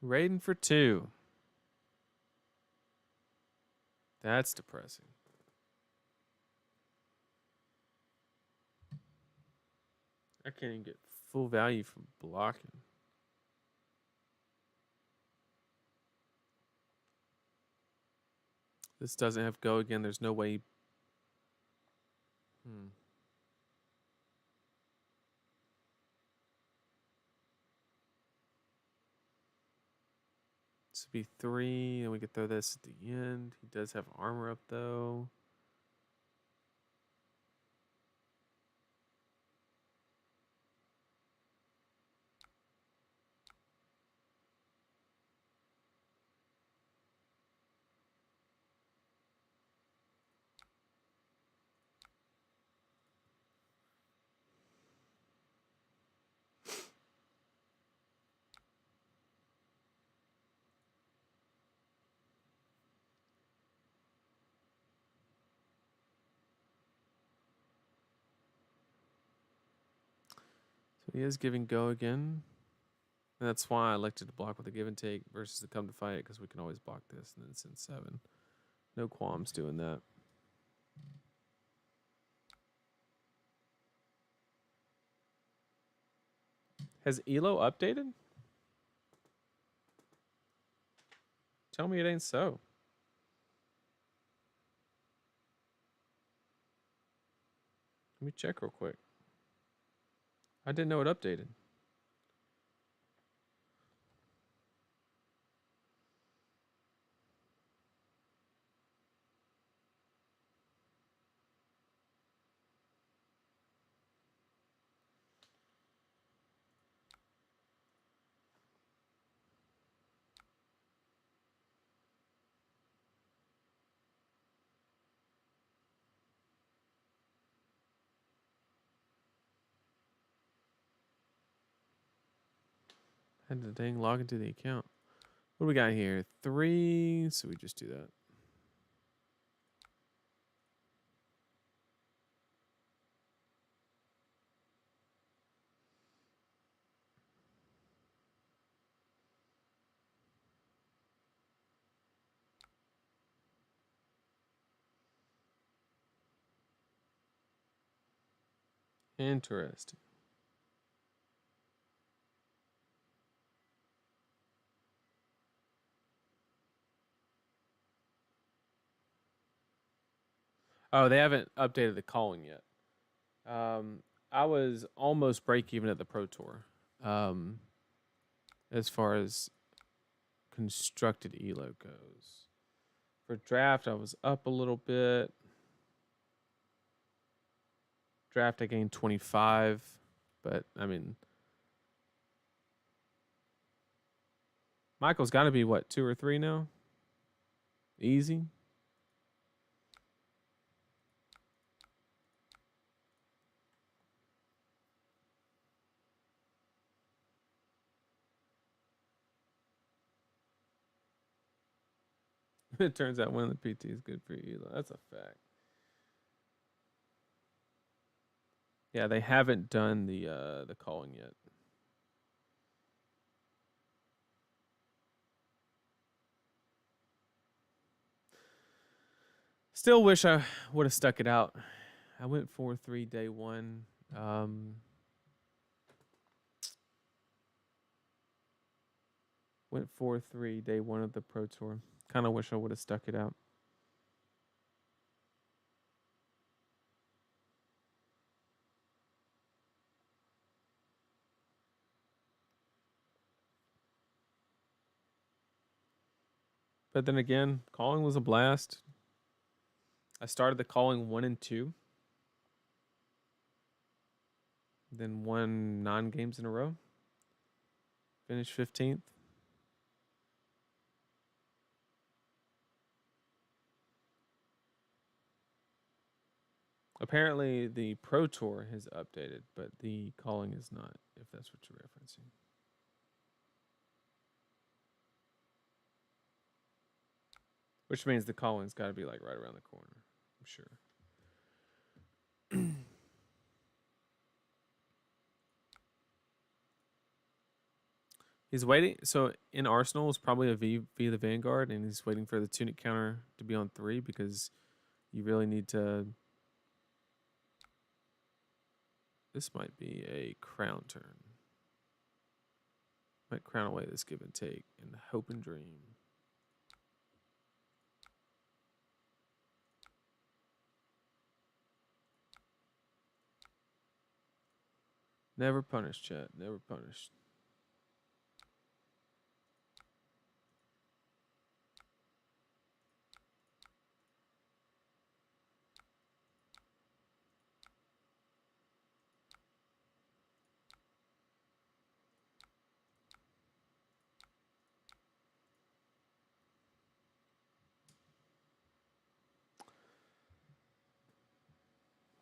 [SPEAKER 1] Rtn for 2. That's depressing. I can't even get full value from blocking. This doesn't have go again. There's no way. This would be 3, and we could throw this at the end. He does have armor up though. So he is giving go again. And that's why I elected to block with a give and take versus to come to fight, because we can always block this and then send 7. No qualms doing that. Has Elo updated? Tell me it ain't so. Let me check real quick. I didn't know it updated. Had to dang log into the account. What do we got here? 3. So we just do that. Interesting. Oh, they haven't updated the calling yet. I was almost break even at the Pro Tour. As far as constructed elo goes. For draft, I was up a little bit. Draft, I gained 25, but I mean, Michael's got to be what, 2 or 3 now? Easy. It turns out winning the PT is good for you. That's a fact. Yeah, they haven't done the calling yet. Still wish I would have stuck it out. I went 4-3 day 1. Went 4-3 day 1 of the Pro Tour. Kind of wish I would have stuck it out. But then again, calling was a blast. I started the calling 1 and 2. Then won 9 games in a row. Finished 15th. Apparently, the Pro Tour has updated, but the calling is not, if that's what you're referencing. Which means the calling's got to be like right around the corner, I'm sure. He's waiting. So in Arsenal, it's probably a V via the Vanguard, and he's waiting for the tunic counter to be on 3 because you really need to. This might be a crown turn. Might crown away this give and take in hope and dream. Never punished, chat. Never punished.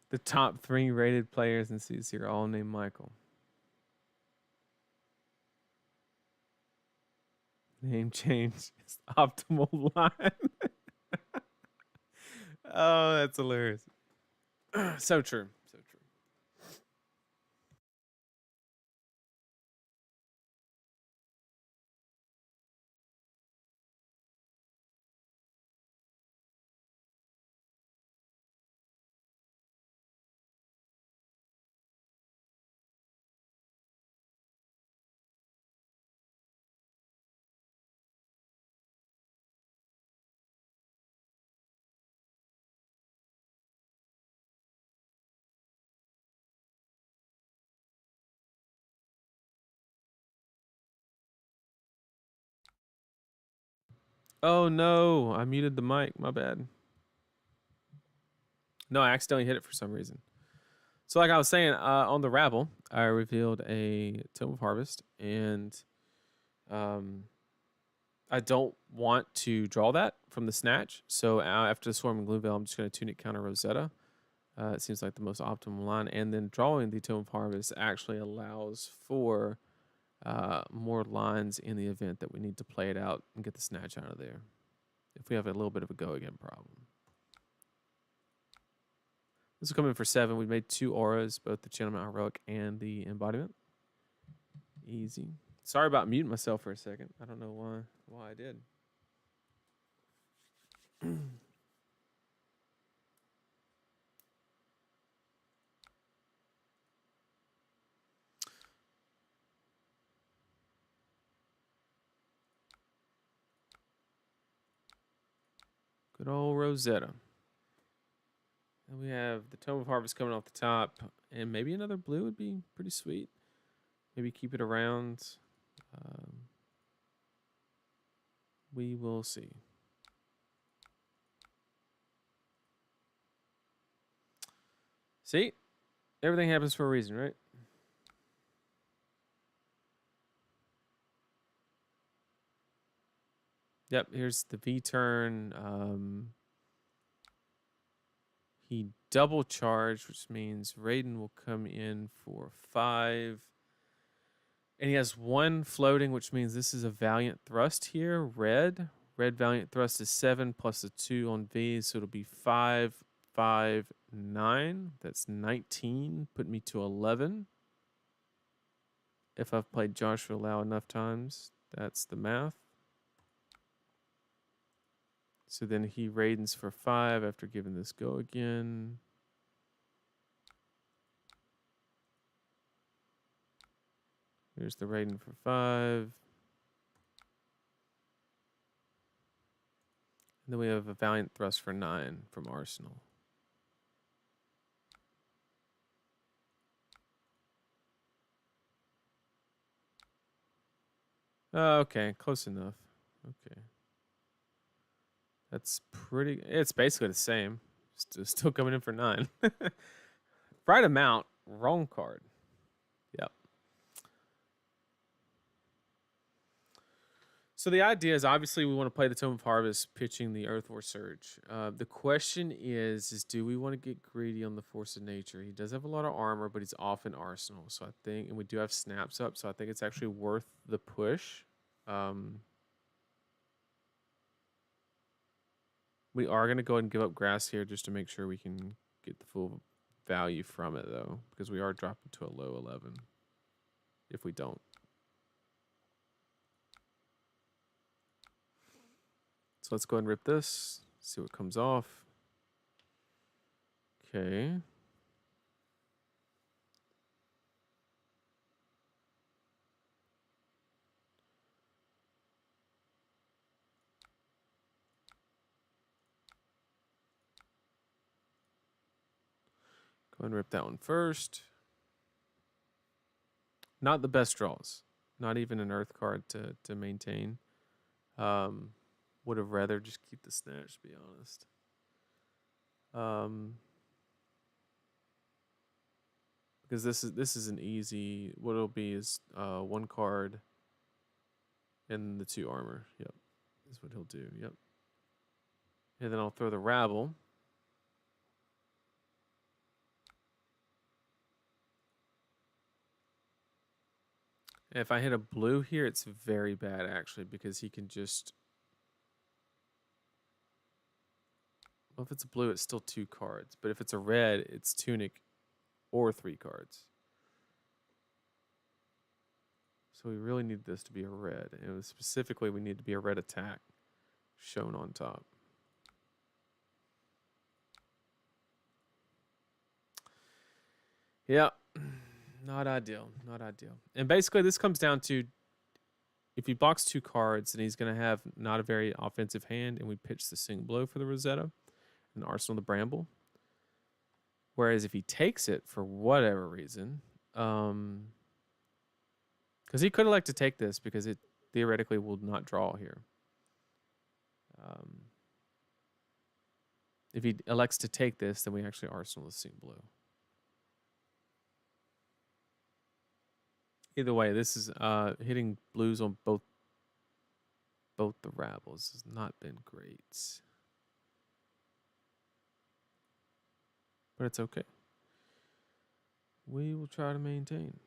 [SPEAKER 1] The top 3 rated players in CC are all named Michael. Name change is optimal line. Oh, that's hilarious. So true. So true. Oh no, I muted the mic. My bad. No, I accidentally hit it for some reason. So, like I was saying, on the Rabble, I revealed a Tome of Harvest, and I don't want to draw that from the Snatch. So, after the Swarm and Gloomveil, I'm just going to Tunic counter Rosetta. It seems like the most optimal line. And then drawing the Tome of Harvest actually allows for more lines in the event that we need to play it out and get the Snatch out of there. If we have a little bit of a go again problem. This will come in for 7. We made 2 auras, both the Channelment Heroic and the Embodiment. Easy. Sorry about muting myself for a second. I don't know why I did. Good old Rosetta. And we have the Tome of Harvest coming off the top, and maybe another blue would be pretty sweet. Maybe keep it around. We will see. See? Everything happens for a reason, right? Yep, here's the V-turn. He double charged, which means Raiden will come in for 5. And he has 1 floating, which means this is a Valiant Thrust here. Red Valiant Thrust is 7 plus a 2 on V, so it'll be 5, 5, 9. That's 19. Put me to 11. If I've played Joshua Lau enough times, that's the math. So then he Raidens for 5 after giving this go again. Here's the Raiden for 5. And then we have a Valiant Thrust for 9 from Arsenal. Okay, close enough. Okay. That's pretty. It's basically the same. Still coming in for 9. Right amount, wrong card. Yep. So the idea is obviously we want to play the Tome of Harvest, pitching the Earth War Surge. The question is do we want to get greedy on the Force of Nature? He does have a lot of armor, but he's off in Arsenal. So I think, and we do have snaps up, so I think it's actually worth the push. We are going to go ahead and give up grass here just to make sure we can get the full value from it, though, because we are dropping to a low 11 if we don't. So let's go ahead and rip this, see what comes off. Okay. Go ahead and rip that one first. Not the best draws. Not even an earth card to maintain. Would have rather just keep the snatch, to be honest. Because this is an easy. What it'll be is 1 card and the 2 armor. Yep, is what he'll do. Yep. And then I'll throw the rabble. And if I hit a blue here, it's very bad actually, because he can just. Well, if it's a blue, it's still 2 cards. But if it's a red, it's tunic or 3 cards. So we really need this to be a red. And it was specifically, we need to be a red attack shown on top. Yeah, not ideal. Not ideal. And basically, this comes down to if he blocks 2 cards, then he's going to have not a very offensive hand, and we pitch the Sing Blow for the Rosetta and Arsenal the Bramble. Whereas if he takes it for whatever reason, because he could elect to take this because it theoretically will not draw here. If he elects to take this, then we actually Arsenal the Sing Blue. Either way, this is hitting blues on both the rabbles has not been great. But it's okay. We will try to maintain.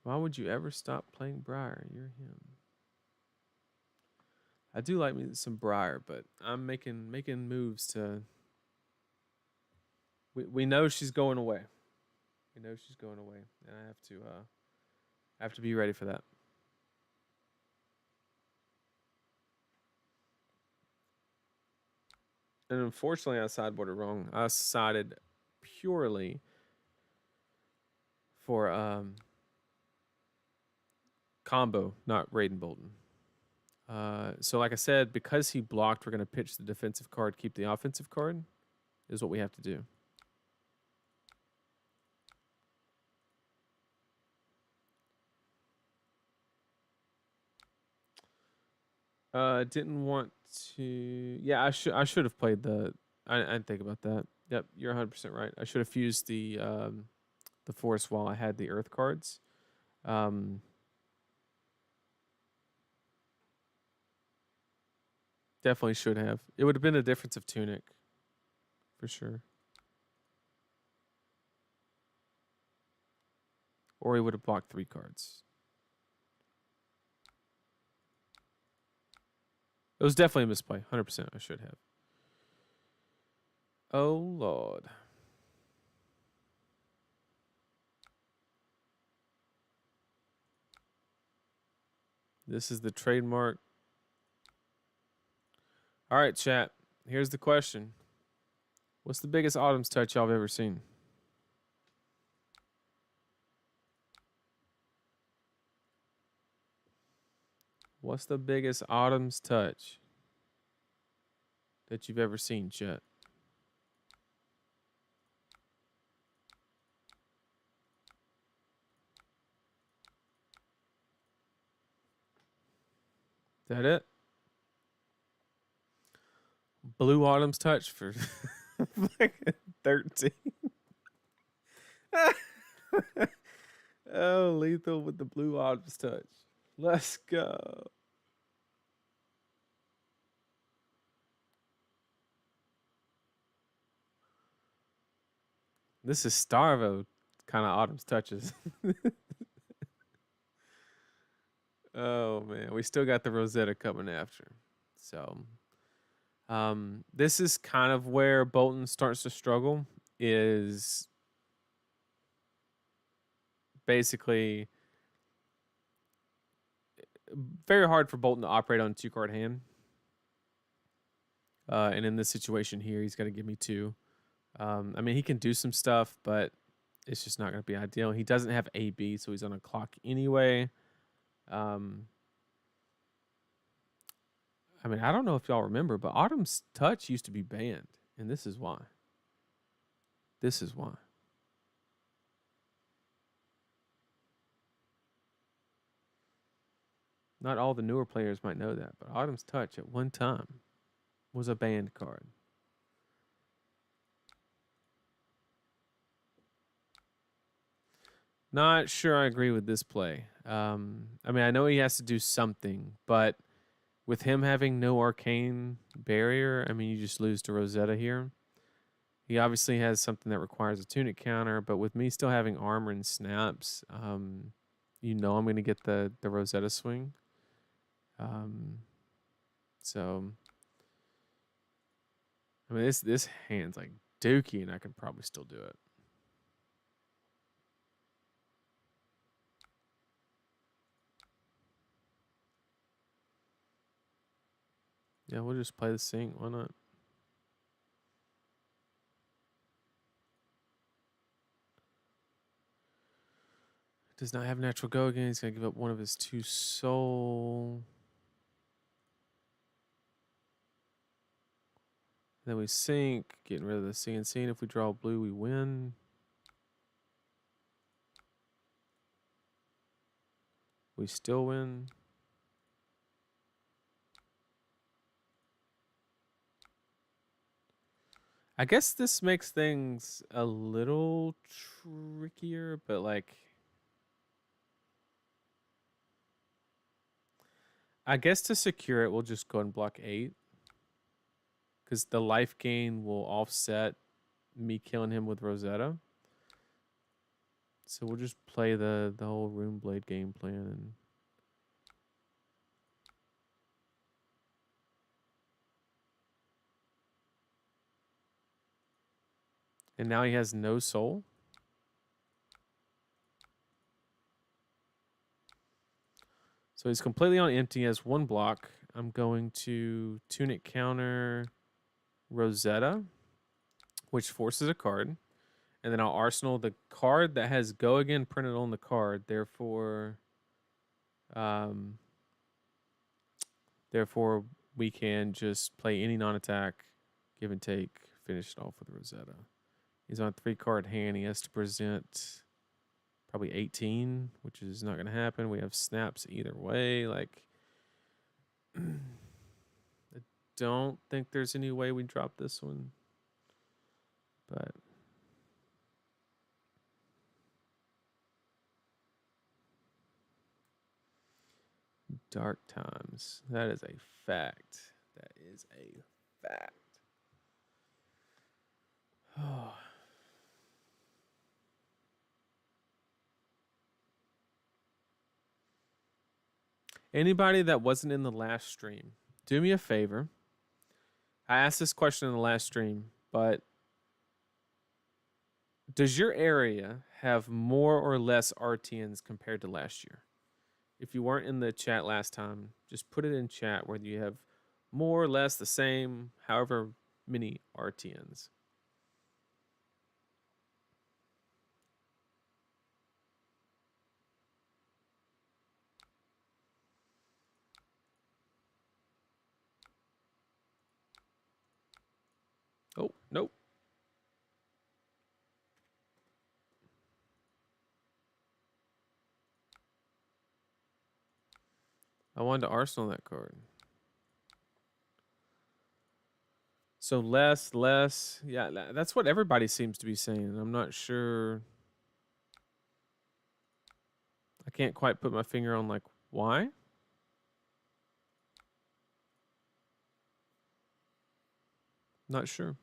[SPEAKER 1] Why would you ever stop playing Briar? You're him. I do like me some Briar, but I'm making moves to. We know she's going away. We know she's going away, and I have to be ready for that. And unfortunately, I sideboarded wrong. I sided purely for combo, not Raiden Bolton. So like I said, because he blocked, we're going to pitch the defensive card, keep the offensive card, is what we have to do. Didn't want to. Yeah, I should have played the. I didn't think about that. Yep, you're 100% right. I should have fused the force while I had the earth cards. Definitely should have. It would have been a difference of tunic, for sure. Or he would have blocked 3 cards. It was definitely a misplay. 100%. I should have. Oh, Lord. This is the trademark. All right, chat. Here's the question. What's the biggest Autumn's Touch y'all have ever seen? What's the biggest Autumn's Touch that you've ever seen, chat? Is that it? Blue Autumn's Touch for 13. Oh, lethal with the Blue Autumn's Touch. Let's go. This is Starvo kind of Autumn's Touches. Oh, man. We still got the Rosetta coming after. So, this is kind of where Bolton starts to struggle, is basically very hard for Bolton to operate on a 2-card hand. And in this situation here, he's got to give me 2. I mean, he can do some stuff, but it's just not going to be ideal. He doesn't have AB, so he's on a clock anyway. I mean, I don't know if y'all remember, but Autumn's Touch used to be banned, and this is why. This is why. Not all the newer players might know that, but Autumn's Touch at one time was a banned card. Not sure I agree with this play. I mean, I know he has to do something, but with him having no arcane barrier, I mean, you just lose to Rosetta here. He obviously has something that requires a tunic counter, but with me still having armor and snaps, you know I'm going to get the Rosetta swing. So, I mean, this hand's like dookie, and I could probably still do it. Yeah, we'll just play the sync. Why not? Does not have natural go again. He's going to give up one of his 2 soul. Then we sink, getting rid of the CNC. And if we draw blue, we win. We still win. I guess this makes things a little trickier, but like, I guess to secure it, we'll just go and block 8. Because the life gain will offset me killing him with Rosetta. So we'll just play the whole Rune Blade game plan. And now he has no soul. So he's completely on empty. He has 1 block. I'm going to Tunic counter Rosetta, which forces a card. And then I'll arsenal the card that has go again printed on the card. Therefore, we can just play any non-attack, give and take, finish it off with Rosetta. He's on a 3-card hand. He has to present probably 18, which is not going to happen. We have snaps either way. Like, I don't think there's any way we drop this one. But dark times. That is a fact. That is a fact. Oh. Anybody that wasn't in the last stream, do me a favor. I asked this question in the last stream, but does your area have more or less RTNs compared to last year? If you weren't in the chat last time, just put it in chat whether you have more or less the same, however many RTNs. Oh, nope. I wanted to arsenal that card. So less. Yeah, that's what everybody seems to be saying. I'm not sure. I can't quite put my finger on like why. Not sure.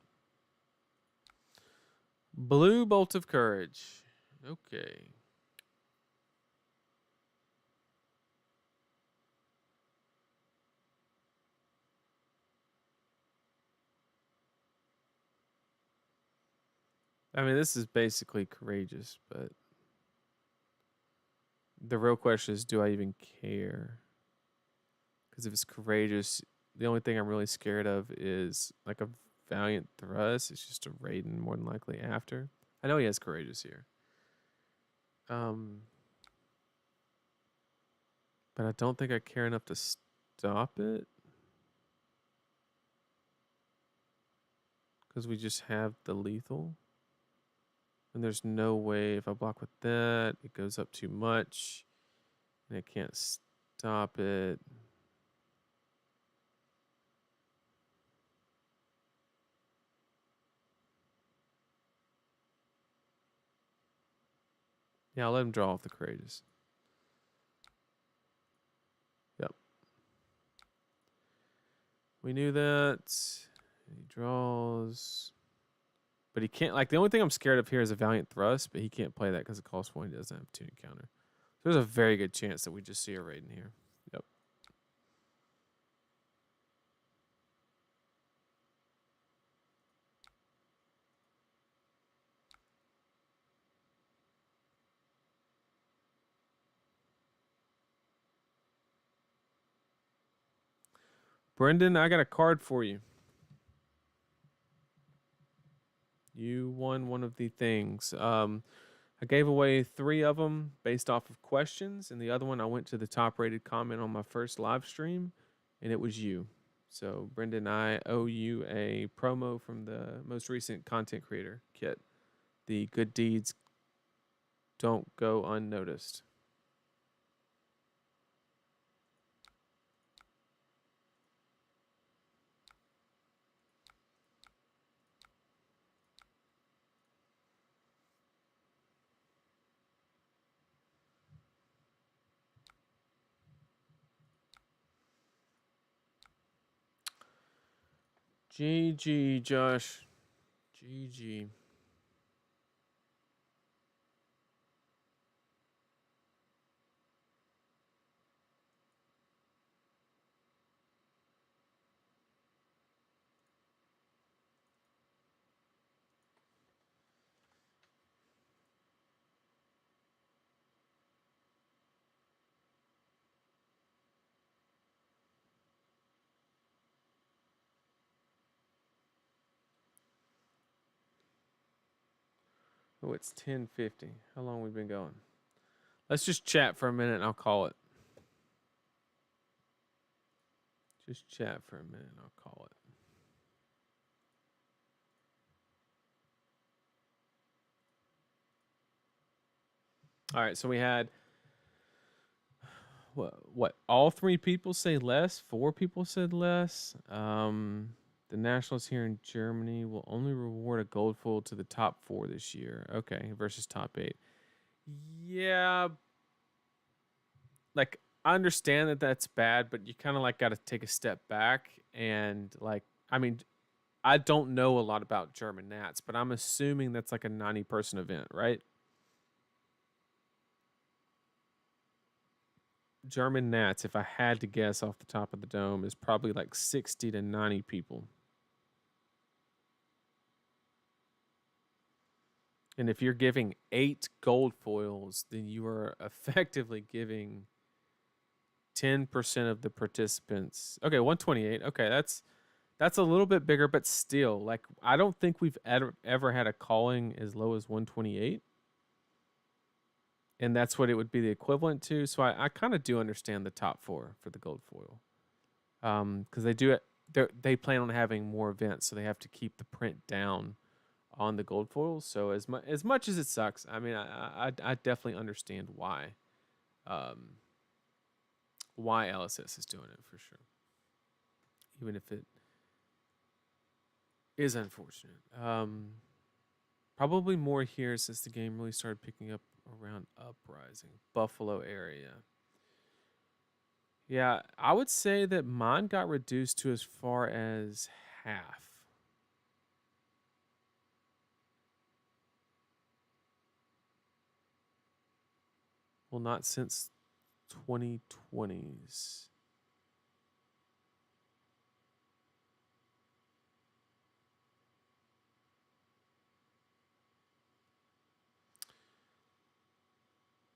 [SPEAKER 1] Blue Bolt of Courage. Okay. I mean, this is basically courageous, but the real question is, do I even care? Because if it's courageous, the only thing I'm really scared of is like a Valiant Thrust. It's just a Raiden more than likely after. I know he has courageous here. But I don't think I care enough to stop it. Because we just have the lethal. And there's no way if I block with that, it goes up too much. And I can't Stop it. Yeah, I'll let him draw off the courageous. Yep. We knew that. He draws. But he can't, like, the only thing I'm scared of here is a Valiant Thrust, but he can't play that because it costs 1. He doesn't have tuning counter. So there's a very good chance that we just see a raid in here. Yep. Brendan, I got a card for you. You won one of the things. I gave away 3 of them based off of questions, and the other one I went to the top rated comment on my first live stream, and it was you. So, Brendan, I owe you a promo from the most recent content creator kit. The good deeds don't go unnoticed. GG, Josh. GG. Oh, it's 10:50. How long we been going? Let's just chat for a minute and I'll call it. Just chat for a minute and I'll call it. All right, so we had what? All 3 people say less. 4 people said less. The Nationals here in Germany will only reward a gold foil to the top 4 this year. Okay, versus top 8. Yeah, like I understand that that's bad, but you kind of like got to take a step back and like, I mean, I don't know a lot about German Nats, but I'm assuming that's like a 90-person event, right? German Nats, if I had to guess off the top of the dome, is probably like 60 to 90 people. And if you're giving 8 gold foils, then you are effectively giving 10% of the participants. Okay, 128. Okay, that's a little bit bigger, but still, like I don't think we've ever had a calling as low as 128. And that's what it would be the equivalent to. So I kind of do understand the top 4 for the gold foil. Because they do it, they plan on having more events, so they have to keep the print down on the gold foils. So as much as it sucks, I mean, I definitely understand why LSS is doing it for sure, even if it is unfortunate. Probably more here since the game really started picking up around Uprising, Buffalo area. Yeah, I would say that mine got reduced to as far as half. Well, not since 2020s.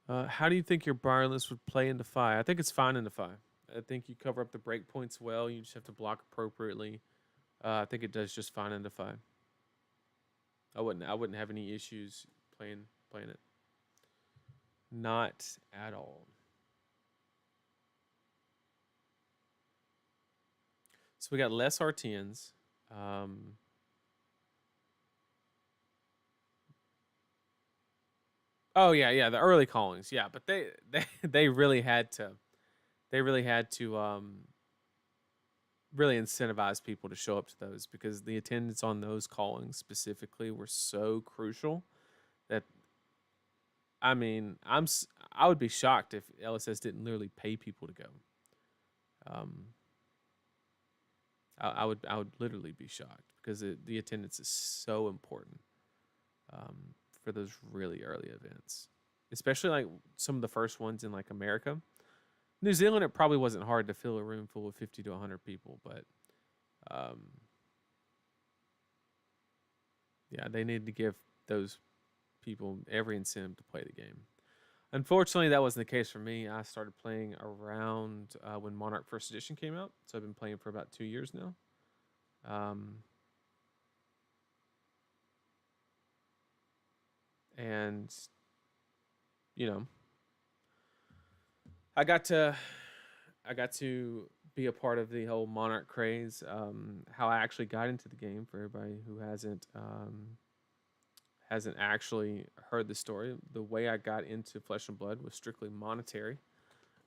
[SPEAKER 1] How do you think your Briar list would play into Fi? I think it's fine into Fi. I think you cover up the breakpoints well. You just have to block appropriately. I think it does just fine into Fi. I wouldn't have any issues playing it. Not at all. So we got less Rtns. Oh yeah, the early callings, yeah, but they really had to they really had to really incentivize people to show up to those, because the attendance on those callings specifically were so crucial that, I mean, I would be shocked if LSS didn't literally pay people to go. Um, I would literally be shocked, because the attendance is so important for those really early events, especially like some of the first ones in like America. New Zealand, it probably wasn't hard to fill a room full of 50 to 100 people, but um, yeah, they needed to give those people every incentive to play the game. Unfortunately, that wasn't the case for me. I started playing around when Monarch First Edition came out, so I've been playing for about 2 years now. Um, and you know, I got to be a part of the whole Monarch craze. How I actually got into the game, for everybody who hasn't actually heard the story. The way I got into Flesh and Blood was strictly monetary.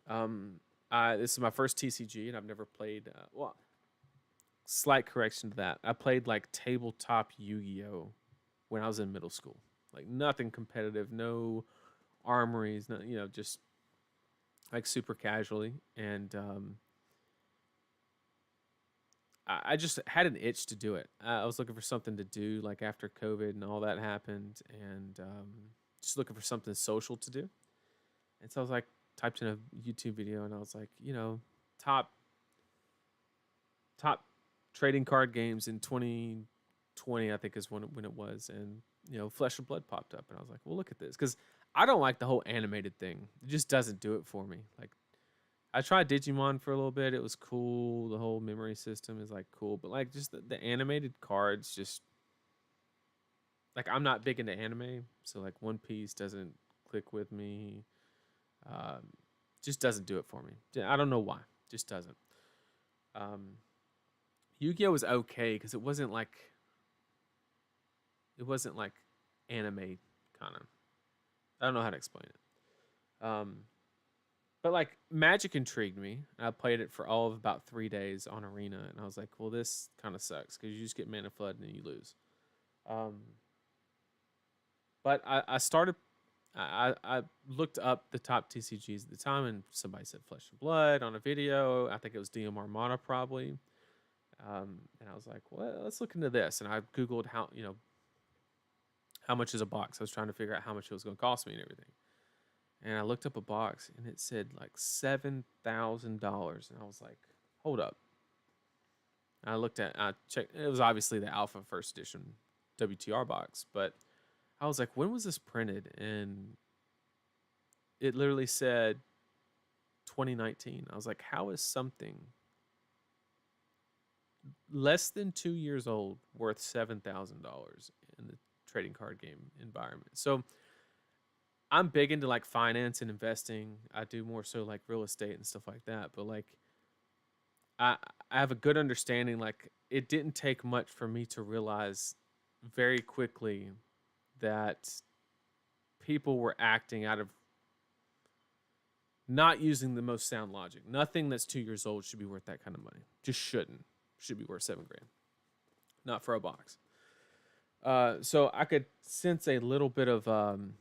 [SPEAKER 1] Um, this is my first TCG, and I've never played. Well, slight correction to that. I played like tabletop Yu-Gi-Oh when I was in middle school. Like nothing competitive, no armories, no, just like super casually. And I just had an itch to do it. I was looking for something to do, like after COVID and all that happened, and just looking for something social to do. And so I was like, typed in a YouTube video, and I was like, top top trading card games in 2020, I think is when it was, and Flesh and Blood popped up, and I was like, well, look at this, because I don't like the whole animated thing. It just doesn't do it for me. Like, I tried Digimon for a little bit. It was cool. The whole memory system is like cool, but like just the animated cards, just like I'm not big into anime, so like One Piece doesn't click with me. Um, just doesn't do it for me. I don't know why. Just doesn't. Um, Yu-Gi-Oh was okay because it wasn't like anime kind of. I don't know how to explain it. But like Magic intrigued me. I played it for all of about 3 days on Arena, and I was like, well, this kind of sucks because you just get mana flood and then you lose. Um, but I started. I looked up the top TCGs at the time, and somebody said Flesh and Blood on a video. I think it was DM Armada probably. And I was like, well, let's look into this. And I Googled how much is a box. I was trying to figure out how much it was going to cost me and everything. And I looked up a box, and it said like $7,000. And I was like, hold up. And I checked. It was obviously the Alpha First Edition WTR box, but I was like, when was this printed? And it literally said 2019. I was like, how is something less than 2 years old worth $7,000 in the trading card game environment? So I'm big into like finance and investing. I do more so like real estate and stuff like that. But like I I have a good understanding. Like it didn't take much for me to realize very quickly that people were acting out of not using the most sound logic. Nothing that's 2 years old should be worth that kind of money. Just shouldn't. Should be worth $7,000. Not for a box. So I could sense a little bit of an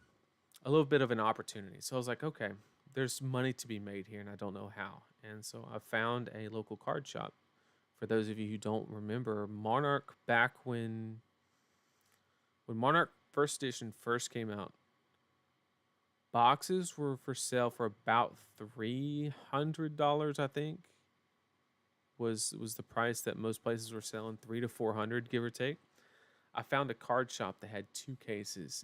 [SPEAKER 1] opportunity. So I was like, okay, there's money to be made here, and I don't know how. And so I found a local card shop. For those of you who don't remember, Monarch, back when Monarch First Edition first came out, boxes were for sale for about $300, I think. Was the price that most places were selling, 300 to 400, give or take. I found a card shop that had 2 cases,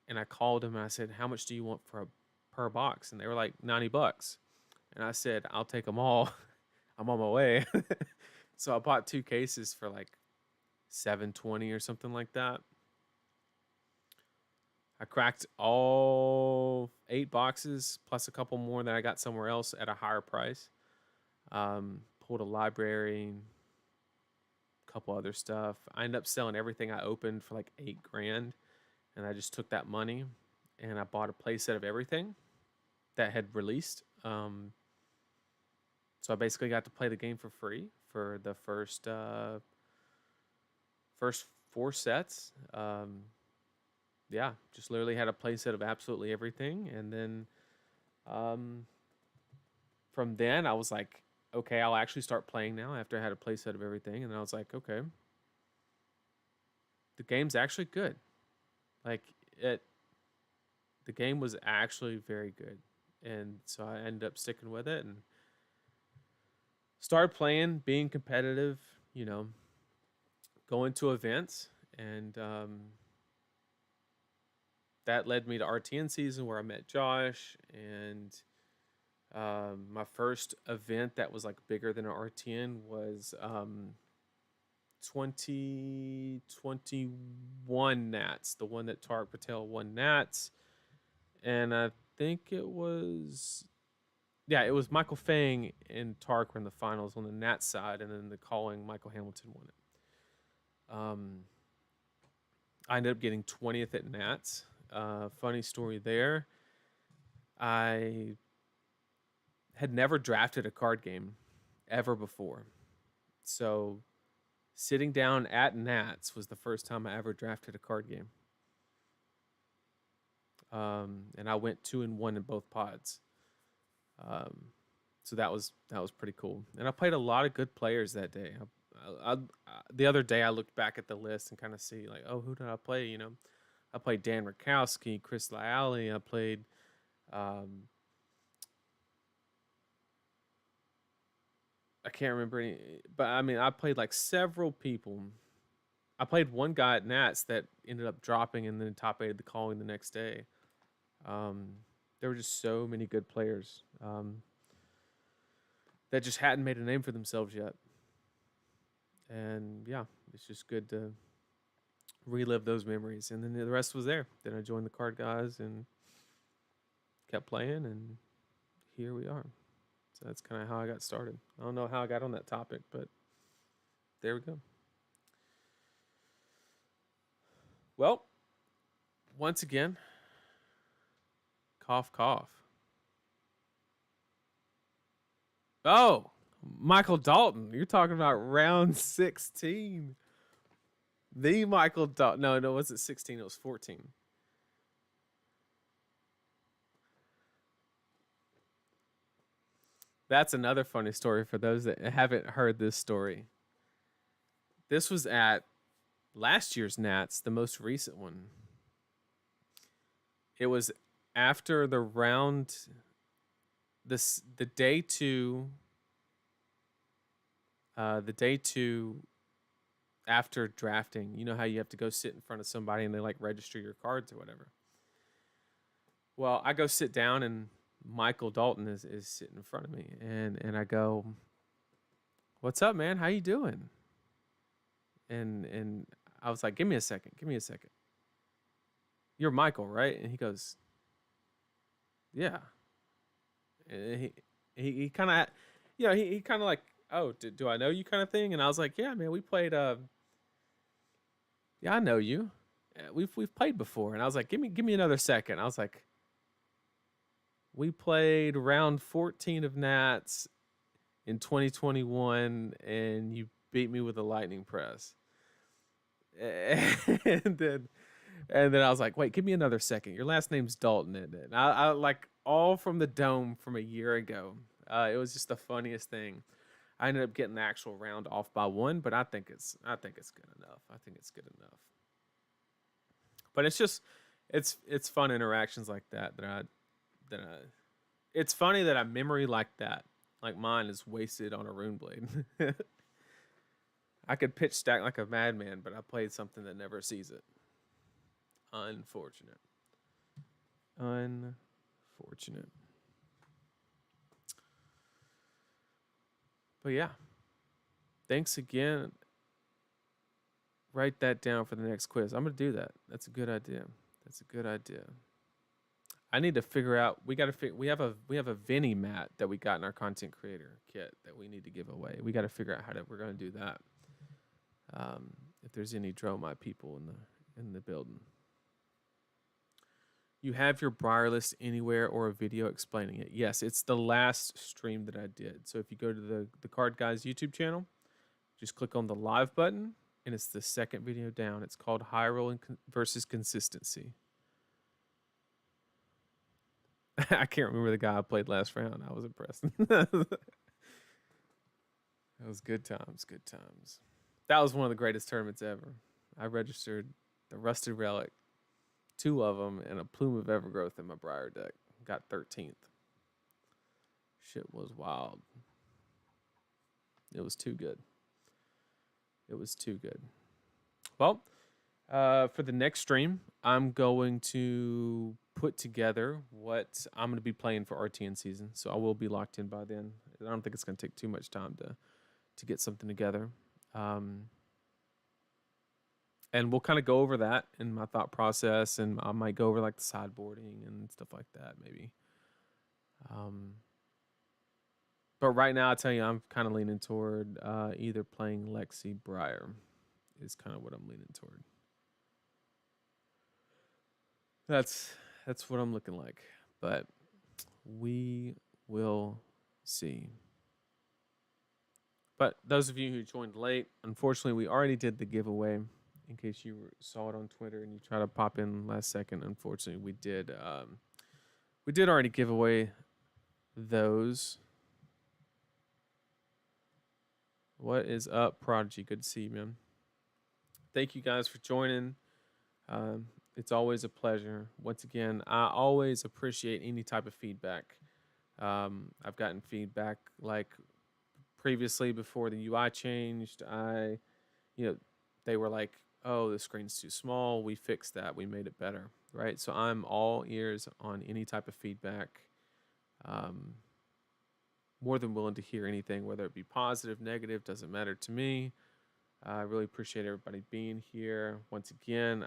[SPEAKER 1] and I called them and I said, "How much do you want per box?" And they were like $90. And I said, "I'll take them all. I'm on my way." So I bought 2 cases for like $720 or something like that. I cracked all 8 boxes plus a couple more that I got somewhere else at a higher price. Pulled a library, a couple other stuff. I ended up selling everything I opened for like $8,000, and I just took that money and I bought a playset of everything that had released. So I basically got to play the game for free for the first 4 sets. Yeah, just literally had a playset of absolutely everything, and then um, from then I was like, okay, I'll actually start playing now after I had a playset of everything, and then I was like, okay, the game's actually good. Like it, the game was actually very good, and so I ended up sticking with it and started playing, being competitive. You know, going to events, and that led me to Rtn season where I met Josh, and my first event that was like bigger than an Rtn was 2021 Nats, the one that Tarek Patel won Nats, and I think it was it was Michael Fang and Tarek were in the finals on the Nats side, and then the calling Michael Hamilton won it. I ended up getting 20th at Nats. Funny story there. I had never drafted a card game ever before. So sitting down at Nats was the first time I ever drafted a card game. And I went 2-1 in both pods. So that was pretty cool. And I played a lot of good players that day. The other day I looked back at the list and kind of see like, oh, who did I play? You know, I played Dan Rakowski, Chris Lyali. I played I can't remember any, but I mean, I played like several people. I played one guy at Nats that ended up dropping and then top 8 the calling the next day. There were just so many good players that just hadn't made a name for themselves yet. And yeah, it's just good to relive those memories. And then the rest was there. Then I joined TheCardGuyz and kept playing, and here we are. So that's kind of how I got started. I don't know how I got on that topic, but there we go. Well, once again, cough, cough. Oh, Michael Dalton. You're talking about round 16. The Michael Dalton. No, it wasn't 16. It was 14. That's another funny story for those that haven't heard this story. This was at last year's Nats, the most recent one. It was after the round, the day two after drafting. You know how you have to go sit in front of somebody and they like register your cards or whatever. Well, I go sit down and Michael Dalton is sitting in front of me, and I go, "What's up, man? How you doing?" And I was like, "Give me a second. Give me a second. You're Michael, right?" And he goes, "Yeah." And he kind of, he kind of like, "Oh, do I know you?" kind of thing. And I was like, "Yeah, man, we played. Yeah, I know you. We've played before." And I was like, "Give me another second." I was like, "We played round 14 of Nats in 2021, and you beat me with a lightning press." And then I was like, "Wait, give me another second. Your last name's Dalton, isn't it?" And I like all from the dome from a year ago. It was just the funniest thing. I ended up getting the actual round off by 1, but I think it's good enough. I think it's good enough. But it's just it's fun interactions like that it's funny that a memory like that, like mine, is wasted on a rune blade. I could pitch stack like a madman, but I played something that never sees it. Unfortunate. Unfortunate. But yeah. Thanks again. Write that down for the next quiz. I'm going to do that. That's a good idea. That's a good idea. I need to figure out. We have a Vinny mat that we got in our content creator kit that we need to give away. We got to figure out we're going to do that. If there's any Dromai people in the building, You have your Briar list anywhere or a video explaining it. Yes, it's the last stream that I did. So if you go to the Card Guys YouTube channel, just click on the live button, and it's the second video down. It's called High Roll versus Consistency. I can't remember the guy I played last round. I was impressed. That was good times, good times. That was one of the greatest tournaments ever. I registered the Rusted Relic, 2 of them, and a Plume of Evergrowth in my Briar deck. Got 13th. Shit was wild. It was too good. It was too good. Well, for the next stream, I'm going to put together what I'm going to be playing for RTN season. So I will be locked in by then. I don't think it's going to take too much time to get something together. And we'll kind of go over that in my thought process, and I might go over like the sideboarding and stuff like that, maybe. But right now, I tell you, I'm kind of leaning toward either playing Lexi Briar is kind of what I'm leaning toward. That's what I'm looking like, but we will see. But those of you who joined late, unfortunately, we already did the giveaway. In case you saw it on Twitter and you try to pop in last second, unfortunately, we did already give away those. What is up, Prodigy? Good to see you, man. Thank you guys for joining. It's always a pleasure. Once again, I always appreciate any type of feedback. I've gotten feedback like previously before the UI changed. They were like, oh, the screen's too small. We fixed that. We made it better, right? So I'm all ears on any type of feedback. More than willing to hear anything, whether it be positive, negative, doesn't matter to me. I really appreciate everybody being here. Once again,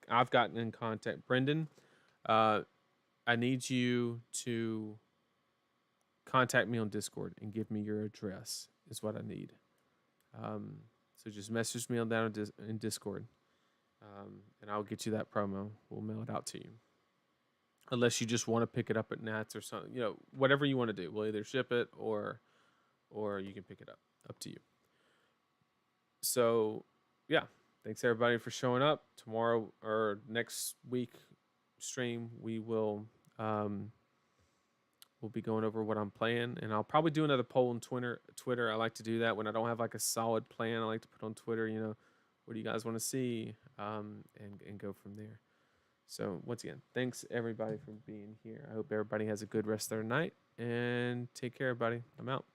[SPEAKER 1] I've gotten in contact. Brendan, I need you to contact me on Discord and give me your address is what I need. So just message me on that in Discord, and I'll get you that promo. We'll mail it out to you. Unless you just want to pick it up at Nats or something, whatever you want to do. We'll either ship it or you can pick it up. Up to you. So, yeah. Thanks everybody for showing up. Tomorrow or next week stream, we will we'll be going over what I'm playing, and I'll probably do another poll on Twitter. I like to do that when I don't have like a solid plan. I like to put on Twitter, what do you guys want to see, and go from there. So once again, thanks everybody for being here. I hope everybody has a good rest of their night, and take care, everybody. I'm out.